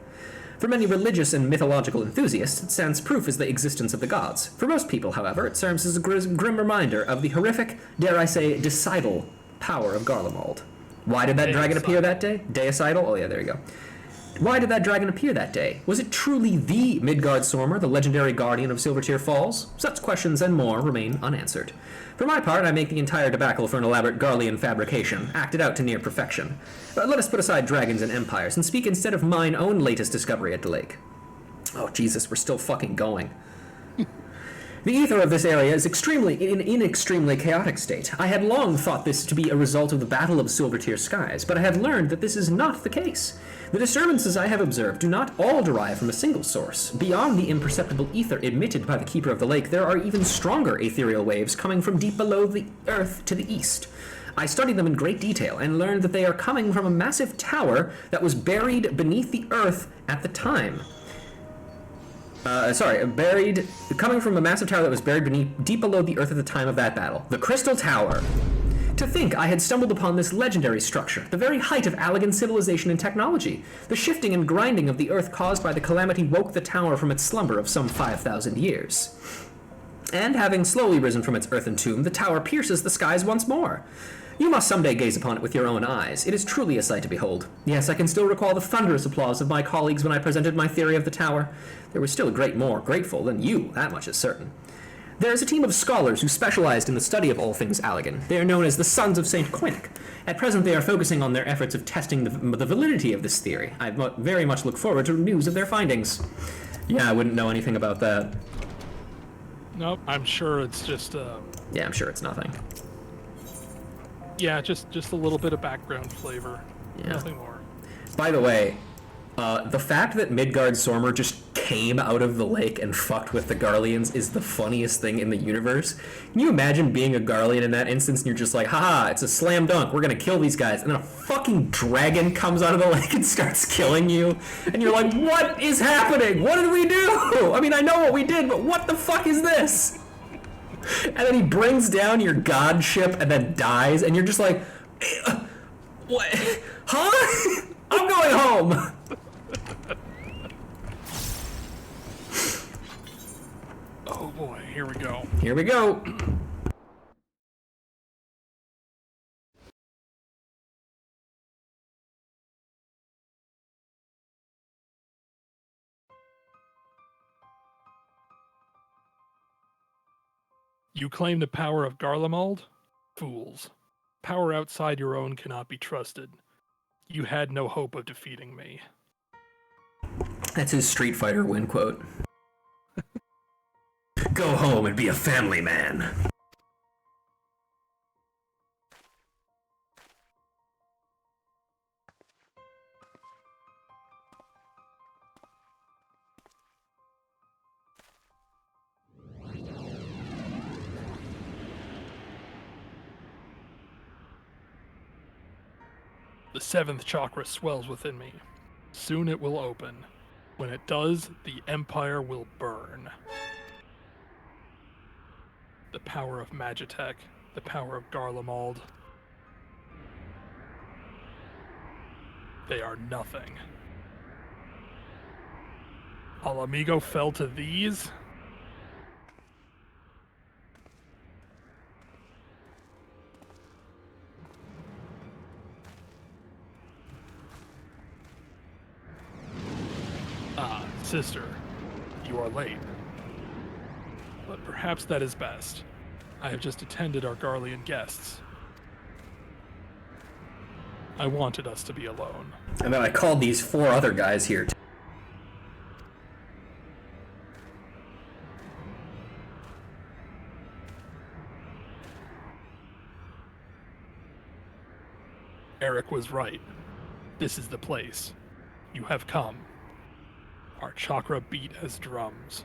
For many religious and mythological enthusiasts, it stands proof as the existence of the gods. For most people, however, it serves as a grim reminder of the horrific, dare I say, decidal power of Garlemald. Why did that dragon appear that day? Deicidal? Oh yeah, there you go. Why did that dragon appear that day? Was it truly the Midgard Sormer, the legendary guardian of Silvertear Falls? Such questions and more remain unanswered. For my part, I make the entire debacle for an elaborate Garlean fabrication, acted out to near perfection. But let us put aside dragons and empires and speak instead of mine own latest discovery at the lake. Oh, Jesus, we're still fucking going. The ether of this area is in an extremely chaotic state. I had long thought this to be a result of the Battle of Silvertear Skies, but I have learned that this is not the case. The disturbances I have observed do not all derive from a single source. Beyond the imperceptible ether emitted by the Keeper of the Lake, there are even stronger ethereal waves coming from deep below the earth to the east. I studied them in great detail and learned that they are coming from a massive tower that was buried beneath the earth at the time. Coming from a massive tower that was buried deep below the earth at the time of that battle. The Crystal Tower. To think I had stumbled upon this legendary structure, the very height of Allegan civilization and technology. The shifting and grinding of the earth caused by the calamity woke the tower from its slumber of some 5,000 years. And having slowly risen from its earthen tomb, the tower pierces the skies once more. You must someday gaze upon it with your own eyes. It is truly a sight to behold. Yes, I can still recall the thunderous applause of my colleagues when I presented my theory of the tower. There were still a great more grateful than you, that much is certain. There is a team of scholars who specialized in the study of all things Allegan. They are known as the Sons of St. Koinek. At present, they are focusing on their efforts of testing the validity of this theory. I very much look forward to news of their findings. Yeah, I wouldn't know anything about that. Nope, I'm sure it's just, Yeah, I'm sure it's nothing. Yeah, just a little bit of background flavor. Yeah. Nothing more. By the way, the fact that Midgard Sormer just came out of the lake and fucked with the Garleans is the funniest thing in the universe. Can you imagine being a Garlean in that instance and you're just like, haha, it's a slam dunk, we're gonna kill these guys, and then a fucking dragon comes out of the lake and starts killing you, and you're like, what is happening? What did we do? I mean, I know what we did, but what the fuck is this? And then he brings down your god ship and then dies, and you're just like, what? Huh? I'm going home. Oh boy, here we go. Here we go. You claim the power of Garlemald? Fools. Power outside your own cannot be trusted. You had no hope of defeating me. That's his Street Fighter win quote. Go home and be a family man. The seventh chakra swells within me. Soon it will open. When it does, the Empire will burn. The power of Magitech, the power of Garlemald. They are nothing. Alamigo fell to these? Ah, sister, you are late. But perhaps that is best. I have just attended our Garlean guests. I wanted us to be alone. And then I called these 4 other guys here. Eric was right. This is the place. You have come. Our chakra beat as drums.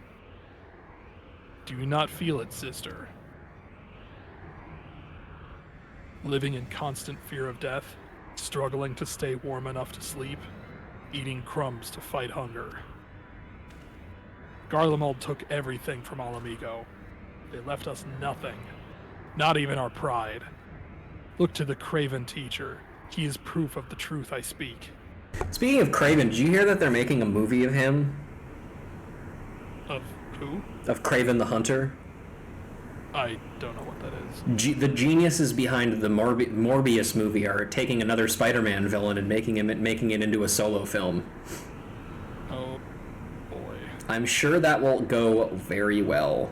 Do you not feel it, sister? Living in constant fear of death, struggling to stay warm enough to sleep, eating crumbs to fight hunger. Garlemald took everything from Alamigo. They left us nothing, not even our pride. Look to the Craven teacher. He is proof of the truth I speak. Speaking of Craven, did you hear that they're making a movie of him? Of who? Of Craven the Hunter? I don't know what that is. The geniuses behind the Morbius movie are taking another Spider-Man villain and making it into a solo film. Oh, boy. I'm sure that will go very well.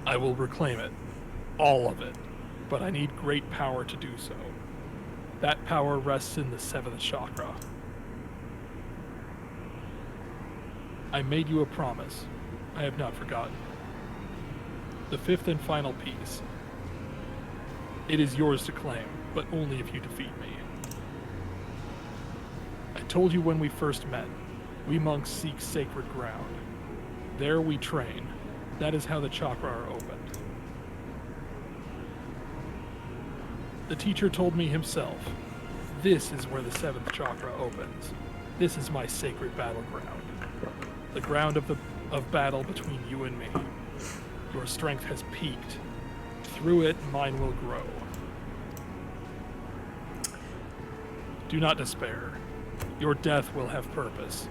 I will reclaim it. All of it. But I need great power to do so. That power rests in the 7th chakra. I made you a promise. I have not forgotten. The 5th and final piece. It is yours to claim, but only if you defeat me. I told you when we first met, we monks seek sacred ground. There we train. That is how the chakra are opened. The teacher told me himself, this is where the 7th chakra opens. This is my sacred battleground. The ground of battle between you and me. Your strength has peaked. Through it, mine will grow. Do not despair. Your death will have purpose.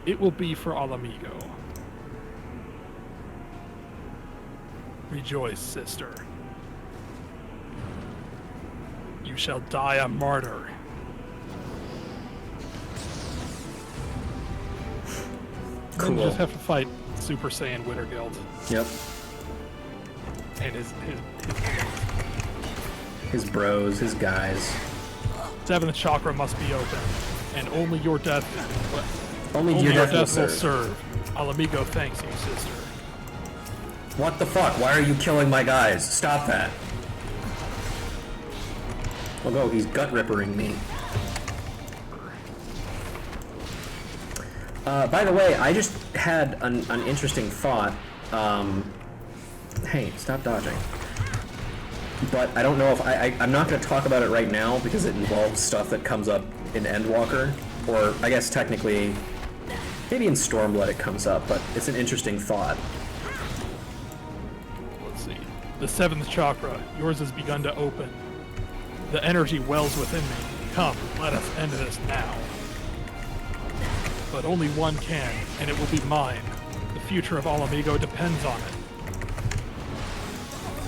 It will be for Alamigo. Rejoice, sister. You shall die a martyr. Cool. Then you just have to fight Super Saiyan Winterguild. Yep. And His bros, his guys. 7th chakra must be open, and only your death. Only your death will will serve. serve. Alamigo thanks you, sister. What the fuck? Why are you killing my guys? Stop that. Oh no, he's gut-rippering me. By the way, I just had an interesting thought. Hey, stop dodging. But I don't know if I'm not going to talk about it right now because it involves stuff that comes up in Endwalker, or I guess technically, maybe in Stormblood it comes up, but it's an interesting thought. Let's see. The 7th chakra, yours has begun to open. The energy wells within me. Come, let us end this now. But only one can, and it will be mine. The future of Alamigo depends on it.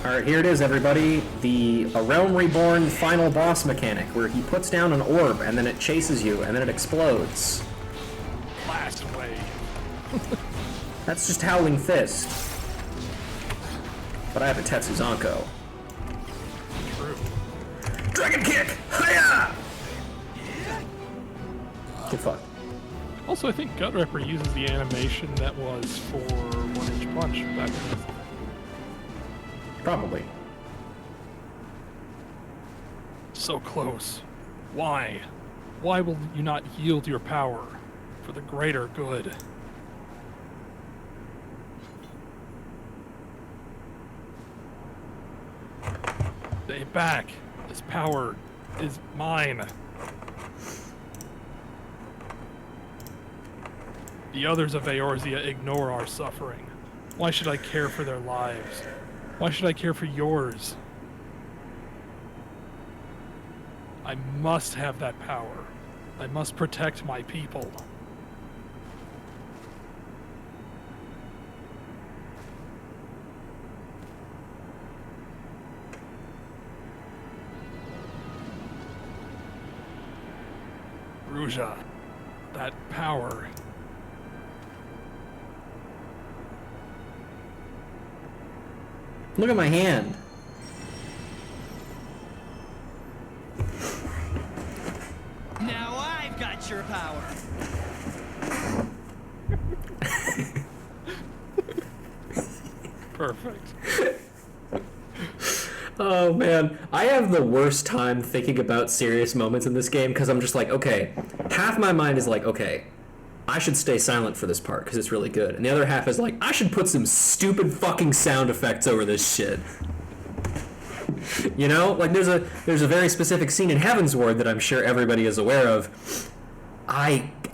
Alright, here it is, everybody. A Realm Reborn final boss mechanic, where he puts down an orb, and then it chases you, and then it explodes. Blast away. That's just Howling Fist. But I have a Tetsuzanko. True. Dragon Kick! Hiya! Get fucked. Also, I think Gut Ripper uses the animation that was for 1-Inch Punch back in the... Probably. So close. Why? Why will you not yield your power for the greater good? Stay back. This power is mine. The others of Eorzea ignore our suffering. Why should I care for their lives? Why should I care for yours? I must have that power. I must protect my people. Ruja, that power. Look at my hand. Now I've got your power. Perfect. Oh man, I have the worst time thinking about serious moments in this game because I'm just like, okay, half my mind is like, okay, I should stay silent for this part because it's really good, and the other half is like, I should put some stupid fucking sound effects over this shit. You know, like there's a very specific scene in Heaven's Ward that I'm sure everybody is aware of.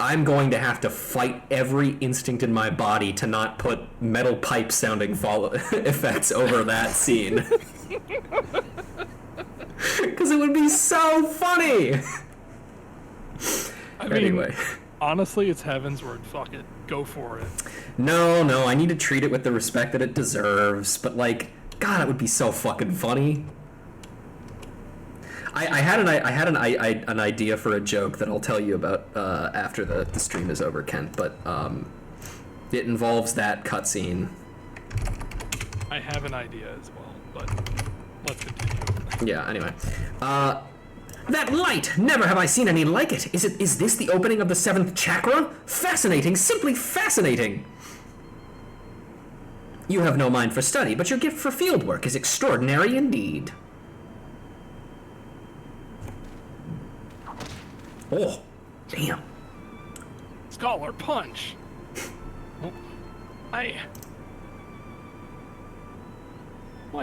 I'm going to have to fight every instinct in my body to not put metal pipe sounding fall effects over that scene. Because it would be so funny. Anyway. Honestly, it's Heaven's Word. Fuck it. Go for it. No, I need to treat it with the respect that it deserves. But like, God, it would be so fucking funny. I had an idea for a joke that I'll tell you about after the stream is over, Kent. But it involves that cutscene. I have an idea as well, but let's continue. Yeah. Anyway, that light! Never have I seen any like it. Is this the opening of the 7th chakra? Fascinating, simply fascinating. You have no mind for study, but your gift for field work is extraordinary indeed. Oh, damn. Scholar punch! Why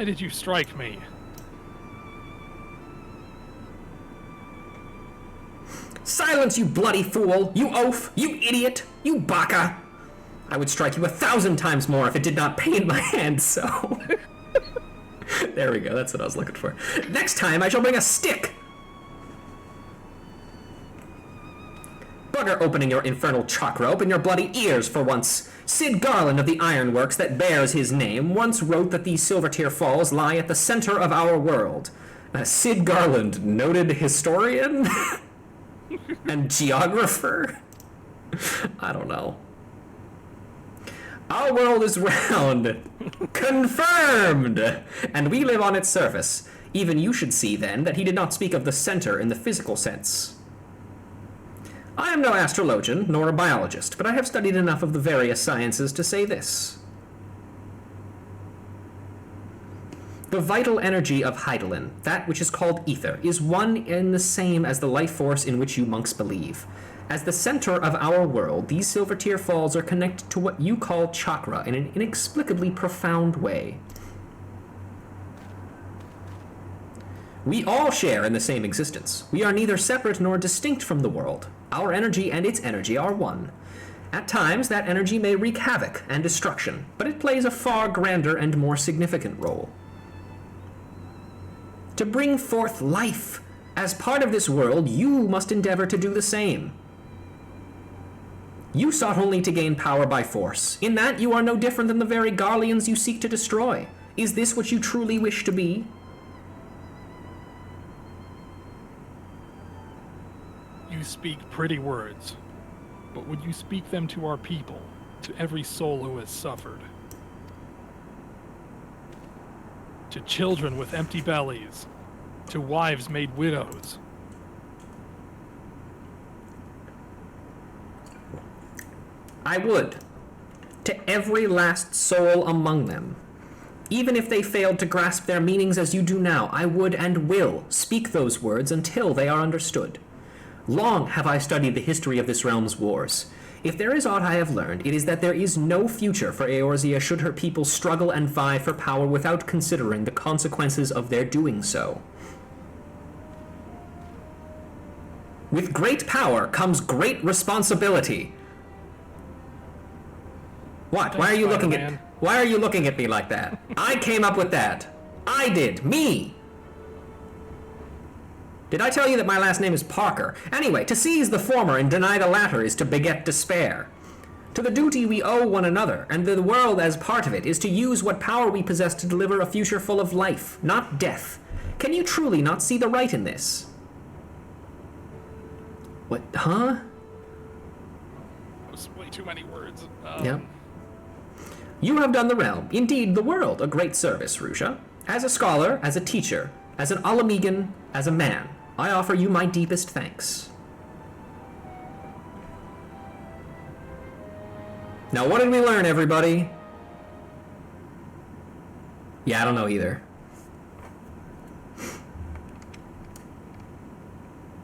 did you strike me? Silence, you bloody fool! You oaf! You idiot! You baka! I would strike you 1,000 times more if it did not pain my hand so. There we go, that's what I was looking for. Next time I shall bring a stick! Bugger opening your infernal chakra, open your bloody ears for once. Sid Garland of the Ironworks that bears his name once wrote that these Silvertear Falls lie at the center of our world. Sid Garland, noted historian and geographer? I don't know. Our world is round. Confirmed! And we live on its surface. Even you should see, then, that he did not speak of the center in the physical sense. I am no astrologian, nor a biologist, but I have studied enough of the various sciences to say this. The vital energy of Heidelin, that which is called ether, is one and the same as the life force in which you monks believe. As the center of our world, these Silvertear Falls are connected to what you call chakra in an inexplicably profound way. We all share in the same existence. We are neither separate nor distinct from the world. Our energy and its energy are one. At times, that energy may wreak havoc and destruction, but it plays a far grander and more significant role. To bring forth life, as part of this world, you must endeavor to do the same. You sought only to gain power by force. In that, you are no different than the very Garleans you seek to destroy. Is this what you truly wish to be? You speak pretty words, but would you speak them to our people, to every soul who has suffered? To children with empty bellies, to wives made widows? I would. To every last soul among them. Even if they failed to grasp their meanings as you do now, I would and will speak those words until they are understood. Long have I studied the history of this realm's wars. If there is aught I have learned, it is that there is no future for Eorzea should her people struggle and vie for power without considering the consequences of their doing so. With great power comes great responsibility. What? Why are you looking at me like that? I came up with that. I did. Me. Did I tell you that my last name is Parker? Anyway, to seize the former and deny the latter is to beget despair. To the duty we owe one another, and the world as part of it, is to use what power we possess to deliver a future full of life, not death. Can you truly not see the right in this? What? Huh? That was way too many words. Yep. You have done the realm, indeed the world, a great service, Rusha. As a scholar, as a teacher, as an Alamegan, as a man, I offer you my deepest thanks. Now what did we learn, everybody? Yeah, I don't know either.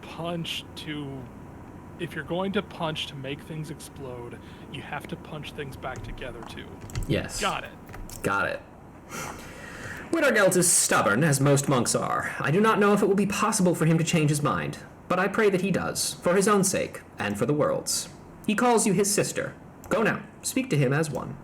Punch to... If you're going to punch to make things explode, you have to punch things back together too. Yes. Got it. Got it. Widdergelt is stubborn, as most monks are. I do not know if it will be possible for him to change his mind, but I pray that he does, for his own sake, and for the world's. He calls you his sister. Go now, speak to him as one.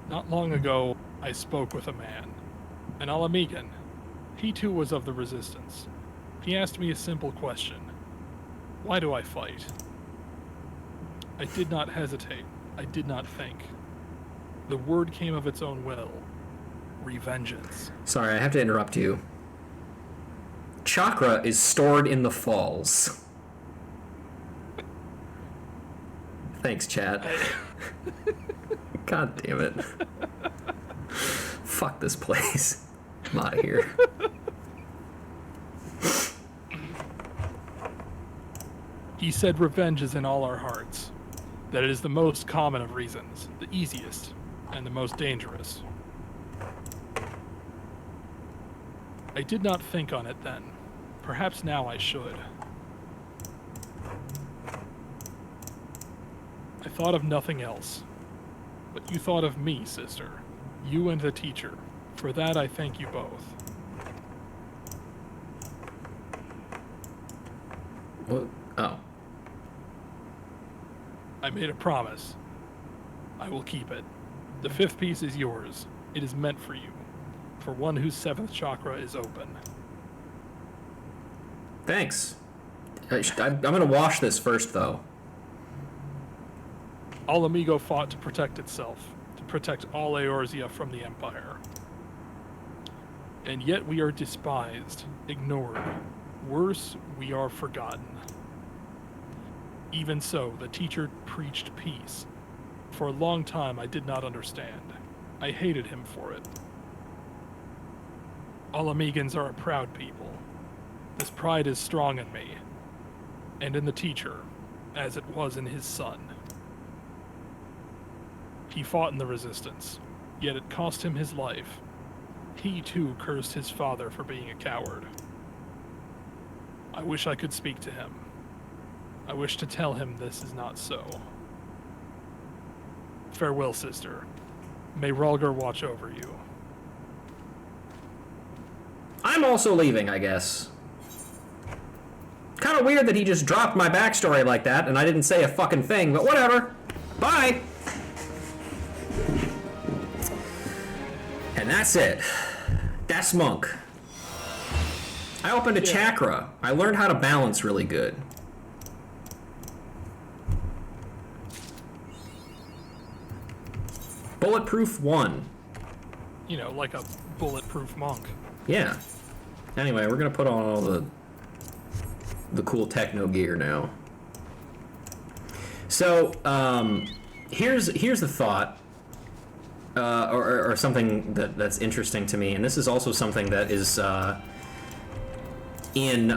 Not long ago, I spoke with a man, an Alamegan. He too was of the Resistance. He asked me a simple question. Why do I fight? I did not hesitate. I did not think. The word came of its own will. Revengeance. Sorry, I have to interrupt you. Chakra is stored in the falls. Thanks, chat. God damn it. Fuck this place. I'm out of here. He said revenge is in all our hearts. That it is the most common of reasons, the easiest, and the most dangerous. I did not think on it then. Perhaps now I should. I thought of nothing else. But you thought of me, sister. You and the teacher. For that I thank you both. What? Oh. I made a promise. I will keep it. The 5th piece is yours. It is meant for you. For one whose 7th chakra is open. Thanks. I'm gonna wash this first, though. Alamigo fought to protect itself, to protect all Eorzea from the Empire. And yet we are despised, ignored. Worse, we are forgotten. Even so, the teacher preached peace. For a long time I did not understand. I hated him for it. Alamegans are a proud people. This pride is strong in me, and in the teacher, as it was in his son. He fought in the Resistance, yet it cost him his life. He too cursed his father for being a coward. I wish I could speak to him. I wish to tell him this is not so. Farewell, sister. May Rhalgr watch over you. I'm also leaving, I guess. Kind of weird that he just dropped my backstory like that, and I didn't say a fucking thing, but whatever. Bye! And that's it. That's Monk. I opened a chakra. I learned how to balance really good. Bulletproof 1. You know, like a bulletproof monk. Yeah. Anyway, we're gonna put on all the cool techno gear now. So, here's the thought, or something that's interesting to me, and this is also something that is in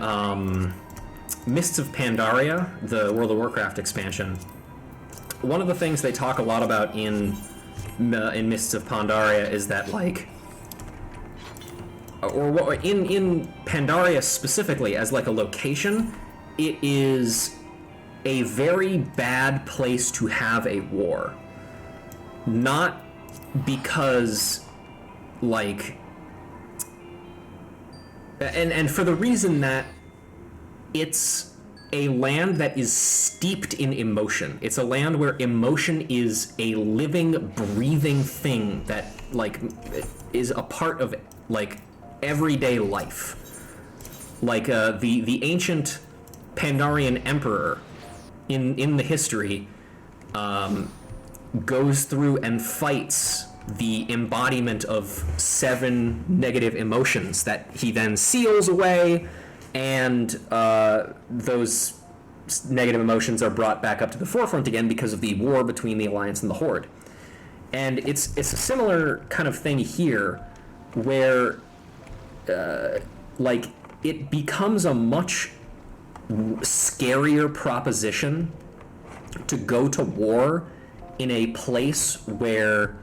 Mists of Pandaria, the World of Warcraft expansion. One of the things they talk a lot about in Mists of Pandaria is that, like, or in Pandaria specifically, as like a location, it is a very bad place to have a war. Not because, like, and for the reason that it's a land that is steeped in emotion. It's a land where emotion is a living, breathing thing that, like, is a part of, like, everyday life. Like, the ancient Pandarian emperor in the history goes through and fights the embodiment of 7 negative emotions that he then seals away, and those negative emotions are brought back up to the forefront again because of the war between the Alliance and the Horde. And it's a similar kind of thing here, where like, it becomes a much scarier proposition to go to war in a place where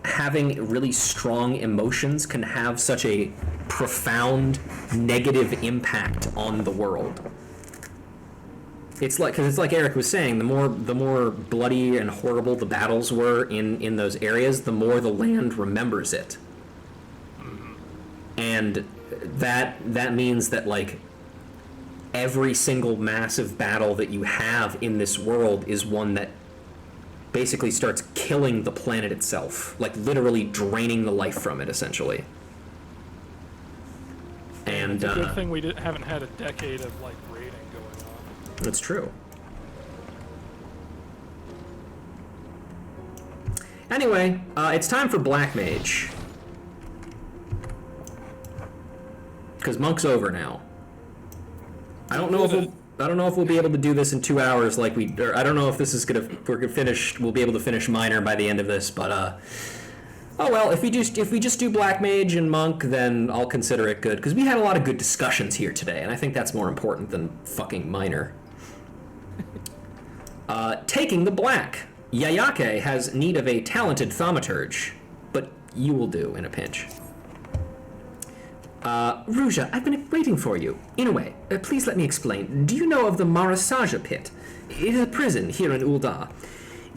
having really strong emotions can have such a profound negative impact on the world. It's like, because it's like Eric was saying, the more bloody and horrible the battles were in those areas, the more the land remembers it. And that means that, like, every single massive battle that you have in this world is one that basically starts killing the planet itself, like literally draining the life from it, essentially. And it's a good thing we haven't had a decade of like raiding going on. That's true. Anyway, it's time for Black Mage. Because Monk's over now. I don't know if we'll be able to do this in 2 hours like or I don't know if this is we'll be able to finish Minor by the end of this, but oh well, if we just do Black Mage and Monk, then I'll consider it good, because we had a lot of good discussions here today, and I think that's more important than fucking Minor. Taking the Black. Yayake has need of a talented thaumaturge, but you will do in a pinch. Ruja, I've been waiting for you. In a way, please let me explain. Do you know of the Marasaja pit? It is a prison here in Ul'dah.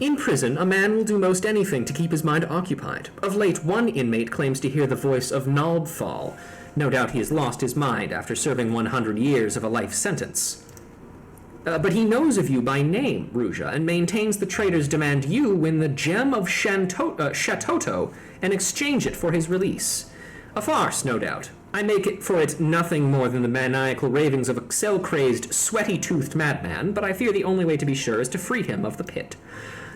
In prison, a man will do most anything to keep his mind occupied. Of late, one inmate claims to hear the voice of Naldfall. No doubt he has lost his mind after serving 100 years of a life sentence. But he knows of you by name, Ruja, and maintains the traitors demand you win the gem of Shatoto and exchange it for his release. A farce, no doubt. I make it for it nothing more than the maniacal ravings of a cell-crazed, sweaty-toothed madman, but I fear the only way to be sure is to free him of the pit.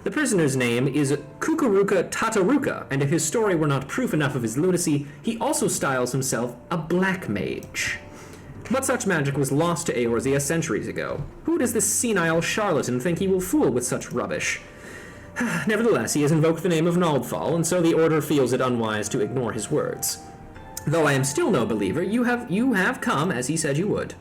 The prisoner's name is Kukuruka Tataruka, and if his story were not proof enough of his lunacy, he also styles himself a black mage. But such magic was lost to Eorzea centuries ago. Who does this senile charlatan think he will fool with such rubbish? Nevertheless, he has invoked the name of Naldfall, and so the Order feels it unwise to ignore his words. Though I am still no believer, you have come as he said you would.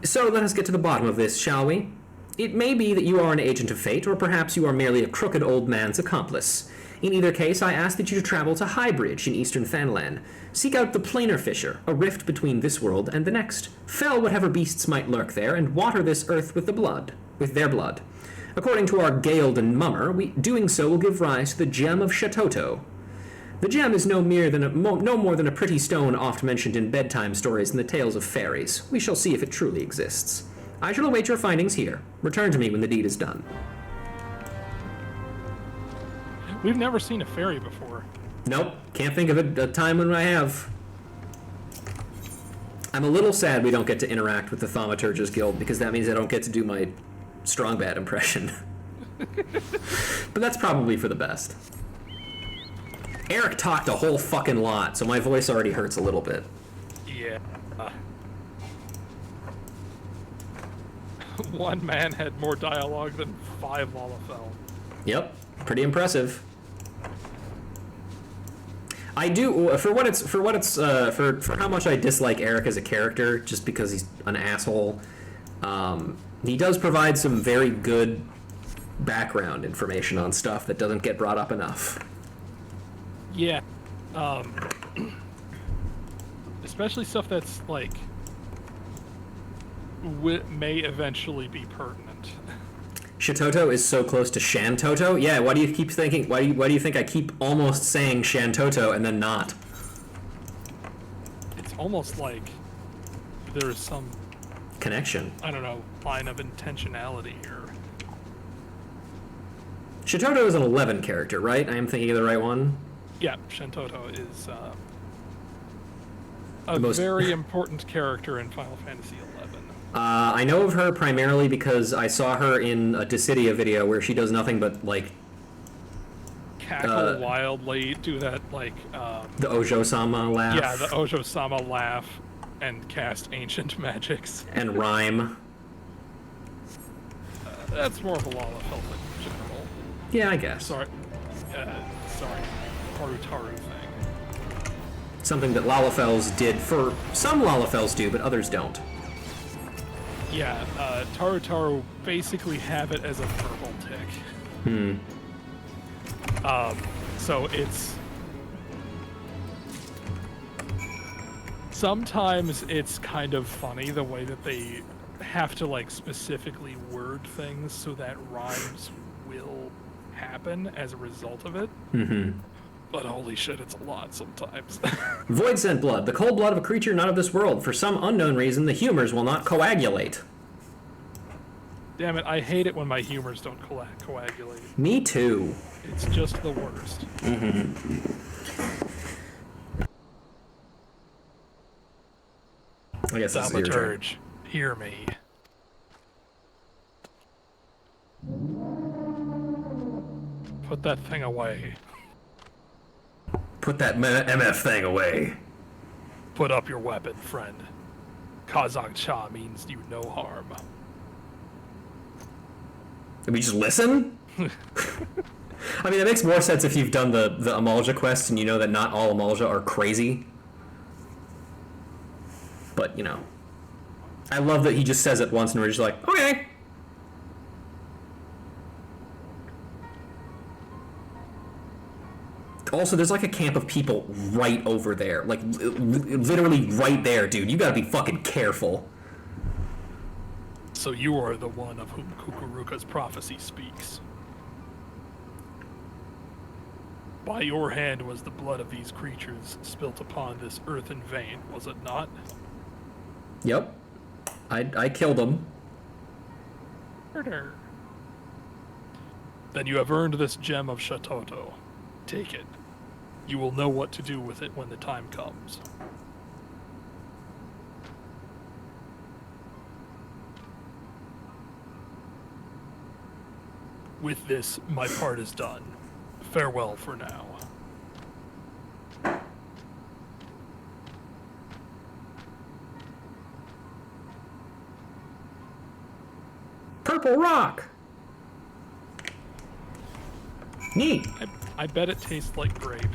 So let us get to the bottom of this, shall we? It may be that you are an agent of fate, or perhaps you are merely a crooked old man's accomplice. In either case, I ask that you travel to Highbridge in eastern Fanlan. Seek out the Planar Fissure, a rift between this world and the next. Fell whatever beasts might lurk there, and water this earth with their blood. According to our Gaelden mummer, doing so will give rise to the Gem of Shatoto. The gem is no more than a pretty stone oft mentioned in bedtime stories and the tales of fairies. We shall see if it truly exists. I shall await your findings here. Return to me when the deed is done. We've never seen a fairy before. Nope, can't think of a time when I have. I'm a little sad we don't get to interact with the Thaumaturges Guild, because that means I don't get to do my strong bad impression. But that's probably for the best. Eric talked a whole fucking lot, so my voice already hurts a little bit. Yeah. One man had more dialogue than 5 Lalafell. Yep, pretty impressive. I do, for how much I dislike Eric as a character, just because he's an asshole. He does provide some very good background information on stuff that doesn't get brought up enough. Yeah. Especially stuff that's, like, may eventually be pertinent. Shatoto is so close to Shantoto? Yeah, why do you keep thinking, why do you think I keep almost saying Shantoto and then not? It's almost like there's some connection. I don't know, line of intentionality here. Shatoto is an 11 character, right? I am thinking of the right one? Yeah, Shantoto is a very important character in Final Fantasy XI. I know of her primarily because I saw her in a Dissidia video where she does nothing but, like... cackle wildly, do that, like... the Ojo-sama laugh. Yeah, the Ojo-sama laugh, and cast ancient magics. And rhyme. That's more of a Lalafell thing in general. Yeah, I guess. Sorry. Harutaru thing. Something that Lalafells did for... Some Lalafells do, but others don't. Yeah, Taru basically have it as a verbal tick. So it's... Sometimes it's kind of funny the way that they have to, like, specifically word things so that rhymes will happen as a result of it. But holy shit, it's a lot sometimes. Void scent blood, the cold blood of a creature not of this world. For some unknown reason, the humors will not coagulate. Damn it, I hate it when my humors don't coagulate. Me too. It's just the worst. I guess that's your turn. Thaumaturge, hear me. Put that thing away. Put that MF thing away. Put up your weapon, friend. Kazakh Cha means you no harm. Did we just listen? I mean, it makes more sense if you've done the Amalja quest and you know that not all Amalja are crazy. But, you know. I love that he just says it once and we're just like, okay. Also, there's like a camp of people right over there. Like, literally right there, dude. You gotta be fucking careful. So you are the one of whom Kukuruka's prophecy speaks. By your hand was the blood of these creatures spilt upon this earthen vein, was it not? Yep. I killed them. Murder. Then you have earned this gem of Shatoto. Take it. You will know what to do with it when the time comes. With this, my part is done. Farewell for now. Purple rock! Neat. I bet it tastes like grape.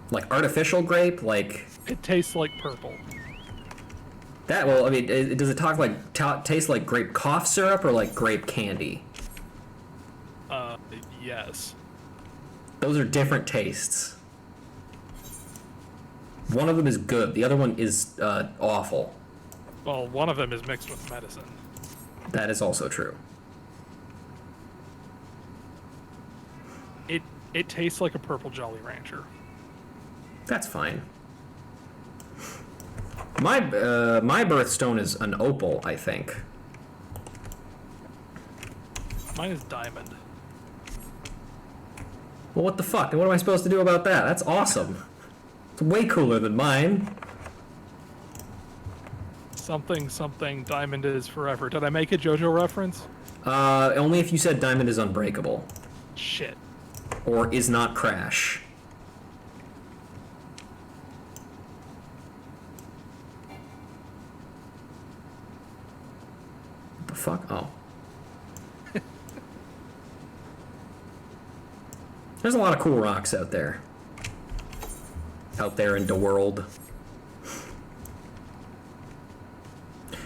Like artificial grape? Like... It tastes like purple. That, well, I mean, does it taste like grape cough syrup or like grape candy? Yes. Those are different tastes. One of them is good, the other one is awful. Well, one of them is mixed with medicine. That is also true. It tastes like a purple Jolly Rancher. That's fine. My birthstone is an opal, I think. Mine is diamond. Well, what the fuck? And what am I supposed to do about that? That's awesome. It's way cooler than mine. Something, diamond is forever. Did I make a JoJo reference? Only if you said diamond is unbreakable. Shit. Or is not crash. What the fuck? Oh. There's a lot of cool rocks out there. Out there in the world.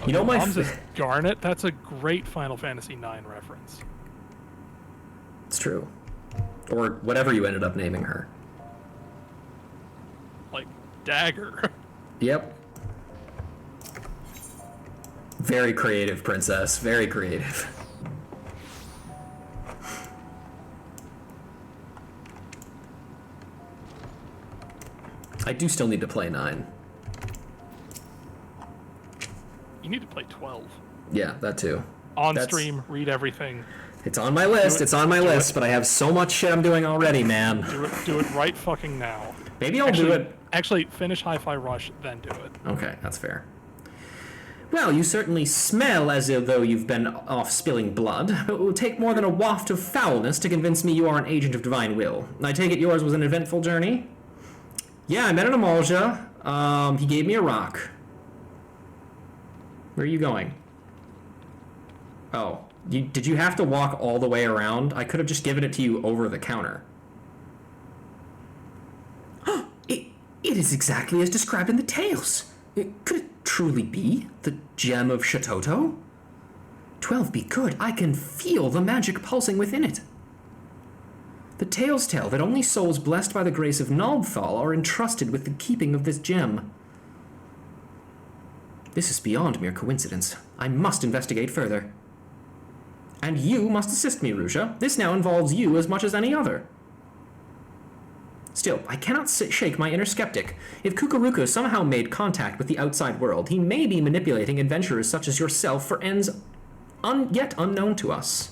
You know, my mom's is Garnet. That's a great Final Fantasy IX reference. It's true. Or whatever you ended up naming her. Like Dagger. Yep. Very creative, princess. Very creative. I do still need to play 9. You need to play 12. Yeah, that too. On stream, read everything. It's on my list, it's on my list, but I have so much shit I'm doing already, man. Do it right fucking now. Maybe I'll do it. Actually, finish Hi-Fi Rush, then do it. Okay, that's fair. Well, you certainly smell as though you've been off spilling blood, but it will take more than a waft of foulness to convince me you are an agent of divine will. I take it yours was an eventful journey? Yeah, I met an Amalja. He gave me a rock. Where are you going? Oh. Did you have to walk all the way around? I could have just given it to you over the counter. It is exactly as described in the tales. Could it truly be the gem of Shatoto? 12 be good. I can feel the magic pulsing within it. The tales tell that only souls blessed by the grace of Naldthal are entrusted with the keeping of this gem. This is beyond mere coincidence. I must investigate further. And you must assist me, Ruja. This now involves you as much as any other. Still, I cannot shake my inner skeptic. If Kukuruka somehow made contact with the outside world, he may be manipulating adventurers such as yourself for ends yet unknown to us.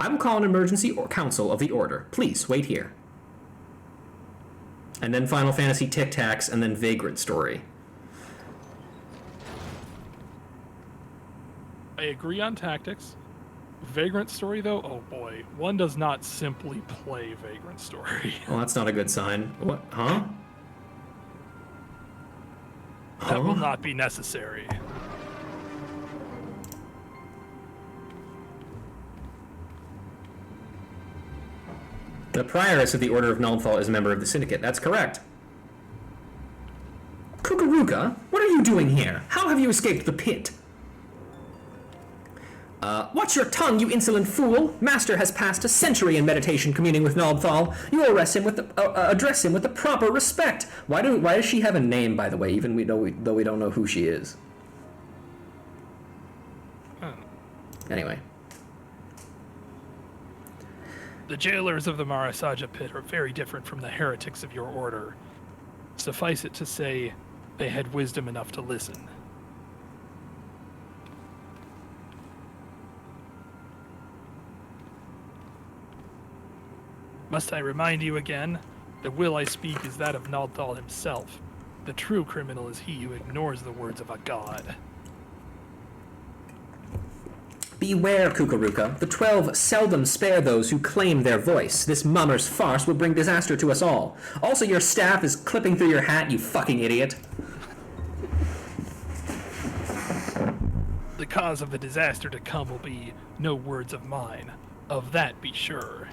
I will call an emergency council of the Order. Please, wait here. And then Final Fantasy Tic Tacs, and then Vagrant Story. I agree on tactics. Vagrant Story, though, oh boy. One does not simply play Vagrant Story. Well, that's not a good sign. What? Huh? That will not be necessary. The Prioress of the Order of Naldthal is a member of the Syndicate. That's correct. Kukuruka, what are you doing here? How have you escaped the pit? Watch your tongue, you insolent fool! Master has passed a century in meditation communing with Naldthal. You will address him with the proper respect. Why does she have a name, by the way, even though we don't know who she is? Anyway. The jailers of the Marasaja pit are very different from the heretics of your order. Suffice it to say, they had wisdom enough to listen. Must I remind you again? The will I speak is that of Naldthal himself. The true criminal is he who ignores the words of a god. Beware, Kukuruka. The 12 seldom spare those who claim their voice. This mummer's farce will bring disaster to us all. Also, your staff is clipping through your hat, you fucking idiot. The cause of the disaster to come will be no words of mine. Of that be sure.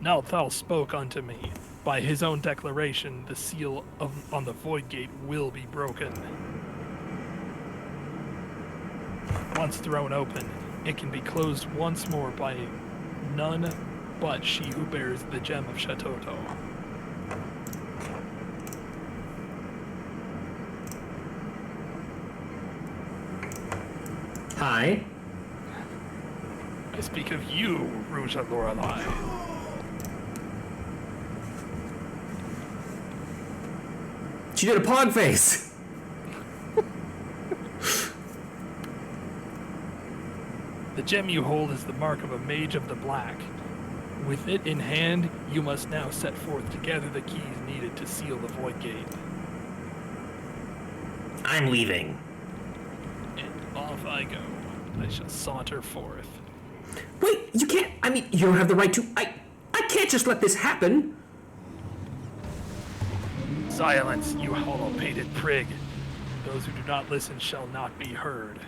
Naldthal spoke unto me. By his own declaration, the seal on the Void Gate will be broken. Once thrown open, it can be closed once more by none but she who bears the gem of Shatoto. Hi. I speak of you, Ruja Lorelei. She did a pog face. The gem you hold is the mark of a mage of the black. With it in hand, you must now set forth to gather the keys needed to seal the Void Gate. I'm leaving. And off I go. I shall saunter forth. Wait, you can't. I mean, you don't have the right to. I can't just let this happen. Silence, you hollow-pated prig. Those who do not listen shall not be heard.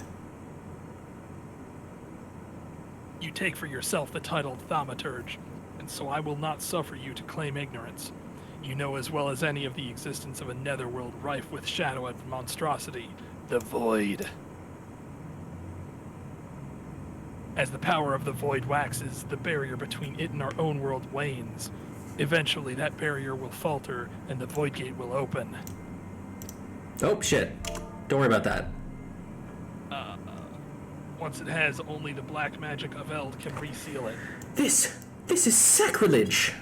You take for yourself the title Thaumaturge, and so I will not suffer you to claim ignorance. You know as well as any of the existence of a netherworld rife with shadow and monstrosity, the Void. As the power of the Void waxes, the barrier between it and our own world wanes. Eventually, that barrier will falter, and the Void Gate will open. Oh, shit. Don't worry about that. Once it has, only the black magic of Eld can reseal it. This is sacrilege.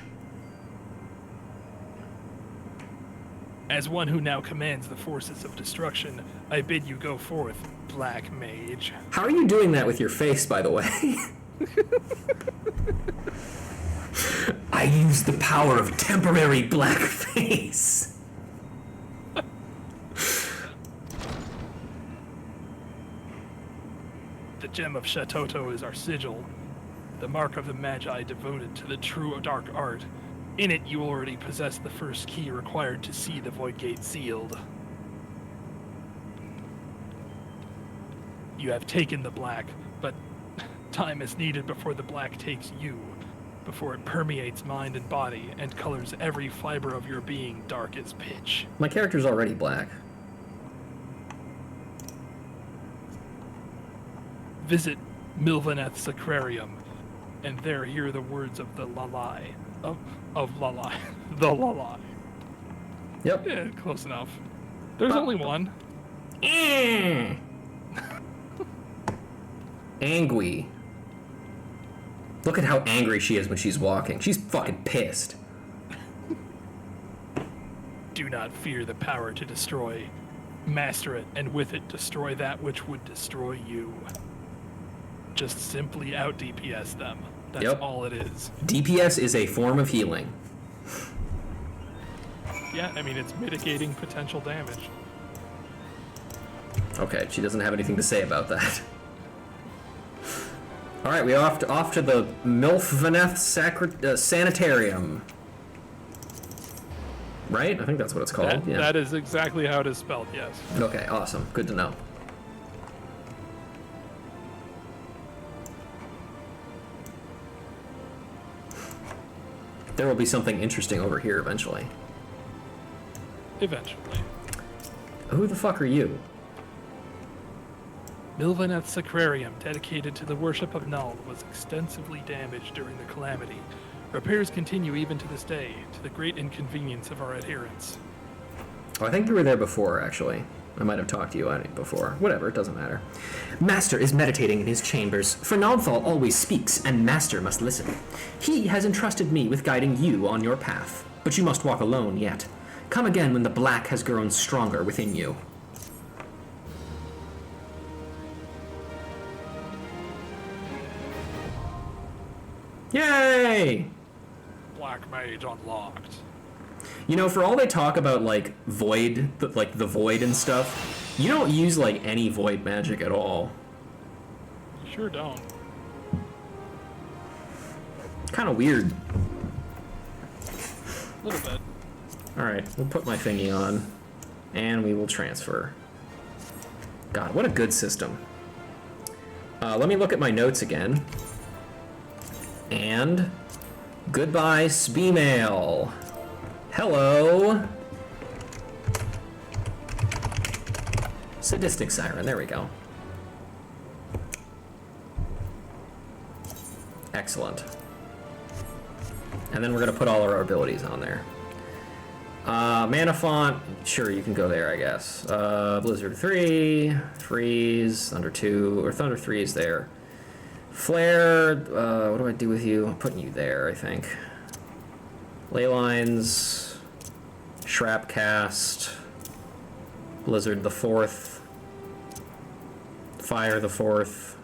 As one who now commands the forces of destruction, I bid you go forth, Black Mage. How are you doing that with your face, by the way? I use the power of temporary blackface. The gem of Shatoto is our sigil, the mark of the Magi devoted to the true dark art. In it, you already possess the first key required to see the Void Gate sealed. You have taken the black, but time is needed before the black takes you. before it permeates mind and body and colors every fiber of your being dark as pitch. My character's already black. Visit Milvaneth's aquarium, and there hear the words of the Lalai. Of Lalai. The Lalai. Yep. Yeah, close enough. There's only one. Angry. Look at how angry she is when she's walking. She's fucking pissed. Do not fear the power to destroy. Master it, and with it destroy that which would destroy you. Just simply out DPS them. That's Yep. all it is. DPS is a form of healing. Yeah, I mean, it's mitigating potential damage. Okay, she doesn't have anything to say about that. All right, we off to the Milvaneth Sanitarium. Right? I think that's what it's called. Yeah. That is exactly how it is spelled, yes. Okay, awesome. Good to know. There will be something interesting over here eventually. Eventually. Who the fuck are you? Milvaneth's aquarium, dedicated to the worship of Null, was extensively damaged during the calamity. Repairs continue even to this day, to the great inconvenience of our adherents. Oh, I think you were there before, actually. I might have talked to you on it before. Whatever, it doesn't matter. Master is meditating in his chambers, for Nodthal always speaks, and Master must listen. He has entrusted me with guiding you on your path, but you must walk alone yet. Come again when the black has grown stronger within you. Yay! Black Mage unlocked. You know, for all they talk about, like, void, like, the void and stuff, you don't use, like, any void magic at all. You sure don't. Kind of weird. A little bit. Alright, we'll put my thingy on, and we will transfer. God, what a good system. Let me look at my notes again. And goodbye, Speemail. Hello. Sadistic Siren, there we go. Excellent. And then we're gonna put all of our abilities on there. Mana Font, sure, you can go there, I guess. Blizzard 3, Freeze, Thunder 2, or Thunder 3 is there. Flare, what do I do with you? I'm putting you there, I think. Ley Lines, Shrapcast, Blizzard the 4th, Fire the 4th.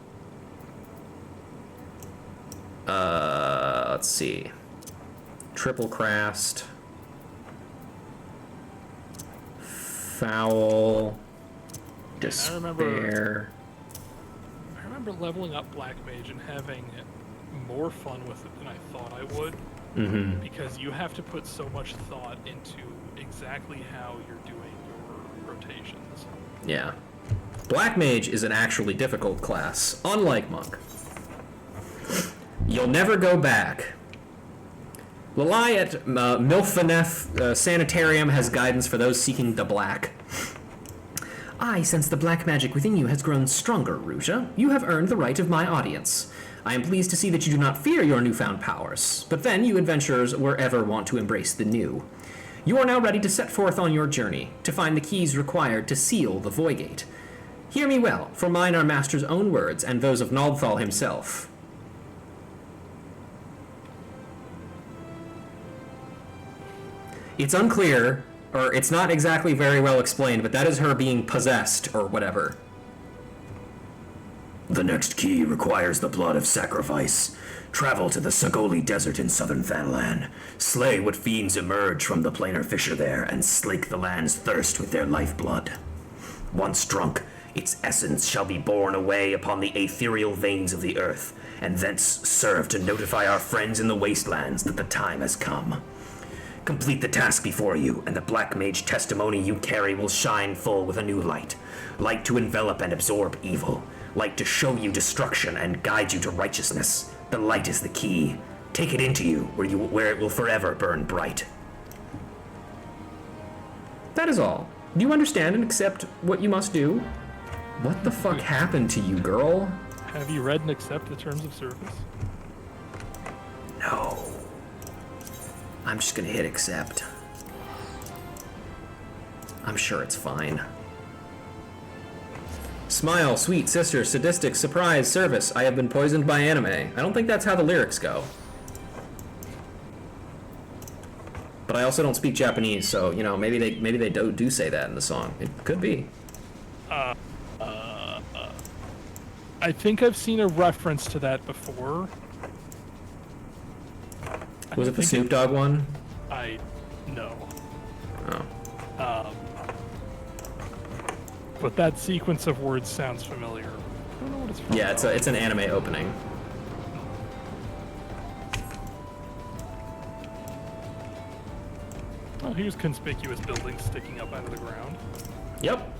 Let's see. Triple Crast, Foul, Despair. I remember leveling up Black Mage and having more fun with it than I thought I would. Mm-hmm. Because you have to put so much thought into exactly how you're doing your rotations. Yeah. Black Mage is an actually difficult class, unlike Monk. You'll never go back. Lalai at Milvaneth Sanitarium has guidance for those seeking the black. I sense the black magic within you has grown stronger, Ruja. You have earned the right of my audience. I am pleased to see that you do not fear your newfound powers, but then you adventurers wherever want to embrace the new. You are now ready to set forth on your journey, to find the keys required to seal the Voidgate. Hear me well, for mine are Master's own words and those of Nodthal himself. It's unclear, or it's not exactly very well explained, but that is her being possessed, or whatever. The next key requires the blood of sacrifice. Travel to the Sagoli Desert in southern Thanalan. Slay what fiends emerge from the planar fissure there, and slake the land's thirst with their lifeblood. Once drunk, its essence shall be borne away upon the ethereal veins of the earth, and thence serve to notify our friends in the wastelands that the time has come. Complete the task before you, and the Black Mage testimony you carry will shine full with a new light. Light to envelop and absorb evil. Light to show you destruction and guide you to righteousness. The light is the key. Take it into you, where it will forever burn bright. That is all. Do you understand and accept what you must do? What the fuck happened to you, girl? Have you read and accept the terms of service? No. I'm just gonna hit accept. I'm sure it's fine. Smile, sweet sister, sadistic, surprise, service. I have been poisoned by anime. I don't think that's how the lyrics go. But I also don't speak Japanese, so you know maybe they do say that in the song. It could be. I think I've seen a reference to that before. Was it the Snoop Dogg one? No. Oh. But that sequence of words sounds familiar. I don't know what it's from. Yeah, it's an anime opening. Oh, here's conspicuous buildings sticking up out of the ground. Yep.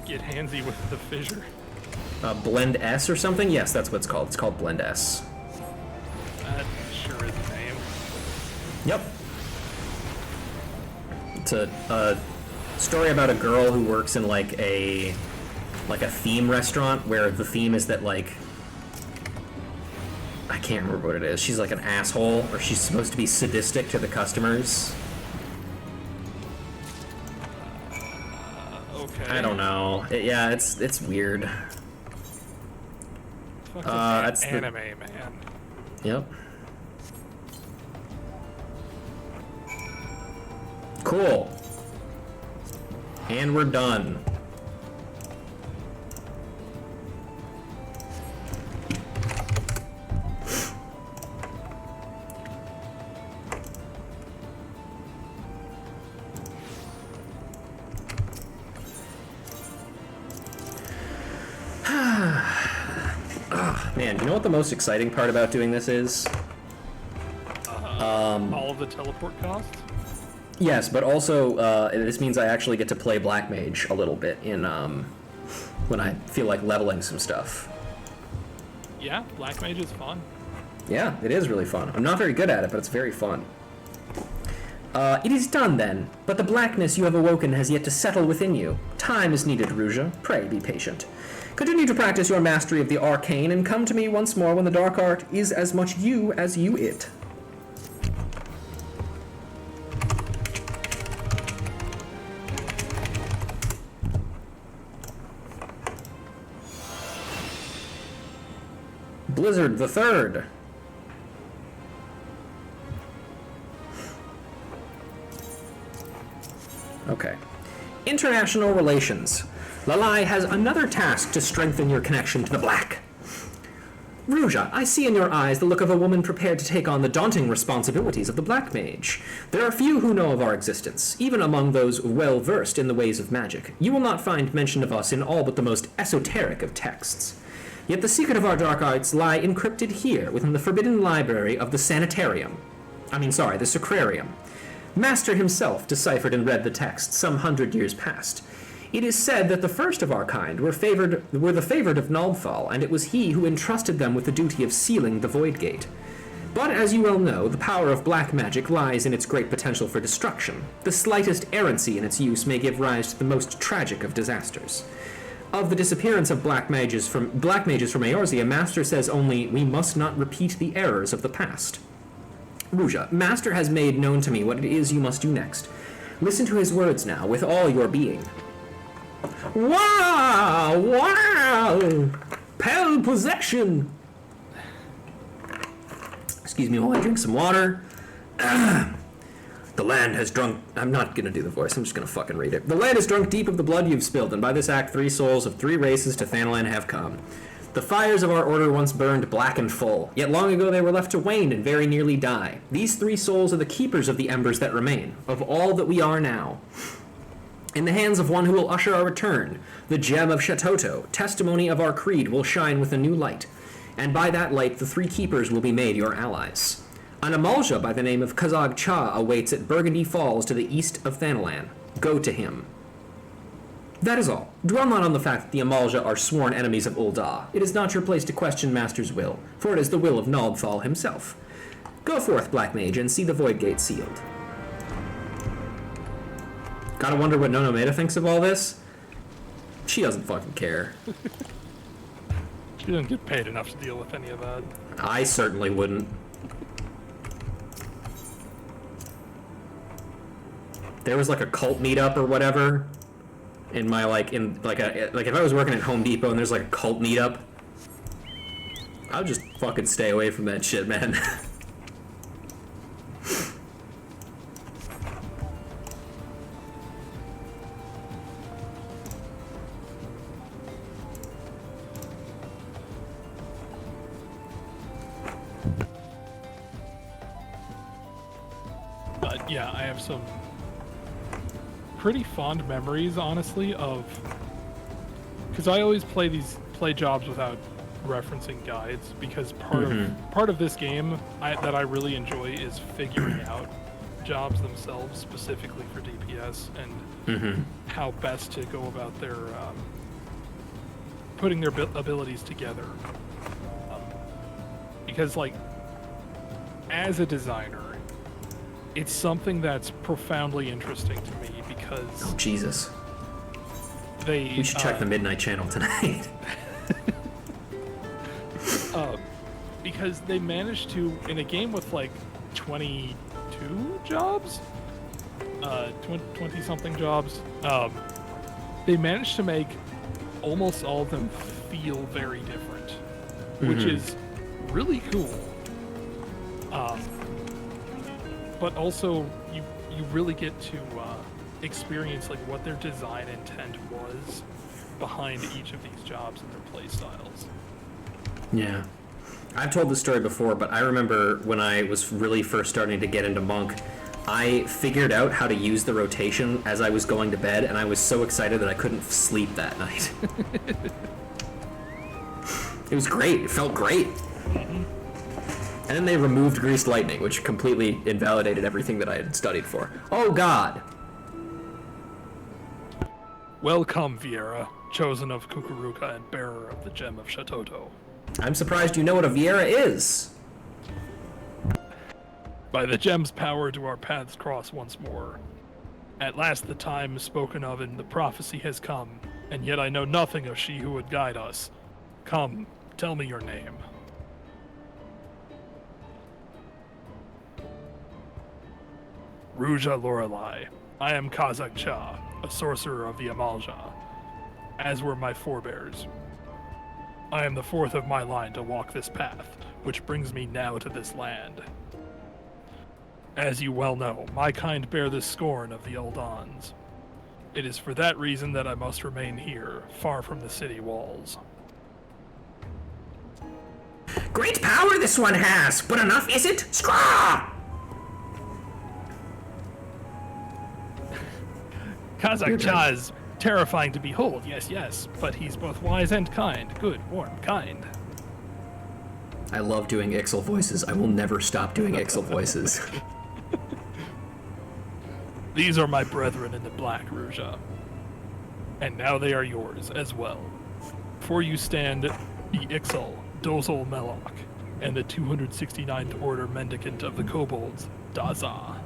Get handsy with the fissure. Blend S or something? Yes, that's what it's called. It's called Blend S. That sure is a name. Yep. It's a story about a girl who works in like a theme restaurant where the theme is that like I can't remember what it is. She's like an asshole, or she's supposed to be sadistic to the customers. Okay. I don't know. It's weird. Fuck that's anime, man. Yep. Cool. And we're done. Man, you know what the most exciting part about doing this is? All of the teleport costs? Yes, but also this means I actually get to play Black Mage a little bit in when I feel like leveling some stuff. Yeah, Black Mage is fun. Yeah, it is really fun. I'm not very good at it, but it's very fun. It is done then, but the blackness you have awoken has yet to settle within you. Time is needed, Ruja. Pray be patient. Continue to practice your mastery of the arcane and come to me once more when the dark art is as much you as you it. Blizzard the Third. Okay. International relations. Lalai has another task to strengthen your connection to the Black. Ruja, I see in your eyes the look of a woman prepared to take on the daunting responsibilities of the Black Mage. There are few who know of our existence, even among those well-versed in the ways of magic. You will not find mention of us in all but the most esoteric of texts. Yet the secret of our dark arts lie encrypted here within the forbidden library of the the Sacrarium. Master himself deciphered and read the text some 100 years past. It is said that the first of our kind were the favored of Nalthal, and it was he who entrusted them with the duty of sealing the Void Gate. But as you well know, the power of black magic lies in its great potential for destruction. The slightest errancy in its use may give rise to the most tragic of disasters. Of the disappearance of black mages from Eorzea, Master says only, we must not repeat the errors of the past. Ruja, Master has made known to me what it is you must do next. Listen to his words now, with all your being. Wow! Wow! Pale possession! Excuse me while I drink some water. The land has drunk... I'm not gonna do the voice, I'm just gonna fucking read it. The land has drunk deep of the blood you've spilled, and by this act 3 souls of 3 races to Thanalan have come. The fires of our order once burned black and full, yet long ago they were left to wane and very nearly die. These 3 souls are the keepers of the embers that remain, of all that we are now. In the hands of one who will usher our return, the gem of Shatoto, testimony of our creed will shine with a new light, and by that light the 3 keepers will be made your allies. An Amalja by the name of Kazag Cha awaits at Burgundy Falls to the east of Thanalan. Go to him. That is all. Dwell not on the fact that the Amalja are sworn enemies of Ul'dah. It is not your place to question Master's will, for it is the will of Naldthal himself. Go forth, Black Mage, and see the Void Gate sealed. Gotta wonder what Nonomeda thinks of all this? She doesn't fucking care. She doesn't get paid enough to deal with any of that. I certainly wouldn't. There was like a cult meetup or whatever in my like if I was working at Home Depot and there's like a cult meetup, I would just fucking stay away from that shit, man. But yeah, I have some pretty fond memories, honestly, of, because I always play jobs without referencing guides, because part of this game that I really enjoy is figuring out jobs themselves specifically for DPS and how best to go about their putting their abilities together. Because like, as a designer, it's something that's profoundly interesting to me because Oh Jesus. We should check the Midnight Channel tonight. because they managed to, in a game with like 22 jobs, 20 something jobs, they managed to make almost all of them feel very different, which is really cool. But also you really get to experience like what their design intent was behind each of these jobs and their play styles. Yeah. I've told this story before, but I remember when I was really first starting to get into Monk, I figured out how to use the rotation as I was going to bed, and I was so excited that I couldn't sleep that night. It was great. It felt great. And then they removed Greased Lightning, which completely invalidated everything that I had studied for. Oh, God! Welcome, Vieira, chosen of Kukuruka and bearer of the Gem of Shatoto. I'm surprised you know what a Vieira is. By the gem's power do our paths cross once more. At last the time spoken of in the prophecy has come, and yet I know nothing of she who would guide us. Come, tell me your name. Ruja Lorelei. I am Kazakh Cha, a sorcerer of the Amalja, as were my forebears. I am the fourth of my line to walk this path, which brings me now to this land. As you well know, my kind bear the scorn of the Eldons. It is for that reason that I must remain here, far from the city walls. Great power this one has, but enough is it? Scraw! Kazakh Cha is terrifying to behold, yes, but he's both wise and kind. Good, warm, kind. I love doing Ixal voices. I will never stop doing Ixal voices. These are my brethren in the Black Ruja, and now they are yours as well. For you stand the Ixal, Dozol Melok, and the 269th Order Mendicant of the Kobolds, Daza.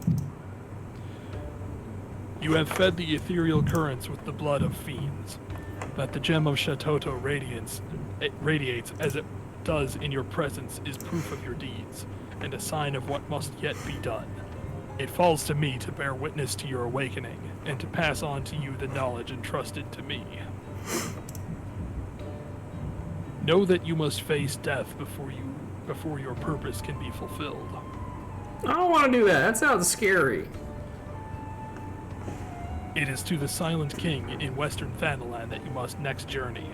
You have fed the ethereal currents with the blood of fiends, that the Gem of Shatoto radiates as it does in your presence is proof of your deeds, and a sign of what must yet be done. It falls to me to bear witness to your awakening, and to pass on to you the knowledge entrusted to me. Know that you must face death before your purpose can be fulfilled. I don't want to do that. That sounds scary. It is to the Silent King in Western Thanalan that you must next journey.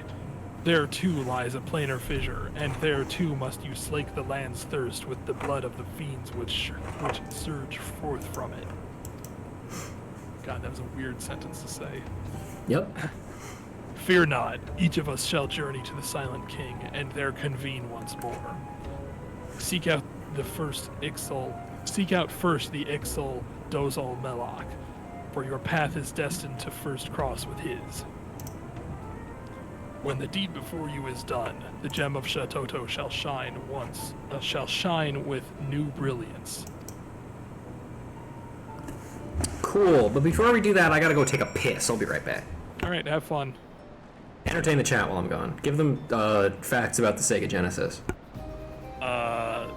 There too lies a planar fissure, and there too must you slake the land's thirst with the blood of the fiends which surge forth from it. God, that was a weird sentence to say. Yep. Fear not, each of us shall journey to the Silent King, and there convene once more. Seek out first the Ixal Dozol Melok, for your path is destined to first cross with his. When the deed before you is done, the gem of Shatoto shall shine with new brilliance. Cool, but before we do that, I gotta go take a piss. I'll be right back. Alright, have fun. Entertain the chat while I'm gone. Give them facts about the Sega Genesis. Hi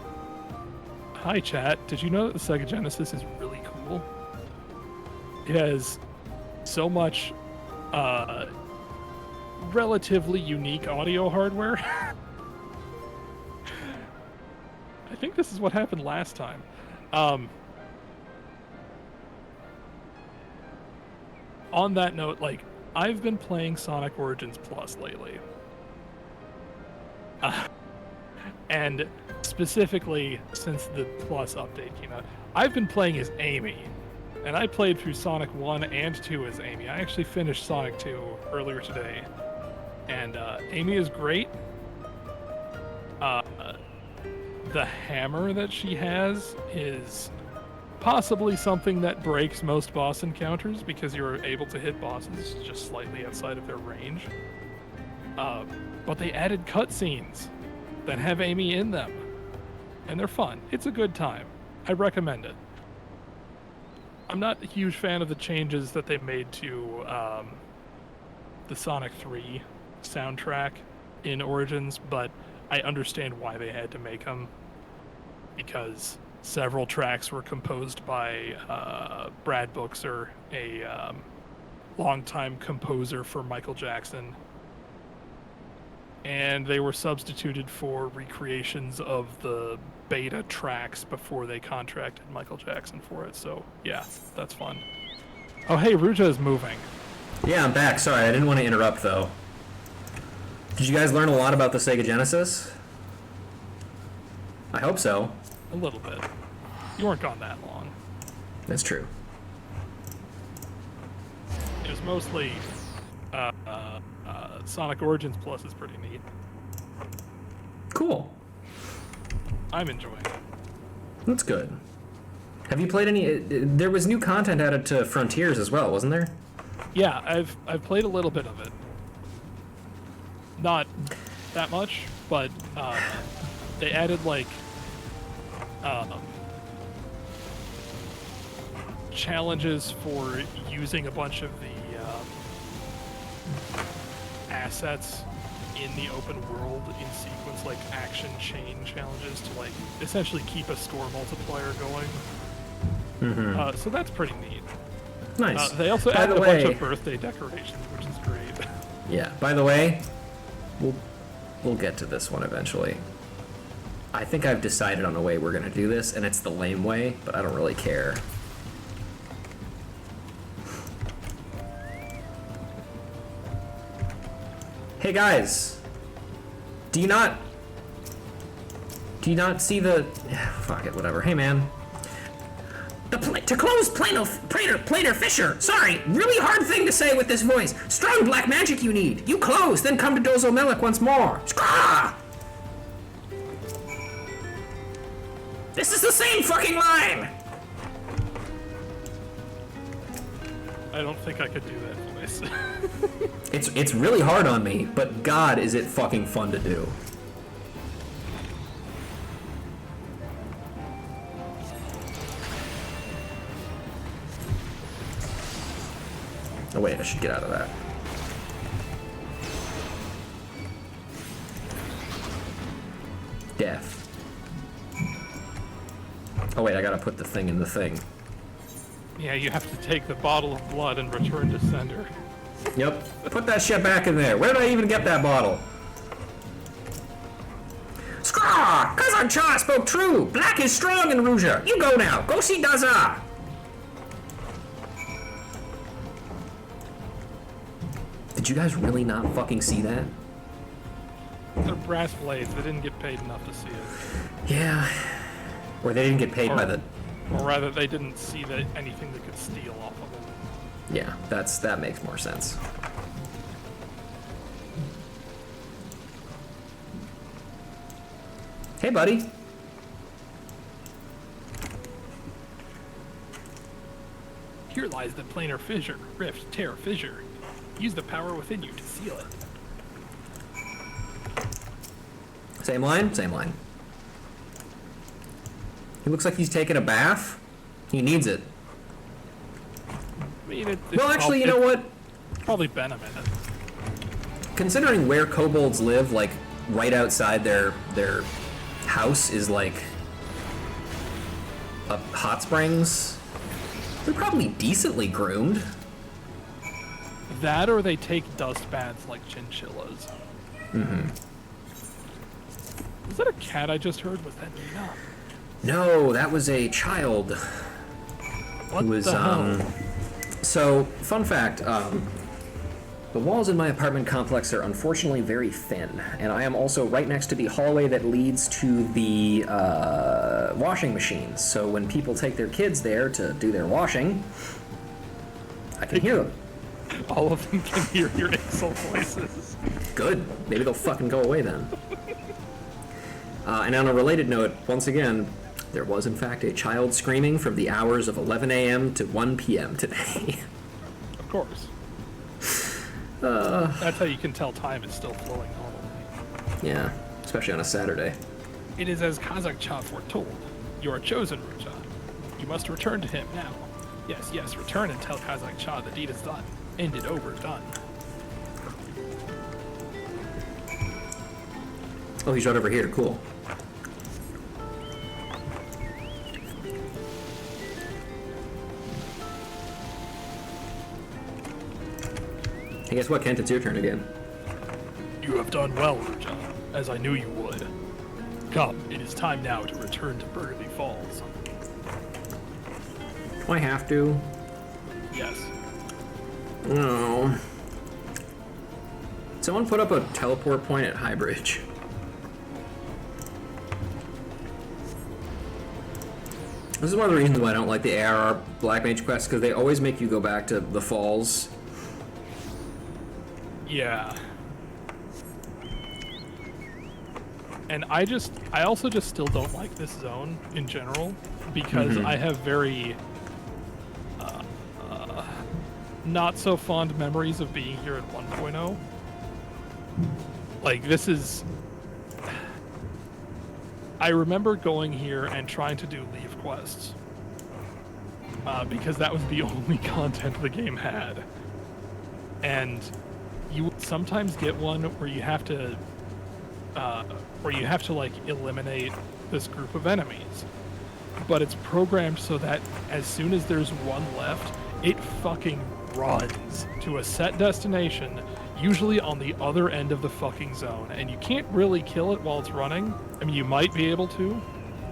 chat, did you know that the Sega Genesis is really cool? It has so much, relatively unique audio hardware. I think this is what happened last time. On that note, like, I've been playing Sonic Origins Plus lately. And specifically, since the Plus update came out, I've been playing as Amy. And I played through Sonic 1 and 2 as Amy. I actually finished Sonic 2 earlier today. And Amy is great. The hammer that she has is possibly something that breaks most boss encounters because you're able to hit bosses just slightly outside of their range. But they added cutscenes that have Amy in them. And they're fun. It's a good time. I recommend it. I'm not a huge fan of the changes that they made to the Sonic 3 soundtrack in Origins, but I understand why they had to make them, because several tracks were composed by Brad Buxer, a longtime composer for Michael Jackson, and they were substituted for recreations of the beta tracks before they contracted Michael Jackson for it. So yeah, that's fun. Oh hey, Ruja is moving. Yeah, I'm back. Sorry, I didn't want to interrupt though. Did you guys learn a lot about the Sega Genesis? I hope so. A little bit. You weren't gone that long. That's true. It was mostly Sonic Origins Plus is pretty neat. Cool. I'm enjoying it. That's good. Have you played any? There was new content added to Frontiers as well, wasn't there? Yeah, I've played a little bit of it. Not that much, but they added like challenges for using a bunch of the assets in the open world in sequence, like action chain challenges to like essentially keep a score multiplier going. Mm-hmm. So that's pretty neat. Nice. They also By added the a bunch way- of birthday decorations, which is great. Yeah. By the way, we'll get to this one eventually. I think I've decided on a way we're gonna do this, and it's the lame way, but I don't really care. Hey guys, do you not see the? Fuck it, whatever. Hey man. To close planar fissure. Sorry, really hard thing to say with this voice. Strong black magic you need. You close, then come to Dozo Melik once more. Scraw! This is the same fucking line. I don't think I could do that voice. It's really hard on me, but God, is it fucking fun to do. Oh wait, I should get out of that. Death. Oh wait, I gotta put the thing in the thing. Yeah, you have to take the bottle of blood and return to sender. Yep, put that shit back in there. Where did I even get that bottle? Scraw! Kazan Cha spoke true. Black is strong in Ruja. You go now. Go see Daza. Did you guys really not fucking see that? They're brass blades. They didn't get paid enough to see it. Yeah. Or they didn't get paid by the... Or rather, they didn't see that anything they could steal off of them. Yeah, that makes more sense. Hey, buddy. Here lies the planar fissure, rift, tear, fissure. Use the power within you to seal it. Same line? Same line. He looks like he's taking a bath. He needs it. I mean, Well, actually, you know what? Probably been a minute. Considering where kobolds live, like, right outside their house is, like, a hot springs, they're probably decently groomed. That or they take dust baths like chinchillas. Mm-hmm. Was that a cat I just heard? Was that Nina? No, that was a child. What Who was, the hell? So, fun fact, the walls in my apartment complex are unfortunately very thin, and I am also right next to the hallway that leads to the washing machines. So when people take their kids there to do their washing, I can hear them. All of them can hear your insult voices. Good. Maybe they'll fucking go away then. And on a related note, once again, there was in fact a child screaming from the hours of 11 a.m. to 1 p.m. today. Of course. That's how you can tell time is still flowing normally. Yeah, especially on a Saturday. It is as Kazakh Cha foretold. You are chosen, Ruja. You must return to him now. Yes, yes, return and tell Kazakh Cha the deed is done. Ended, over, done. Oh, he's right over here. Cool. Hey, guess what, Kent? It's your turn again. You have done well, Ruja, as I knew you would. Come, it is time now to return to Burgundy Falls. Do I have to? Yes. No. Someone put up a teleport point at Highbridge. This is one of the reasons why I don't like the ARR Black Mage quests, because they always make you go back to the falls. Yeah. And I also just still don't like this zone in general, because I have very not so fond memories of being here at 1.0. Like, this is... I remember going here and trying to do leave quests, because that was the only content the game had. And you would sometimes get one where you have to like eliminate this group of enemies, but it's programmed so that as soon as there's one left, it fucking runs to a set destination, usually on the other end of the fucking zone, and you can't really kill it while it's running. I mean, you might be able to,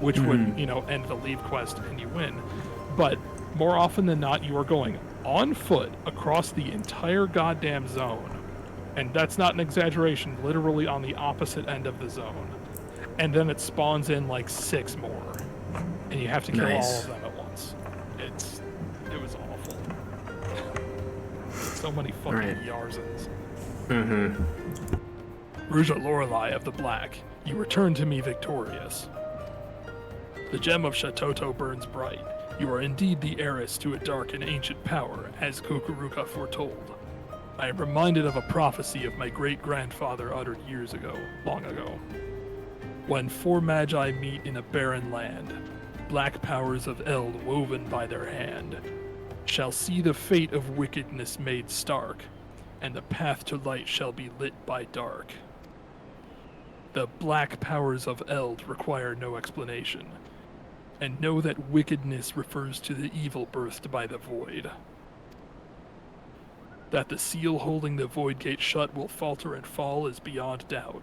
which would, you know, end the leave quest and you win, but more often than not, you are going on foot across the entire goddamn zone. And that's not an exaggeration, literally on the opposite end of the zone. And then it spawns in like 6 more. And you have to kill all of them at once. It was awful. So many fucking Yarzans. Ruja Lorelei of the Black, you return to me victorious. The gem of Shatoto burns bright. You are indeed the heiress to a dark and ancient power, as Kukuruka foretold. I am reminded of a prophecy of my great-grandfather uttered years ago, long ago. When 4 magi meet in a barren land, black powers of Eld woven by their hand, shall see the fate of wickedness made stark, and the path to light shall be lit by dark. The black powers of Eld require no explanation, and know that wickedness refers to the evil birthed by the void. That the seal holding the void gate shut will falter and fall is beyond doubt.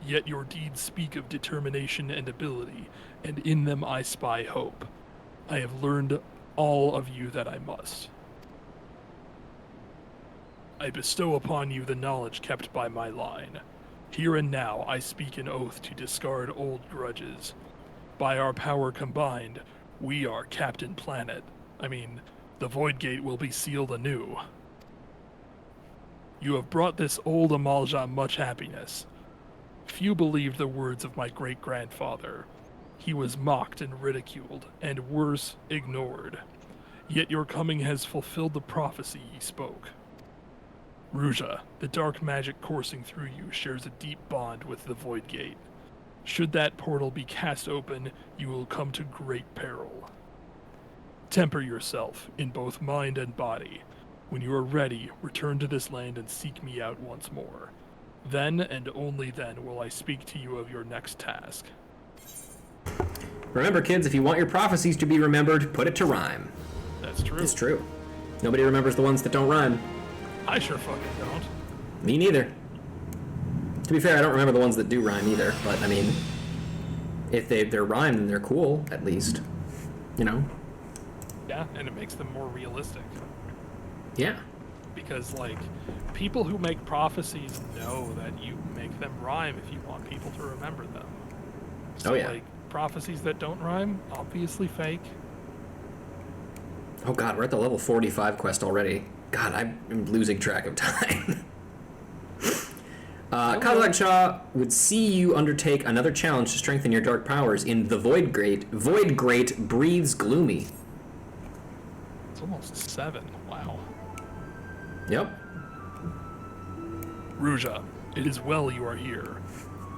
Yet your deeds speak of determination and ability, and in them I spy hope. I have learned all of you that I must. I bestow upon you the knowledge kept by my line. Here and now I speak an oath to discard old grudges. By our power combined, we are Captain Planet. The Void Gate will be sealed anew. You have brought this old Amalja much happiness. Few believed the words of my great-grandfather. He was mocked and ridiculed, and worse, ignored. Yet your coming has fulfilled the prophecy he spoke. Ruja, the dark magic coursing through you shares a deep bond with the Void Gate. Should that portal be cast open, you will come to great peril. Temper yourself, in both mind and body. When you are ready, return to this land and seek me out once more. Then, and only then, will I speak to you of your next task. Remember, kids, if you want your prophecies to be remembered, put it to rhyme. That's true. It's true. Nobody remembers the ones that don't rhyme. I sure fucking don't. Me neither. To be fair, I don't remember the ones that do rhyme either, but I mean, if they're rhymed, then they're cool, at least. You know? Yeah, and it makes them more realistic. Yeah. Because, like, people who make prophecies know that you make them rhyme if you want people to remember them. So, Oh, yeah. like, prophecies that don't rhyme, obviously fake. Oh god, we're at the level 45 quest already. God, I'm losing track of time. Kazak Shah would see you undertake another challenge to strengthen your dark powers in the Void Great. Void Great breathes gloomy. It's almost 7. Wow. Yep. Ruja, it is well you are here.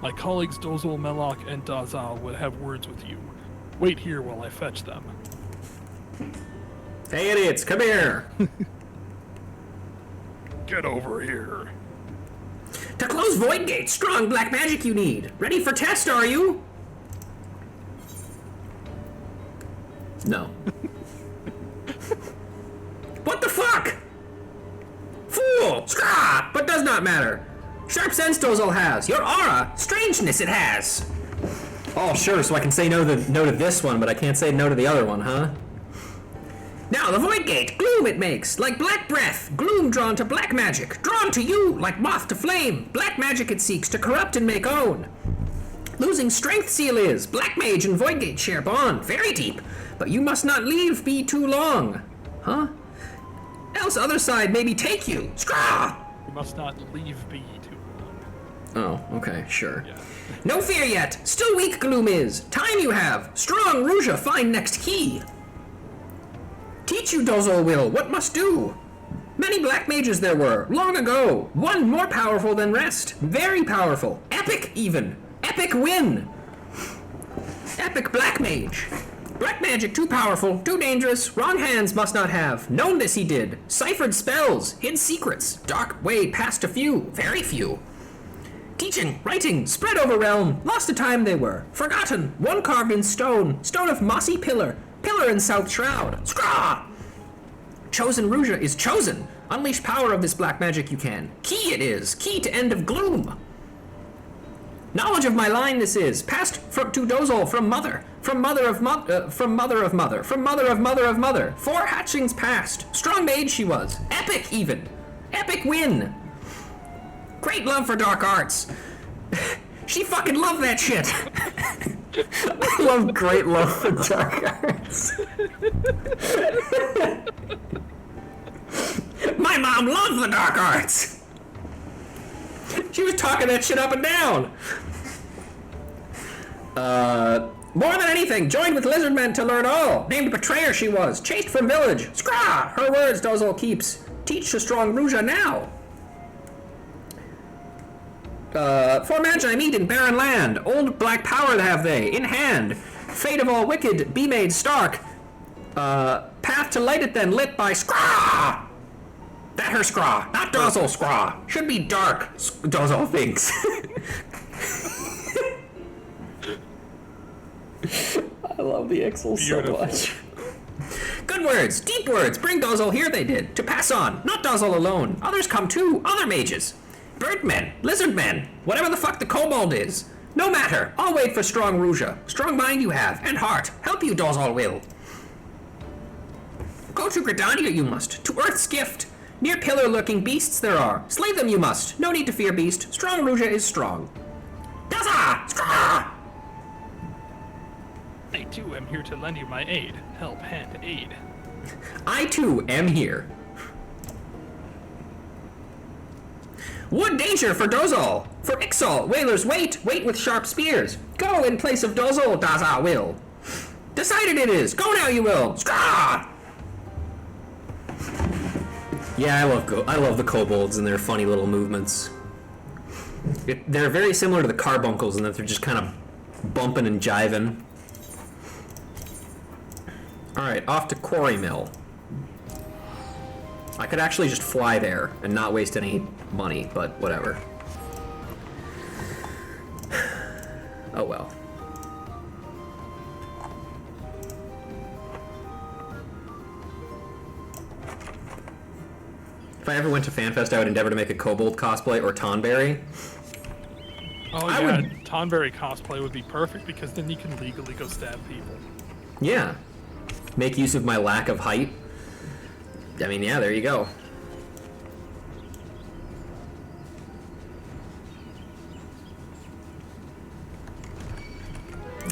My colleagues Dozul, Melok, and Dazal would have words with you. Wait here while I fetch them. Hey idiots, come here! Get over here. To close Void Gate, strong black magic you need. Ready for test, are you? No. What the fuck? Fool! Scrap! But does not matter. Sharp sense Dozal has. Your aura, strangeness it has. Oh, sure, so I can say no to this one, but I can't say no to the other one, huh? Now the Void Gate, gloom it makes, like black breath, gloom drawn to black magic, drawn to you like moth to flame, black magic it seeks to corrupt and make own. Losing strength seal is, black mage and Void Gate share bond, very deep, but you must not leave be too long. Huh? Else other side maybe take you, scraw! You must not leave be too long. Oh, okay, sure. Yeah. No fear yet, still weak gloom is, time you have, strong Ruja find next key. Teach you, Dozal will, what must do. Many black mages there were, long ago. One more powerful than rest. Very powerful. Epic, even. Epic win. Epic black mage. Black magic too powerful, too dangerous. Wrong hands must not have. Known this he did. Ciphered spells, hid secrets. Dark way past a few, very few. Teaching, writing, spread over realm. Lost to time they were. Forgotten, one carved in stone. Stone of mossy pillar. Pillar in South Shroud. Scraw! Chosen Ruja is chosen. Unleash power of this black magic you can. Key it is. Key to end of gloom. Knowledge of my line this is. Passed to Dozal from mother. From mother of mother. From mother of mother. From mother of mother of mother. 4 hatchings past. Strong mage she was. Epic even. Epic win. Great love for dark arts. She fucking loved that shit. I love great love for dark arts. My mom loved the dark arts. She was talking that shit up and down. More than anything, joined with lizardmen to learn all. Named betrayer she was, chased from village. Scraw! Her words Dozal keeps. Teach to strong Ruja now. Foremention I meet in barren land. Old black power have they, in hand. Fate of all wicked, be made stark. Path to light it then, lit by Scraw! That her Scraw, not Dozal Scraw. Should be dark, Dozal thinks. I love the Ixals so much. Good words, deep words, bring Dozal here they did. To pass on, not Dozal alone. Others come too, other mages. Birdmen, lizardmen, whatever the fuck the kobold is. No matter, I'll wait for strong Ruja. Strong mind you have, and heart. Help you, Dozal will. Go to Gridania you must, to Earth's gift. Near pillar lurking beasts there are. Slay them you must, no need to fear beast. Strong Ruja is strong. Daza! Strah! I too am here to lend you my aid. Help, hand, aid. I too am here. Wood danger for Dozal. For Ixal, whalers wait with sharp spears. Go in place of Dozal, Daza will. Decided it is. Go now you will. Scraw! Yeah, I love the kobolds and their funny little movements. They're very similar to the carbuncles in that they're just kind of bumping and jiving. Alright, off to Quarry Mill. I could actually just fly there and not waste any money, but whatever. Oh well. If I ever went to FanFest, I would endeavor to make a kobold cosplay or Tonberry. Oh yeah, Tonberry cosplay would be perfect because then you can legally go stab people. Yeah. Make use of my lack of height. I mean, yeah, there you go.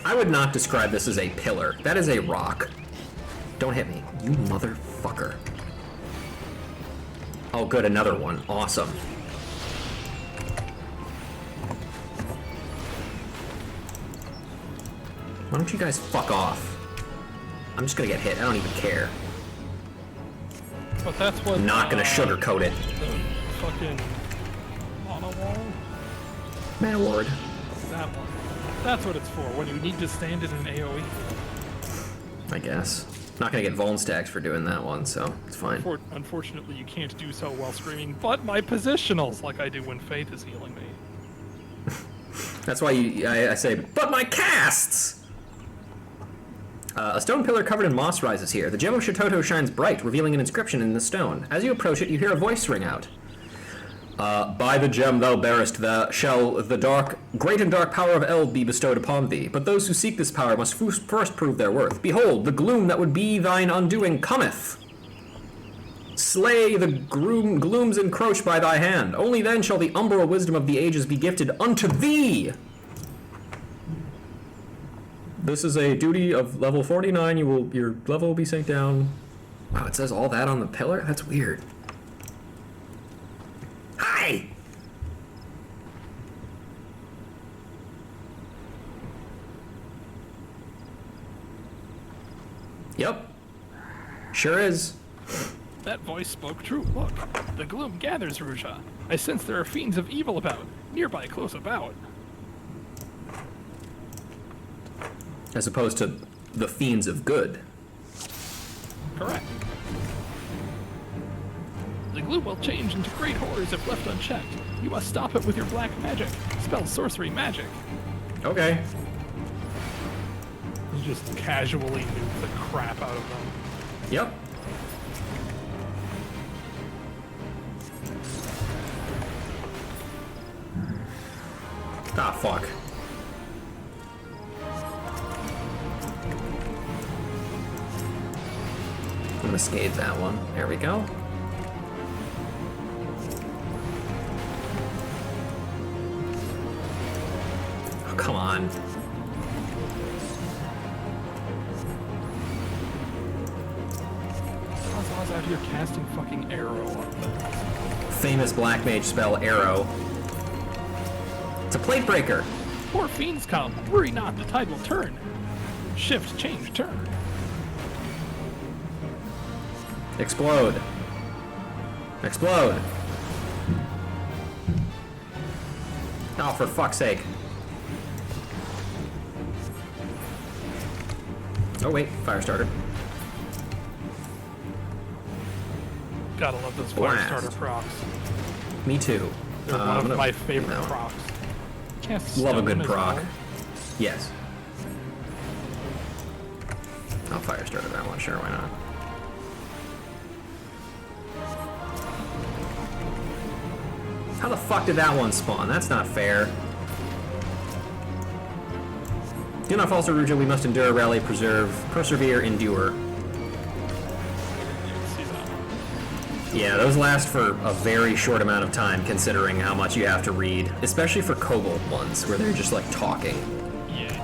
I would not describe this as a pillar. That is a rock. Don't hit me, you motherfucker. Oh good, another one. Awesome. Why don't you guys fuck off? I'm just gonna get hit. I don't even care. But that's what. I'm not gonna sugarcoat it. The fucking mono wall. Man award. That one. That's what it's for. When you need to stand in an AOE. I guess. Not gonna get vuln stacks for doing that one, so it's fine. Unfortunately, you can't do so while screaming, "But my positionals!" like I do when Faith is healing me. That's why I say, "But my casts!" A stone pillar covered in moss rises here. The gem of Shitoto shines bright, revealing an inscription in the stone. As you approach it, you hear a voice ring out. By the gem thou bearest, shall the great and dark power of Eld be bestowed upon thee. But those who seek this power must first prove their worth. Behold, the gloom that would be thine undoing cometh. Slay the glooms encroach by thy hand. Only then shall the umbral wisdom of the ages be gifted unto thee. This is a duty of level 49. Your level will be sent down. Wow, it says all that on the pillar? That's weird. Hi! Yep. Sure is. That voice spoke true. Look, the gloom gathers, Ruja. I sense there are fiends of evil about, nearby close about. As opposed to the fiends of good. Correct. The gloom will change into great horrors if left unchecked. You must stop it with your black magic. Spell sorcery magic. Okay. You just casually nuke the crap out of them. Yep. Ah, fuck. I'm gonna scathe that one. There we go. Oh, come on. Oz's out here casting fucking arrow on things. Famous black mage spell, Arrow. It's a plate breaker. Poor fiends come. Worry not, the tide will turn. Shift, change, turn. Explode. Explode. Oh, for fuck's sake. Oh wait, fire starter. Gotta love those Blast. fire starter procs. Me too. They're I'm one of gonna- my favorite no. procs. Cast Love a stone good as proc. well. Yes. I'll fire starter that one, sure, why not? How the fuck did that one spawn? That's not fair. Do not falter, Ruja. We must endure, rally, persevere, endure. See that? Yeah, those last for a very short amount of time, considering how much you have to read, especially for kobold ones, where they're just like talking. Yeah.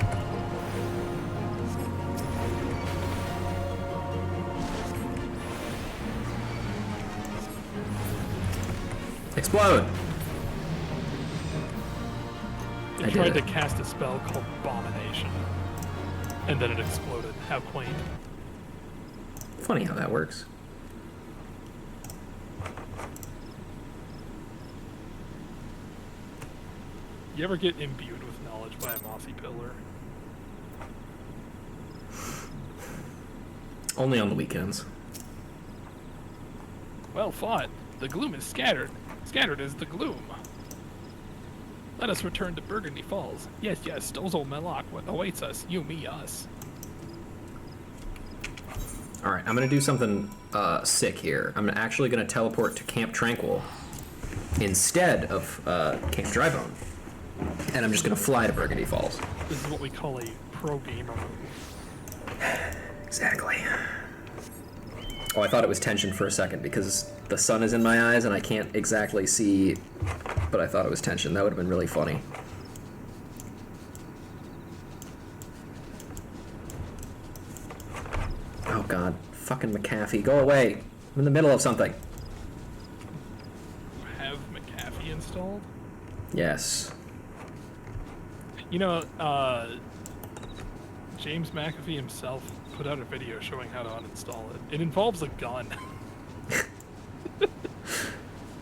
Explode! I did tried to it. cast a spell called Abomination. And then it exploded. How quaint. Funny how that works. You ever get imbued with knowledge by a mossy pillar? Only on the weekends. Well fought. The gloom is scattered. Scattered is the gloom. Let us return to Burgundy Falls. Yes, yes, Dozel Melloc awaits us. You, me, us. Alright, I'm gonna do something sick here. I'm actually gonna teleport to Camp Tranquil instead of Camp Drybone. And I'm just gonna fly to Burgundy Falls. This is what we call a pro gamer move. Exactly. Oh, I thought it was tension for a second because the sun is in my eyes and I can't exactly see, but I thought it was tension. That would have been really funny. Oh god, fucking McAfee, go away. I'm in the middle of something. Have McAfee installed? Yes. You know, James McAfee himself put out a video showing how to uninstall it. It involves a gun.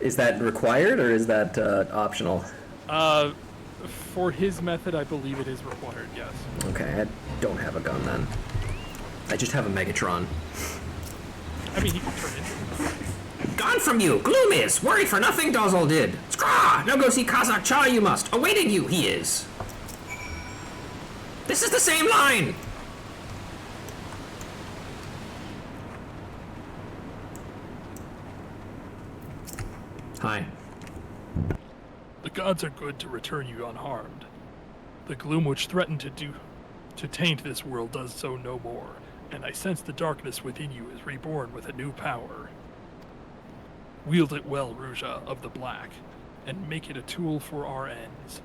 Is that required or is that optional? For his method, I believe it is required, yes. Okay, I don't have a gun then. I just have a Megatron. I mean, he can turn into Gone from you! Gloom is! Worry for nothing, Dozel did! Scraw! Now go see Kazakh Cha you must! Awaiting you, he is! This is the same line! Hi. The gods are good to return you unharmed. The gloom which threatened to taint this world does so no more, and I sense the darkness within you is reborn with a new power. Wield it well, Ruja of the Black, and make it a tool for our ends.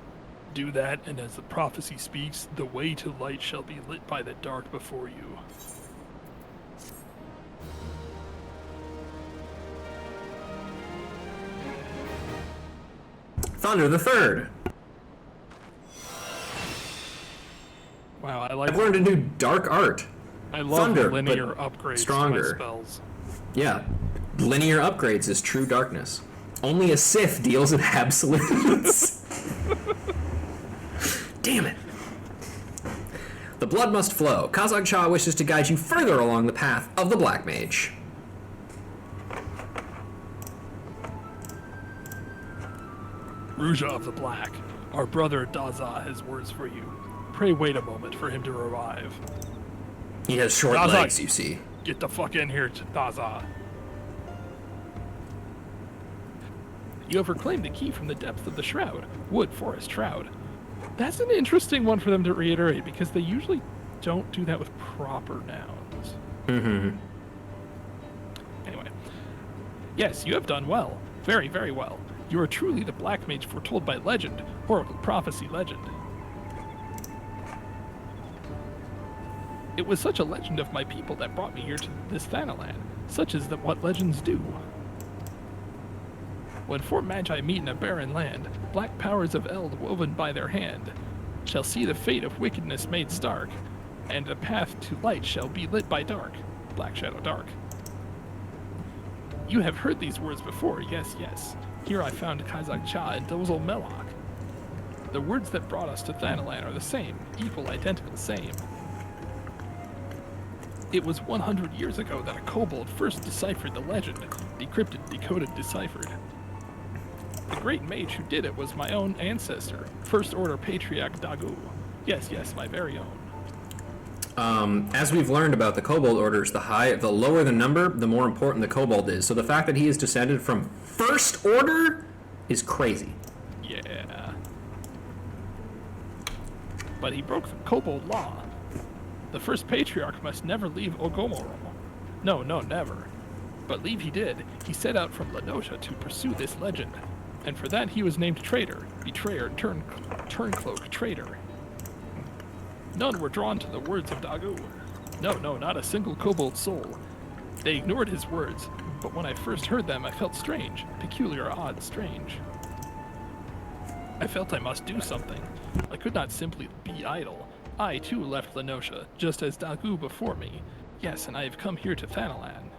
Do that, and as the prophecy speaks, the way to light shall be lit by the dark before you. Thunder the Third. Wow, I like. I've learned a new dark art. I love Thunder, linear but upgrades stronger. to my spells. Yeah, linear upgrades is true darkness. Only a Sith deals in absolutes. Damn it. The blood must flow. Kazakh Cha wishes to guide you further along the path of the Black Mage. Ruja of the Black, our brother Daza has words for you. Pray wait a moment for him to revive. He has short Kazakh. legs, you see. Get the fuck in here, Daza. You have reclaimed the key from the depths of the shroud. Wood, forest, shroud. That's an interesting one for them to reiterate, because they usually don't do that with proper nouns. Mm-hmm. Anyway. Yes, you have done well. Very, very well. You are truly the Black Mage foretold by legend, oracle, prophecy, legend. It was such a legend of my people that brought me here to this Thanalan. Such is what legends do. When four magi meet in a barren land, black powers of Eld woven by their hand shall see the fate of wickedness made stark, and the path to light shall be lit by dark. Black shadow dark. You have heard these words before, yes, yes. Here I found Kazakh Cha and Dozel Melloc. The words that brought us to Thanalan are the same, equal, identical, same. It was 100 years ago that a kobold first deciphered the legend, decrypted, decoded, deciphered. The great mage who did it was my own ancestor, First Order Patriarch Dagu. Yes, yes, my very own. As we've learned about the Kobold orders, the lower the number, the more important the Kobold is. So the fact that he is descended from First Order is crazy. Yeah. But he broke the Kobold law. The first Patriarch must never leave Ogomoro. No, never. But leave he did. He set out from Lenosha to pursue this legend. And for that he was named traitor, betrayer, turncloak, traitor. None were drawn to the words of Dagu. No, not a single kobold soul. They ignored his words, but when I first heard them I felt strange, peculiar, odd, strange. I felt I must do something. I could not simply be idle. I too left Lenosha, just as Dagu before me. Yes, and I have come here to Thanalan.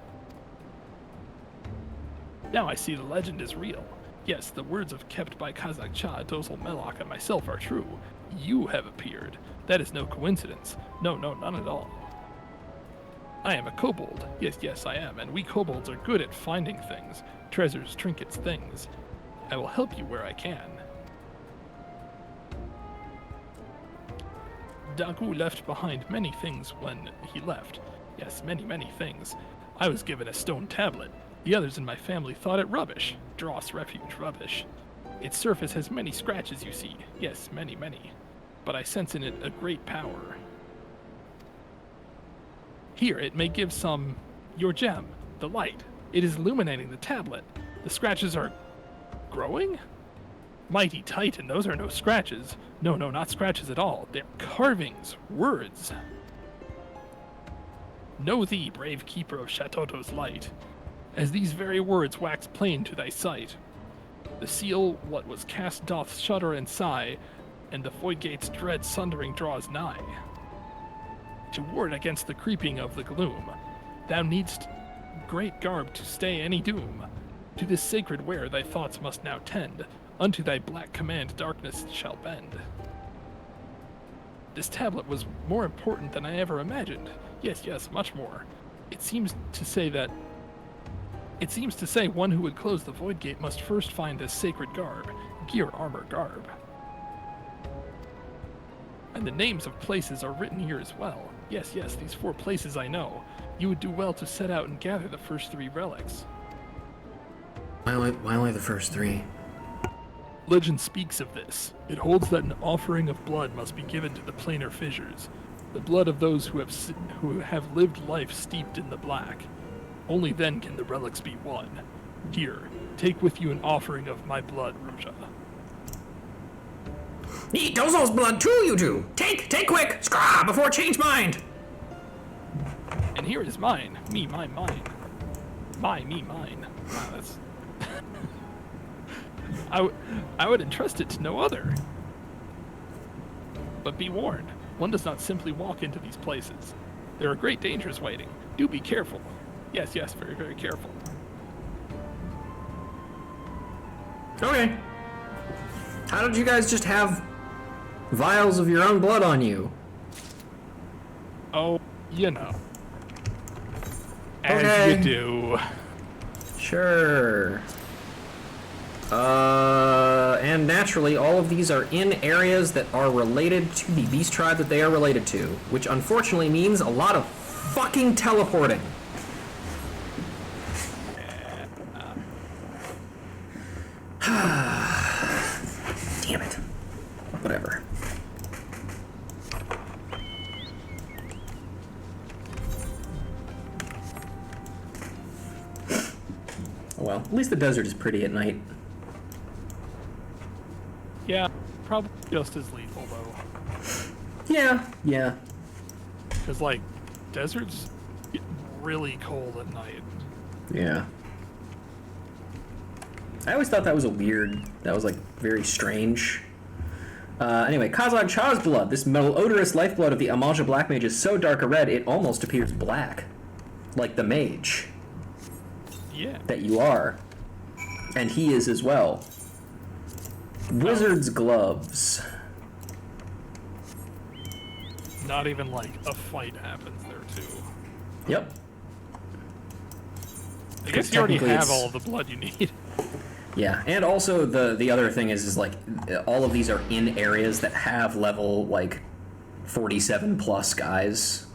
Now I see the legend is real. Yes, the words of kept by Kazakh Cha, Dozal Melok, and myself are true. You have appeared. That is no coincidence. No, none at all. I am a kobold. Yes, I am, and we kobolds are good at finding things. Treasures, trinkets, things. I will help you where I can. Dagu left behind many things when he left. Yes, many things. I was given a stone tablet. The others in my family thought it rubbish. Dross refuge rubbish. Its surface has many scratches, you see. Yes, many. But I sense in it a great power. Here, it may give some... your gem, the light. It is illuminating the tablet. The scratches are... growing? Mighty Titan, those are no scratches. No, not scratches at all. They're carvings, words. Know thee, brave keeper of Shatoto's light, as these very words wax plain to thy sight. The seal, what was cast, doth shudder and sigh, and the void gate's dread sundering draws nigh. To ward against the creeping of the gloom, thou needst great garb to stay any doom. To this sacred ware thy thoughts must now tend, unto thy black command darkness shall bend. This tablet was more important than I ever imagined. Yes, much more. It seems to say one who would close the void gate must first find this sacred garb, gear, armor, garb. And the names of places are written here as well. Yes, these 4 places I know. You would do well to set out and gather the first 3 relics. Why only the first 3? Legend speaks of this. It holds that an offering of blood must be given to the planar fissures, the blood of those who have lived life steeped in the black. Only then can the relics be won. Here, take with you an offering of my blood, Ruja. Eat Dozal's blood too, you two! Take quick! Scraw, before change mind! And here is mine. Me, mine. Me, mine. Wow, that's... I would entrust it to no other. But be warned, one does not simply walk into these places. There are great dangers waiting. Do be careful. Yes, very careful. Okay. How did you guys just have vials of your own blood on you? Oh, you know. As Okay. you do. Sure. And naturally, all of these are in areas that are related to the beast tribe that they are related to, which unfortunately means a lot of fucking teleporting. Damn it. Whatever. Oh well, at least the desert is pretty at night. Yeah, probably just as lethal, though. Yeah. Because, like, deserts get really cold at night. Yeah. I always thought that was like very strange. Anyway, Kazakh Cha's blood, this malodorous lifeblood of the Amalja Black Mage, is so dark a red it almost appears black. Like the mage. Yeah. That you are. And he is as well. Wizard's gloves. Not even, like, a fight happens there, too. Yep. I guess you already Technically have it's- all the blood you need. Yeah, and also the other thing is like all of these are in areas that have level like 47 plus guys.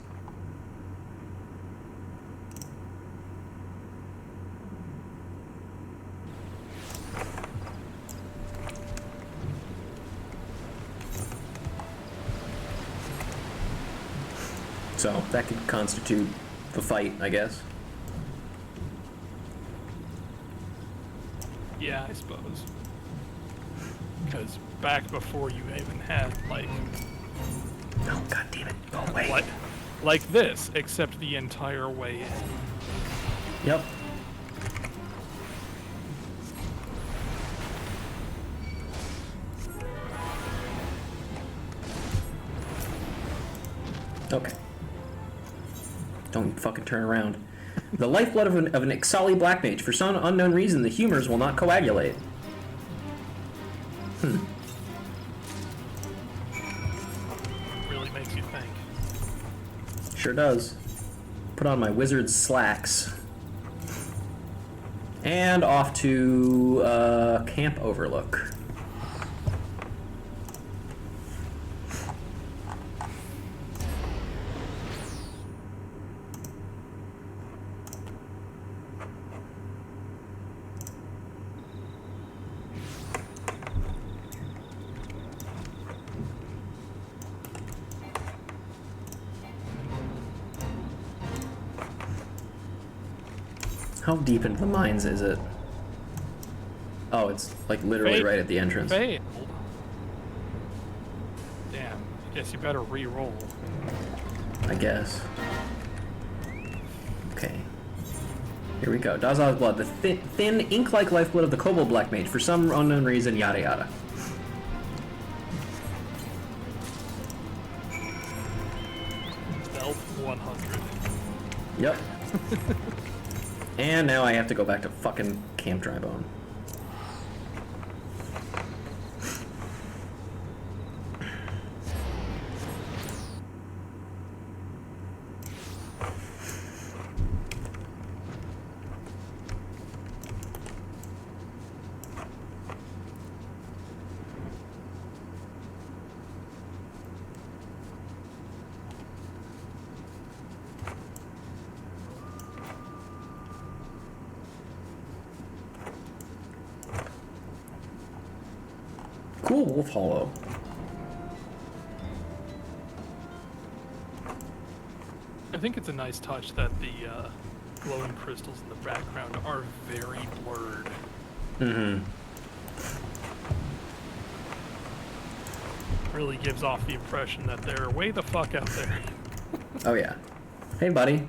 So that could constitute the fight, I guess. Yeah, I suppose. Because back before you even had, like... Oh, god damn it. Go away. Like this, except the entire way in. Yep. Okay. Don't fucking turn around. The lifeblood of an XIV Black Mage. For some unknown reason, the humors will not coagulate. Really makes you think. Sure does. Put on my wizard slacks. And off to Camp Overlook. How deep into the mines is it? Oh, it's like literally Failed. right at the entrance. Failed. Damn. I guess you better re-roll. I guess. Okay. Here we go. Dazal's blood. The thin, ink-like lifeblood of the Kobold Black Mage. For some unknown reason, yada yada. Stealth 100. Yep. And now I have to go back to fucking Camp Drybone. Cool Wolf Hollow. I think it's a nice touch that the glowing crystals in the background are very blurred. Mm-hmm. Really gives off the impression that they're way the fuck out there. Oh yeah. Hey buddy.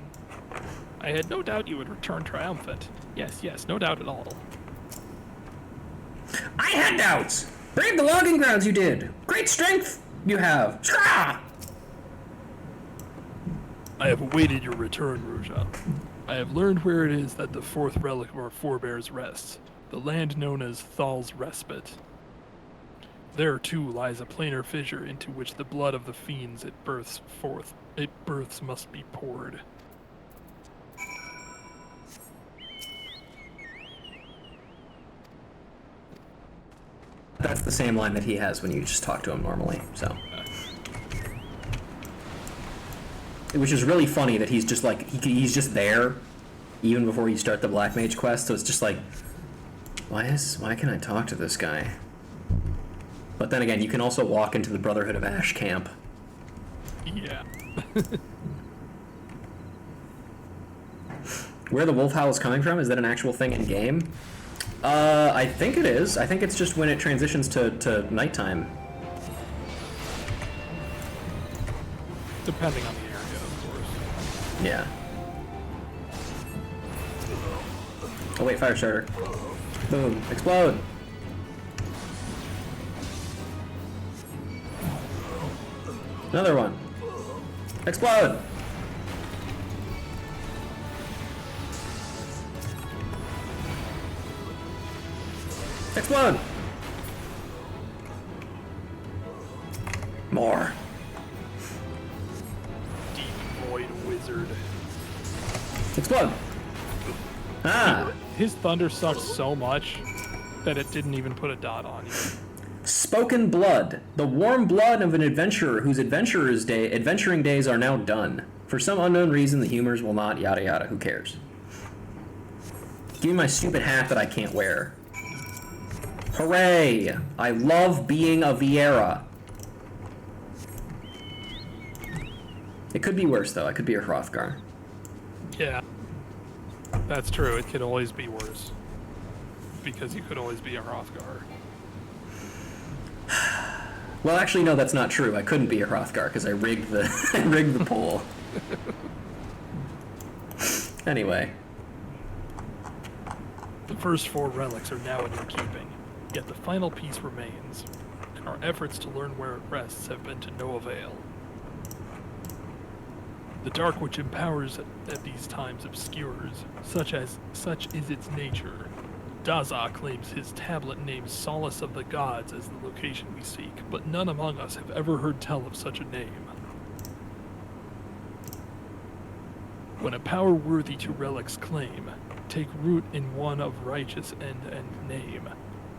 I had no doubt you would return triumphant. Yes, no doubt at all. I had doubts! Brave the logging grounds you did! Great strength you have! Shra! I have awaited your return, Ruja. I have learned where it is that the fourth relic of our forebears rests, the land known as Thal's Respite. There, too, lies a planar fissure into which the blood of the fiends it births must be poured. That's the same line that he has when you just talk to him normally, so. Which is really funny that he's just like, he's just there, even before you start the Black Mage quest, so it's just like, why can I talk to this guy? But then again, you can also walk into the Brotherhood of Ash camp. Yeah. Where the wolf howl is coming from, is that an actual thing in game? I think it is. I think it's just when it transitions to nighttime. Depending on the area, of course. Yeah. Oh wait, fire starter. Boom. Explode! Another one. Explode! Explode! More. Deep Void Wizard. Explode! Ah! His thunder sucked so much that it didn't even put a dot on you. Spoken blood. The warm blood of an adventurer whose adventuring days are now done. For some unknown reason, the humors will not, yada yada, who cares? Give me my stupid hat that I can't wear. Hooray! I love being a Vieira. It could be worse, though. I could be a Hrothgar. Yeah. That's true, it could always be worse. Because you could always be a Hrothgar. Well, actually, no, that's not true. I couldn't be a Hrothgar because I rigged the I rigged the poll. Anyway. The first four relics are now in your keeping, yet the final piece remains, and our efforts to learn where it rests have been to no avail. The dark which empowers at these times obscures, such is its nature. Daza claims his tablet names Solace of the Gods as the location we seek, but none among us have ever heard tell of such a name. When a power worthy to Relic's claim take root in one of righteous end and name,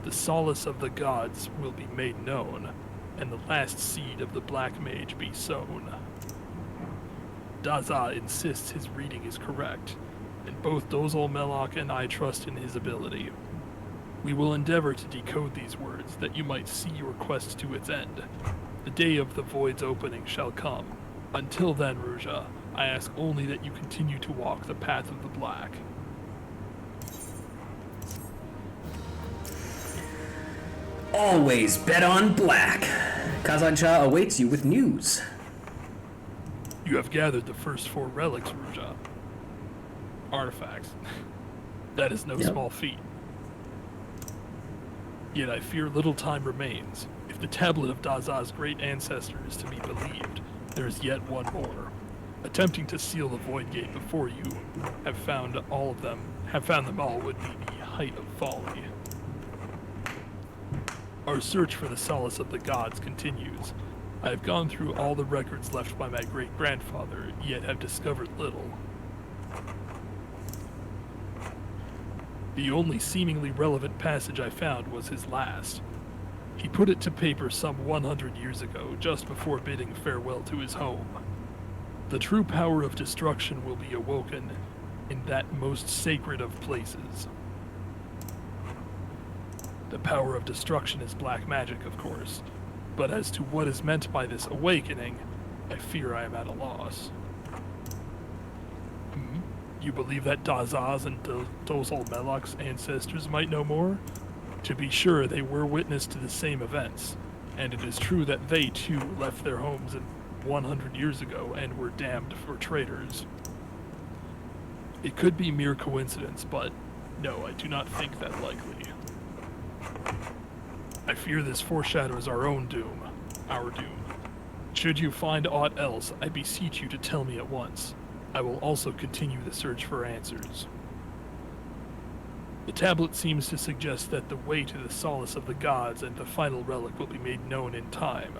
the solace of the gods will be made known, and the last seed of the Black Mage be sown. Daza insists his reading is correct, and both Dozal Melloc and I trust in his ability. We will endeavor to decode these words, that you might see your quest to its end. The day of the Void's opening shall come. Until then, Ruja, I ask only that you continue to walk the path of the Black. Always bet on black. Kazan Shah awaits you with news. You have gathered the first 4 relics, Ruja. Artifacts. That is no small feat. Yet I fear little time remains. If the tablet of Daza's great ancestor is to be believed, there is yet one more. Attempting to seal the Void Gate before you have found them all would be the height of folly. Our search for the solace of the gods continues. I have gone through all the records left by my great-grandfather, yet have discovered little. The only seemingly relevant passage I found was his last. He put it to paper some 100 years ago, just before bidding farewell to his home. The true power of destruction will be awoken in that most sacred of places. The power of destruction is black magic, of course, but as to what is meant by this awakening, I fear I am at a loss. You believe that Daza's and Dozal Melloc's ancestors might know more? To be sure, they were witness to the same events, and it is true that they too left their homes 100 years ago and were damned for traitors. It could be mere coincidence, but no, I do not think that likely. I fear this foreshadows our own doom, our doom. Should you find aught else, I beseech you to tell me at once. I will also continue the search for answers. The tablet seems to suggest that the way to the solace of the gods and the final relic will be made known in time,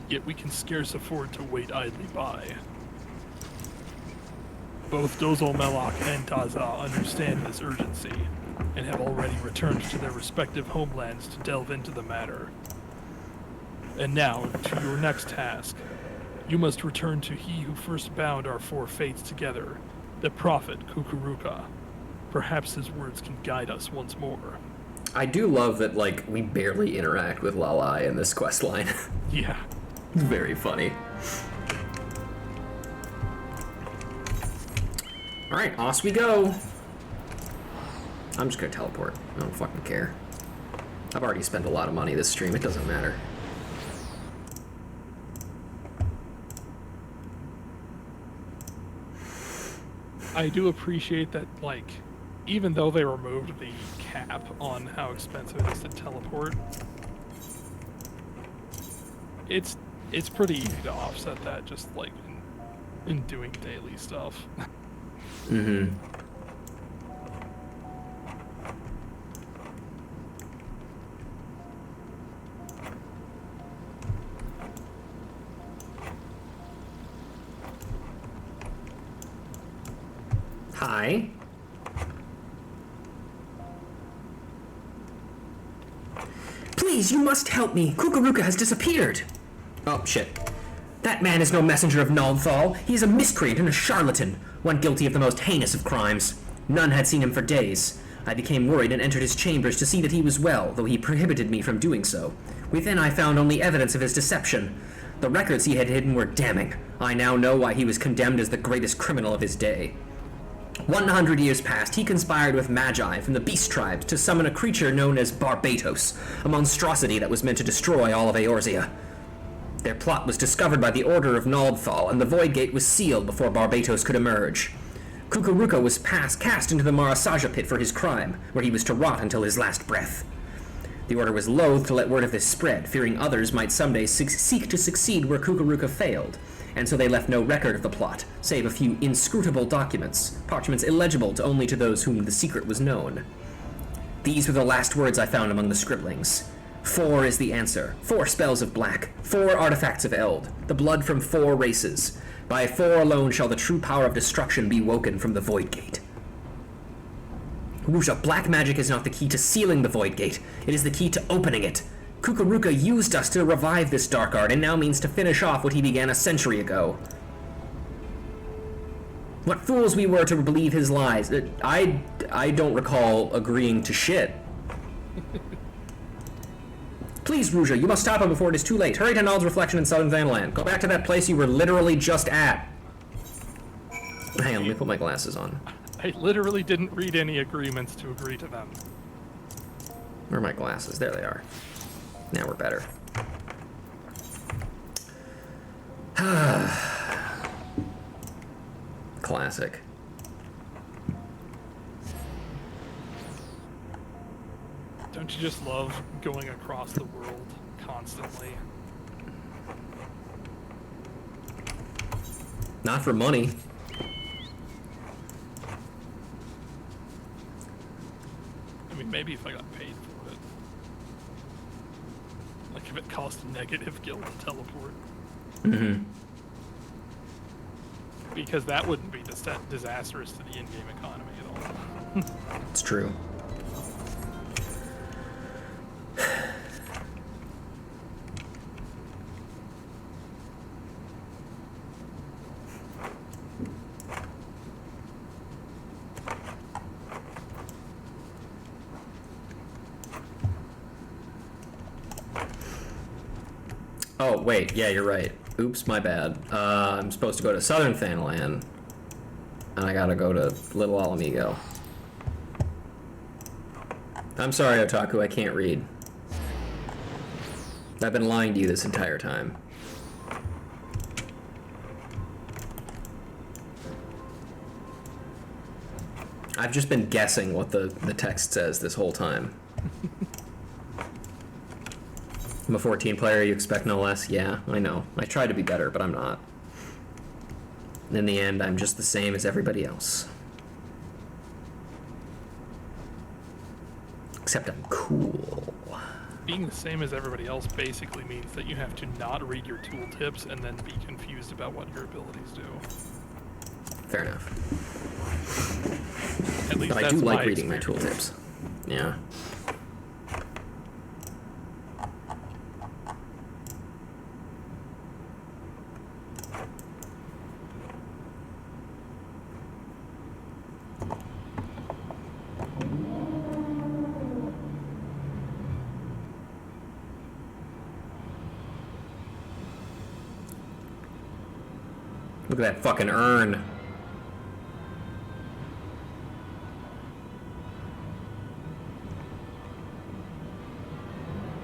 yet we can scarce afford to wait idly by. Both Dozal Melloc and Daza understand this urgency, and have already returned to their respective homelands to delve into the matter. And now, to your next task. You must return to he who first bound our 4 fates together, the prophet Kukuruka. Perhaps his words can guide us once more. I do love that, like, we barely interact with Lalai in this quest line. Yeah. It's very funny. Alright, off we go. I'm just gonna teleport. I don't fucking care. I've already spent a lot of money this stream, it doesn't matter. I do appreciate that, like, even though they removed the cap on how expensive it is to teleport, it's pretty easy to offset that just, like, in doing daily stuff. Mm-hmm. Hi. Please, you must help me. Kukuruka has disappeared. Oh, shit. That man is no messenger of Naldthal. He is a miscreant and a charlatan, one guilty of the most heinous of crimes. None had seen him for days. I became worried and entered his chambers to see that he was well, though he prohibited me from doing so. Within I found only evidence of his deception. The records he had hidden were damning. I now know why he was condemned as the greatest criminal of his day. 100 years past, he conspired with Magi from the Beast Tribes to summon a creature known as Barbatos, a monstrosity that was meant to destroy all of Eorzea. Their plot was discovered by the Order of Naldthal, and the Void Gate was sealed before Barbatos could emerge. Kukuruka was cast into the Marasaja pit for his crime, where he was to rot until his last breath. The Order was loath to let word of this spread, fearing others might someday seek to succeed where Kukuruka failed, and so they left no record of the plot, save a few inscrutable documents, parchments illegible only to those whom the secret was known. These were the last words I found among the scribblings. 4 is the answer. 4 spells of black. 4 artifacts of Eld. The blood from 4 races. By 4 alone shall the true power of destruction be woken from the Void Gate. Urusha, black magic is not the key to sealing the Void Gate. It is the key to opening it. Kukuruka used us to revive this dark art and now means to finish off what he began a century ago. What fools we were to believe his lies. I don't recall agreeing to shit. Please, Ruja, you must stop him before it is too late. Hurry to Nald's reflection in Southern Thanalan. Go back to that place you were literally just at. Hang on, let me put my glasses on. I literally didn't read any agreements to agree to them. Where are my glasses? There they are. Now we're better. Classic. Don't you just love going across the world constantly? Not for money. I mean, maybe if I got paid for it. Like if it cost a negative gil to teleport. Mm-hmm. Because that wouldn't be disastrous to the in-game economy at all. It's true. Oh, wait, yeah, you're right. Oops, my bad. I'm supposed to go to Southern Thanalan, and I gotta go to Little Alamigo. I'm sorry, Otaku, I can't read. I've been lying to you this entire time. I've just been guessing what the text says this whole time. I'm a 14 player, you expect no less? Yeah, I know. I try to be better, but I'm not. In the end, I'm just the same as everybody else. Except I'm cool. Being the same as everybody else basically means that you have to not read your tooltips and then be confused about what your abilities do. Fair enough. At least But I that's do like my reading my experience. tooltips. Yeah. Look at that fucking urn.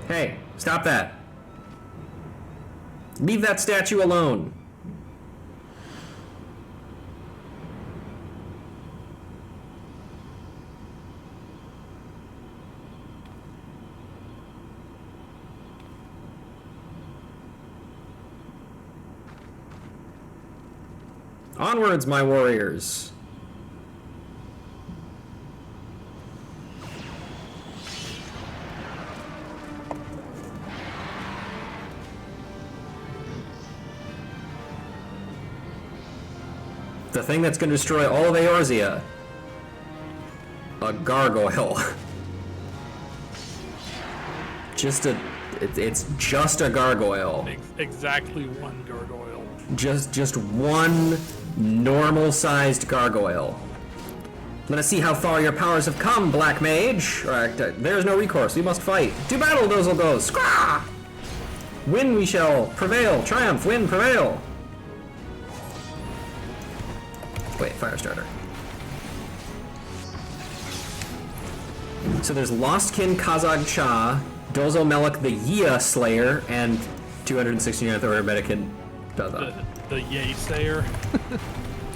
Hey, stop that. Leave that statue alone. Onwards, my warriors. The thing that's going to destroy all of Eorzea. A gargoyle. It's just a gargoyle. Exactly one gargoyle. Just one normal-sized gargoyle. Let us see how far your powers have come, Black Mage. Alright, there is no recourse. We must fight. To battle, Dozel goes. Scraw! Win we shall. Prevail. Triumph. Win. Prevail. Wait, Firestarter. So there's Lostkin Kazag Cha, Dozo Melik the Yia Slayer, and 269th Order Medikin Daza. The Yay Sayer.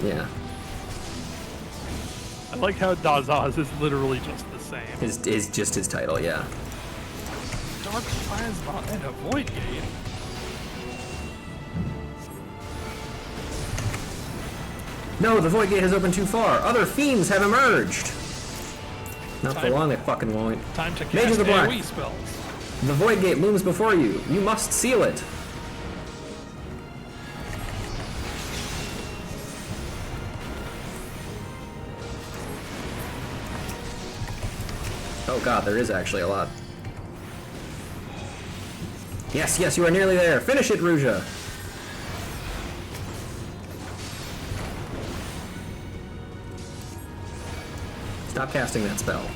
Yeah. I like how Dazaz is literally just the same. Is just his title, yeah. Dark Plasma and a Void Gate. No, No, the Void Gate has opened too far. Other fiends have emerged. Not for long, it fucking won't. Time to Mage of cast the Black. AoE spells. The Void Gate looms before you. You must seal it. Oh god, there is actually a lot. Yes, yes, you are nearly there. Finish it, Ruja. Stop casting that spell.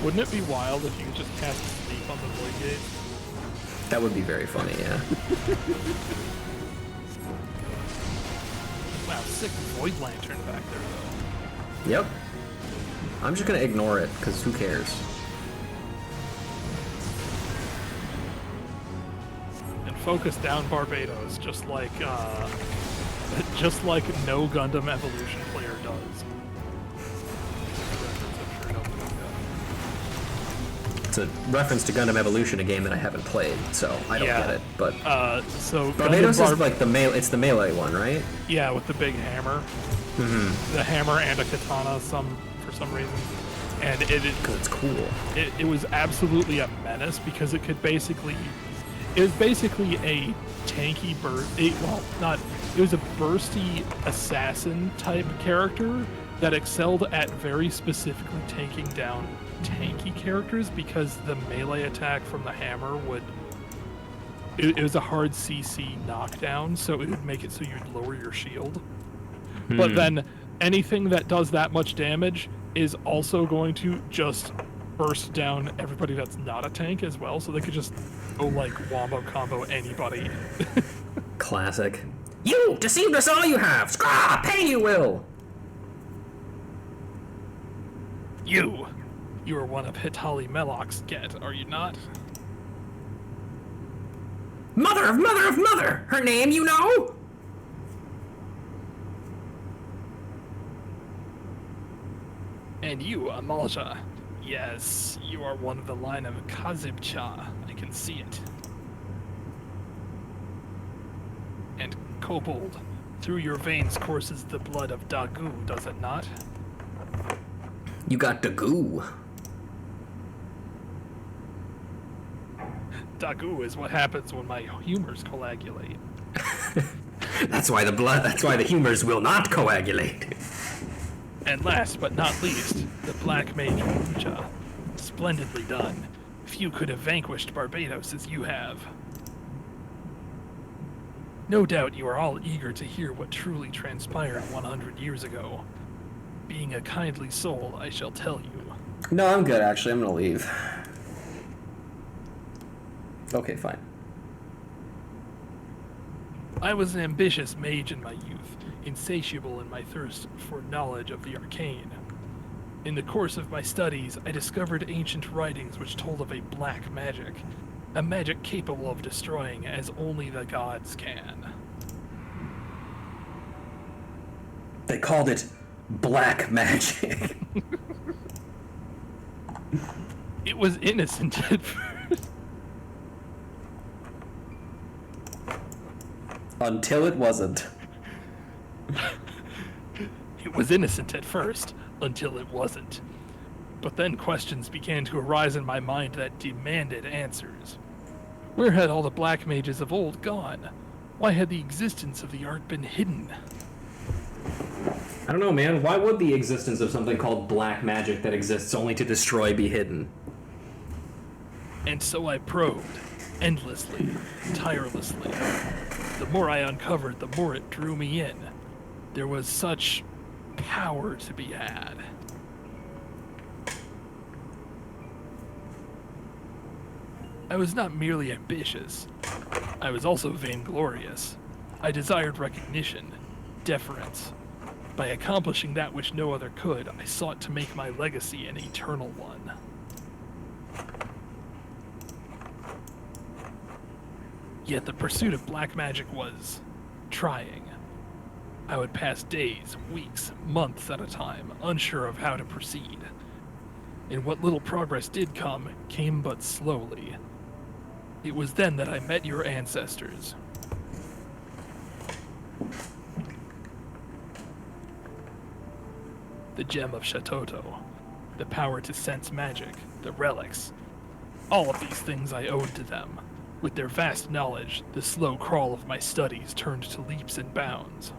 Wouldn't it be wild if you could just cast Sleep on the Void Gate? That would be very funny, yeah. Wow, sick Void Lantern back there, though. Yep. I'm just gonna ignore it, because who cares? And focus down Barbados, just like no Gundam Evolution player does. It's a reference to Gundam Evolution, a game that I haven't played, so I don't get it. But so Barbados is like the it's the melee one, right? Yeah, with the big hammer. Mm-hmm. The hammer and a katana, for some reason, and Because it's cool. It was absolutely a menace because it was basically a tanky it was a bursty assassin type character that excelled at very specifically taking down tanky characters because the melee attack from the hammer it was a hard CC knockdown, so it would make it so you'd lower your shield. But then anything that does that much damage is also going to just burst down everybody that's not a tank as well, so they could just go like wombo combo anybody. Classic. You deceived us all you have! Scraw! Pay you will! You are one of Hitali Melok's get, are you not? Mother of mother of mother! Her name you know? And you, Amalja. Yes, you are one of the line of Kazibcha. I can see it. And Kobold, through your veins courses the blood of Dagu, does it not? You got the goo. Dagu is what happens when my humors coagulate. That's why the humors will not coagulate. And last but not least, the Black Mage Ruja. Splendidly done. Few could have vanquished Barbados as you have. No doubt you are all eager to hear what truly transpired 100 years ago. Being a kindly soul, I shall tell you. No, I'm good, actually. I'm gonna leave. Okay, fine. I was an ambitious mage in my youth, insatiable in my thirst for knowledge of the arcane. In the course of my studies, I discovered ancient writings which told of a black magic, a magic capable of destroying as only the gods can. They called it black magic. It was innocent at first. Until it wasn't. It was innocent at first, until it wasn't. But then questions began to arise in my mind that demanded answers. Where had all the black mages of old gone? Why had the existence of the art been hidden? I don't know, man. Why would the existence of something called black magic that exists only to destroy be hidden? And so I probed, endlessly, tirelessly. The more I uncovered, the more it drew me in. There was such power to be had. I was not merely ambitious. I was also vainglorious. I desired recognition, deference. By accomplishing that which no other could, I sought to make my legacy an eternal one. Yet the pursuit of black magic was trying. I would pass days, weeks, months at a time, unsure of how to proceed. And what little progress did come, came but slowly. It was then that I met your ancestors. the gem of Shatoto, the power to sense magic, the relics. All of these things I owed to them. With their vast knowledge, the slow crawl of my studies turned to leaps and bounds.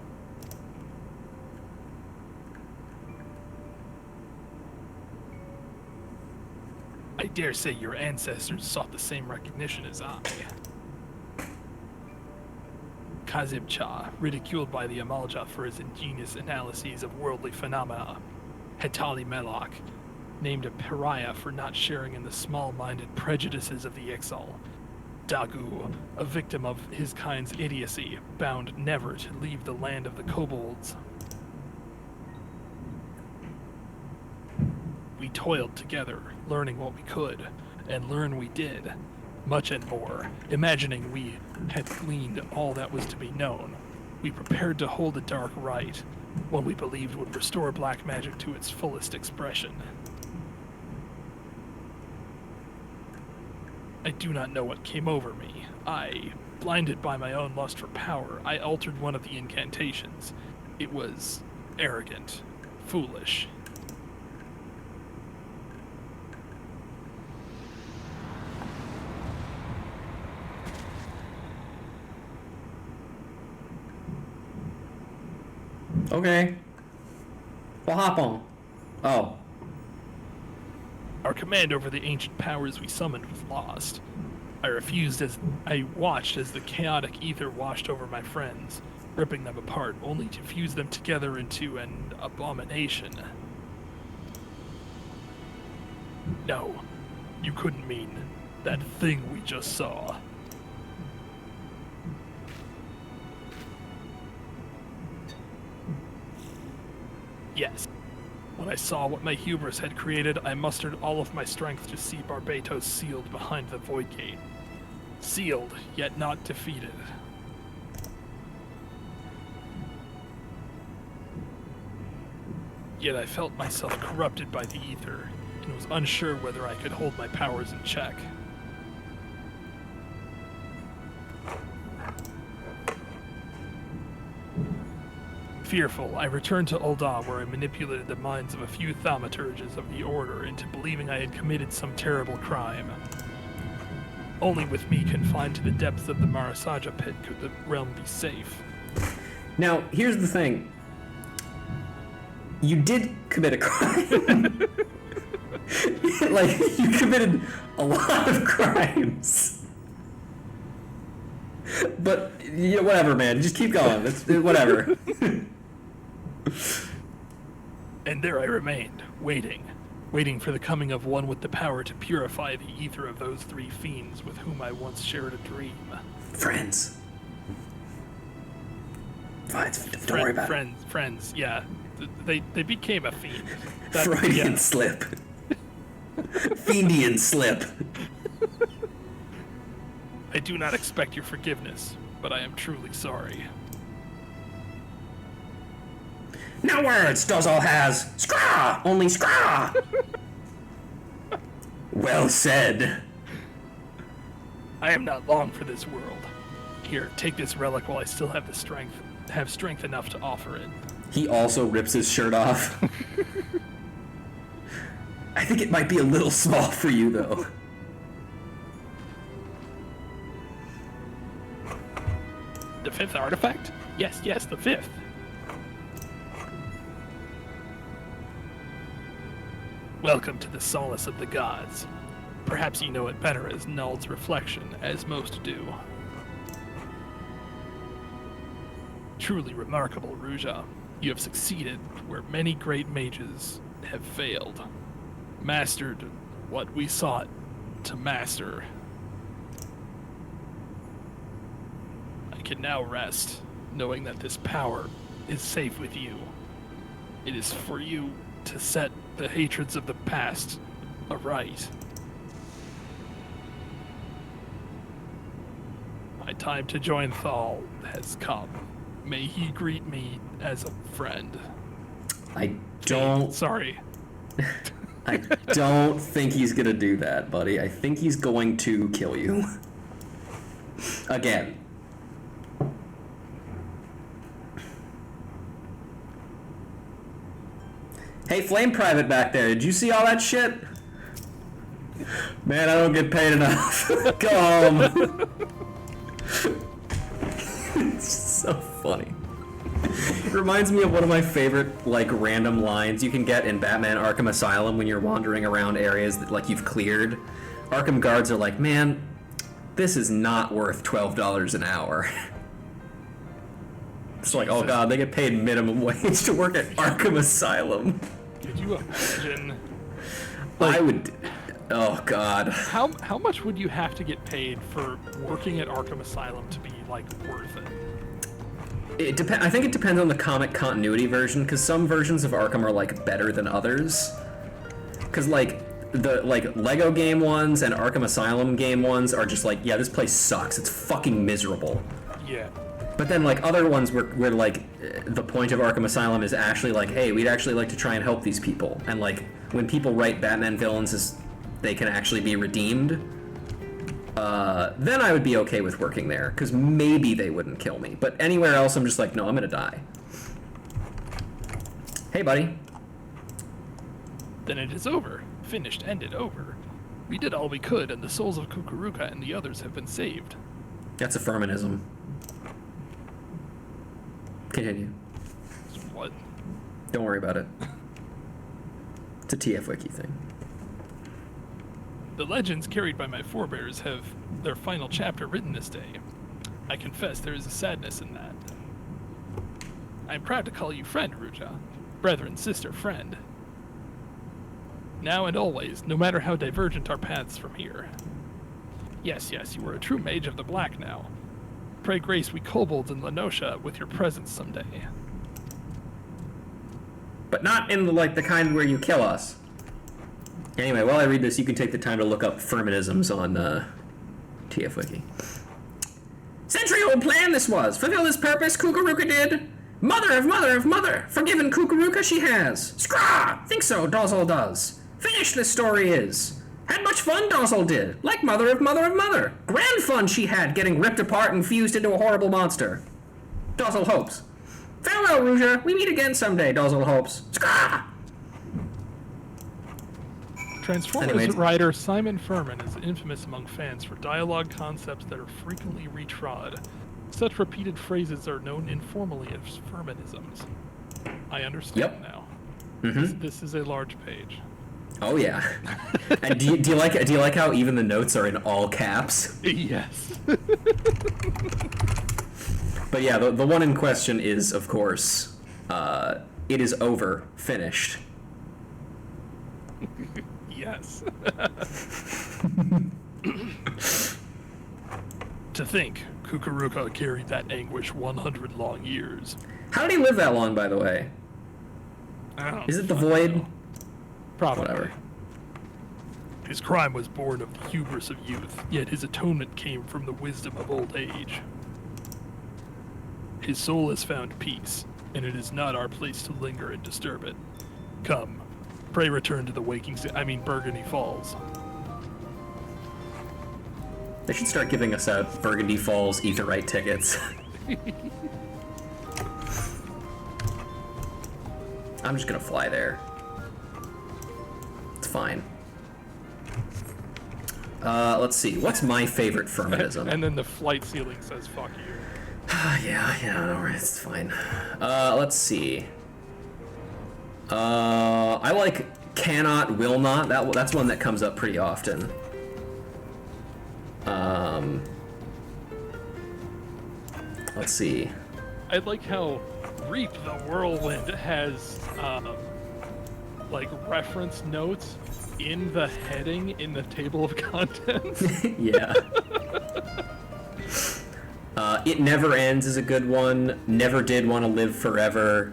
I dare say your ancestors sought the same recognition as I. Kazib Cha, ridiculed by the Amalja for his ingenious analyses of worldly phenomena. Hetali Melok, named a pariah for not sharing in the small-minded prejudices of the Ixal. Dagu, a victim of his kind's idiocy, bound never to leave the land of the kobolds. We toiled together, learning what we could, and learn we did. Much and more, imagining we had gleaned all that was to be known. We prepared to hold the dark right, what we believed would restore black magic to its fullest expression. I do not know what came over me. Blinded by my own lust for power, I altered one of the incantations. It was arrogant, foolish. Okay. Well, hop on. Oh. Our command over the ancient powers we summoned was lost. I watched as the chaotic ether washed over my friends, ripping them apart, only to fuse them together into an abomination. No, you couldn't mean that thing we just saw. Yes. When I saw what my hubris had created, I mustered all of my strength to see Barbatos sealed behind the Void Gate. Sealed, yet not defeated. Yet I felt myself corrupted by the ether, and was unsure whether I could hold my powers in check. Fearful, I returned to Ul'dah, where I manipulated the minds of a few thaumaturges of the Order into believing I had committed some terrible crime. Only with me confined to the depths of the Marasaja pit could the realm be safe. Now, here's the thing. You did commit a crime. Like, you committed a lot of crimes. But, you know, whatever, man. Just keep going. It's whatever. And there I remained, waiting for the coming of one with the power to purify the ether of those three fiends with whom I once shared a dream. Friends. Fine, don't worry about it. Friends, yeah. They became a fiend. Freudian slip. Fiendian slip. I do not expect your forgiveness, but I am truly sorry. No words, Dozzle has. Scraw! Only scraw! Well said. I am not long for this world. Here, take this relic while I still have the strength enough to offer it. He also rips his shirt off. I think it might be a little small for you, though. The fifth artifact? Yes, the fifth. Welcome to the solace of the gods. Perhaps you know it better as Null's reflection, as most do. Truly remarkable, Ruja. You have succeeded where many great mages have failed. Mastered what we sought to master. I can now rest, knowing that this power is safe with you. It is for you to set the hatreds of the past aright. My time to join Thal has come. May he greet me as a friend. I don't... Sorry. I don't think he's gonna do that, buddy. I think he's going to kill you. Again. Hey, Flame Private back there, did you see all that shit? Man, I don't get paid enough. Go home. It's so funny. It reminds me of one of my favorite, like, random lines you can get in Batman Arkham Asylum when you're wandering around areas that, like, you've cleared. Arkham guards are like, man, this is not worth $12 an hour. It's like, oh god, they get paid minimum wage to work at Arkham Asylum. Could you imagine? I would... Oh god. How much would you have to get paid for working at Arkham Asylum to be, like, worth it? I think it depends on the comic continuity version, because some versions of Arkham are, like, better than others. Because, like, the, like, Lego game ones and Arkham Asylum game ones are just like, yeah, this place sucks. It's fucking miserable. Yeah. But then, like, other ones where like, the point of Arkham Asylum is actually like, hey, we'd actually like to try and help these people. And, like, when people write Batman villains as they can actually be redeemed, then I would be okay with working there, because maybe they wouldn't kill me. But anywhere else, I'm just like, no, I'm gonna die. Hey, buddy. Then it is over. Finished, ended, over. We did all we could, and the souls of Kukuruka and the others have been saved. That's a Furmanism. Continue. What? Don't worry about it. It's a TF Wiki thing. The legends carried by my forebears have their final chapter written this day. I confess there is a sadness in that. I am proud to call you friend, Ruja. Brethren, sister, friend. Now and always, no matter how divergent our paths from here. Yes, you are a true mage of the black now. Pray grace we kobolds in Lenosha with your presence someday. But not in the kind where you kill us. Anyway, while I read this, you can take the time to look up Furmanisms on TF Wiki. Century-old plan this was. Fulfill this purpose, Kukuruka did. Mother of mother of mother, forgiven Kukuruka she has. Scraw! Think so, Dozzle does. Finished this story is. Had much fun, Dozzle did. Like mother of mother of mother. Grand fun she had, getting ripped apart and fused into a horrible monster. Dozzle hopes. Farewell, Ruja. We meet again someday, Dozzle hopes. Scraw! Transformers Anyways. writer Simon Furman is infamous among fans for dialogue concepts that are frequently retrod. Such repeated phrases are known informally as Furmanisms. I understand now. Mm-hmm. This is a large page. Oh yeah. And do you like how even the notes are in all caps? Yes. But yeah, the one in question is, of course, it is over, finished. Yes. To think, Kukuruka carried that anguish 100 long years. How did he live that long, by the way? Is it the void? Probably. Whatever. His crime was born of the hubris of youth, yet his atonement came from the wisdom of old age. His soul has found peace, and it is not our place to linger and disturb it. Come, pray return to the Burgundy Falls. They should start giving us out Burgundy Falls Etherite tickets. I'm just gonna fly there. It's fine. Let's see. What's my favorite Furmanism? And then the flight ceiling says, fuck you. yeah, alright, it's fine. Let's see. I like cannot, will not. That's one that comes up pretty often. Let's see. I like how Reap the Whirlwind has, reference notes in the heading in the table of contents. Yeah. It Never Ends is a good one. Never Did Want to Live Forever.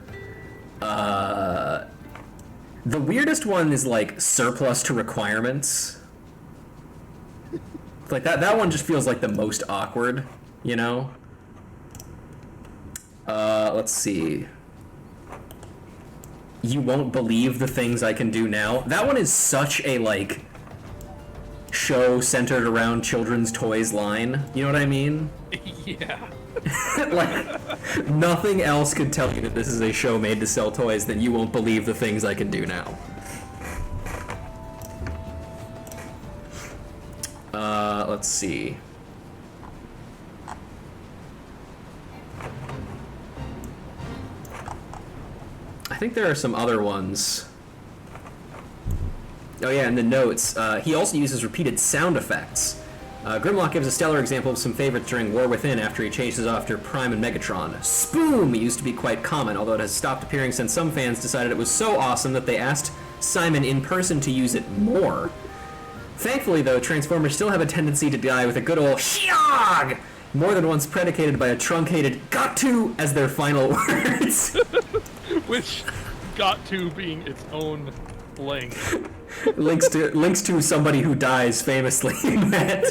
The weirdest one is, surplus to requirements. That one just feels like the most awkward, you know? Let's see. You won't believe the things I can do now. That one is such a, show centered around children's toys line. You know what I mean? Yeah. Like, nothing else could tell you that this is a show made to sell toys than you won't believe the things I can do now. Let's see. I think there are some other ones. Oh yeah, in the notes, he also uses repeated sound effects. Grimlock gives a stellar example of some favorites during War Within after he chases after Prime and Megatron. Spoom used to be quite common, although it has stopped appearing since some fans decided it was so awesome that they asked Simon in person to use it more. Thankfully, though, Transformers still have a tendency to die with a good old SHIOG! More than once predicated by a truncated "got to" as their final words. Which, got to being its own link. links to somebody who dies famously in that.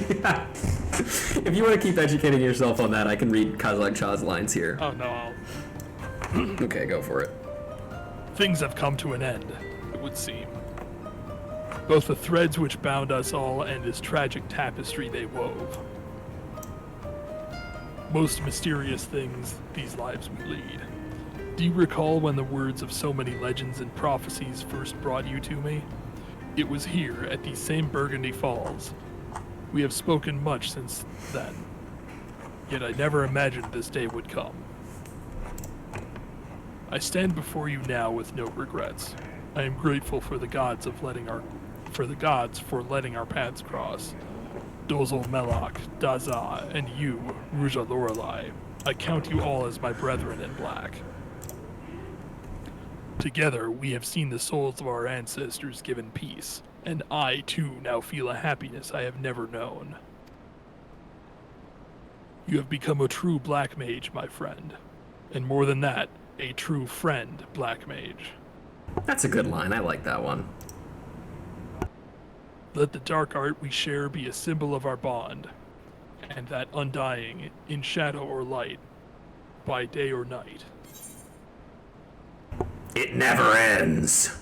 Yeah. If you want to keep educating yourself on that, I can read Kazak Chaw's lines here. Oh no, Okay, go for it. things have come to an end, it would seem. Both the threads which bound us all and this tragic tapestry they wove. Most mysterious things these lives we lead. Do you recall when the words of so many legends and prophecies first brought you to me? It was here, at these same Burgundy Falls. We have spoken much since then, yet I never imagined this day would come. I stand before you now with no regrets. I am grateful for the gods for letting our paths cross. Dozal Melach, Daza, and you, Ruja Lorelei. I count you all as my brethren in black. Together, we have seen the souls of our ancestors given peace, and I, too, now feel a happiness I have never known. You have become a true Black Mage, my friend. And more than that, a true friend, Black Mage. That's a good line. I like that one. Let the dark art we share be a symbol of our bond, and that undying, in shadow or light, by day or night. It never ends.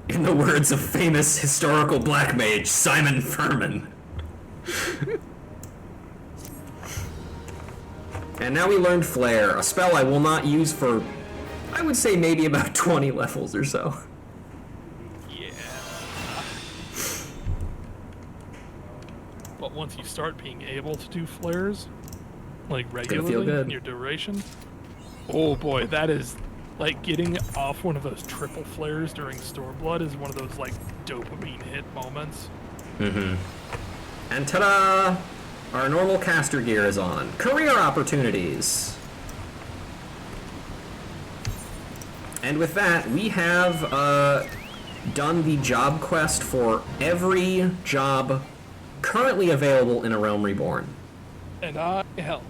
In the words of famous historical black mage Simon Furman. And now we learned Flare, a spell I will not use for, I would say, maybe about 20 levels or so. Yeah. But once you start being able to do flares, like regularly good. in your duration, oh boy, that is like getting off one of those triple flares during Stormblood is one of those like dopamine hit moments. Mm-hmm. And ta-da! Our normal caster gear is on. Career opportunities. And with that, we have done the job quest for every job currently available in A Realm Reborn. And I helped.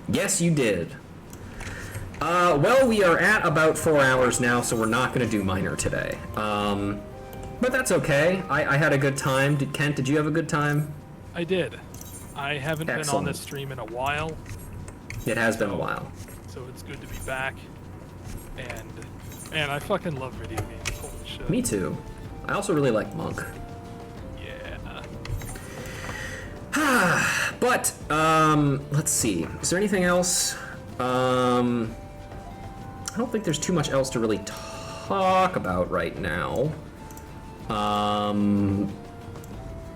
Yes, you did. Well, we are at about 4 hours now, so we're not going to do minor today. But that's okay. I had a good time. Kent, did you have a good time? I did. I haven't been on Excellent. this stream in a while, It has been a while. so it's good to be back. And I fucking love video games. Holy shit. Me too. I also really like Monk. Yeah. But, let's see. Is there anything else? I don't think there's too much else to really talk about right now.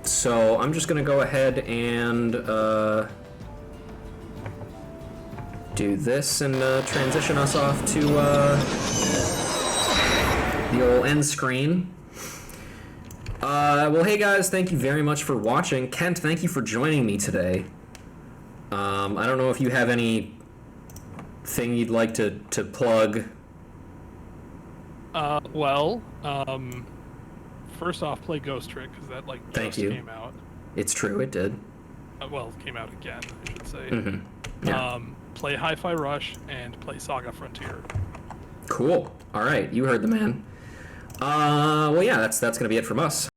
So I'm just gonna go ahead and do this and transition us off to the old end screen. Well, hey guys, thank you very much for watching. Kent, thank you for joining me today. I don't know if you have any thing you'd like to plug. First off, play Ghost Trick, because that, like, Thank just you. came out. It's true, it did. Came out again, I should say. Mm-hmm. Yeah. Play Hi-Fi Rush, and play Saga Frontier. Cool. All right, you heard the man. Well, yeah, that's gonna be it from us.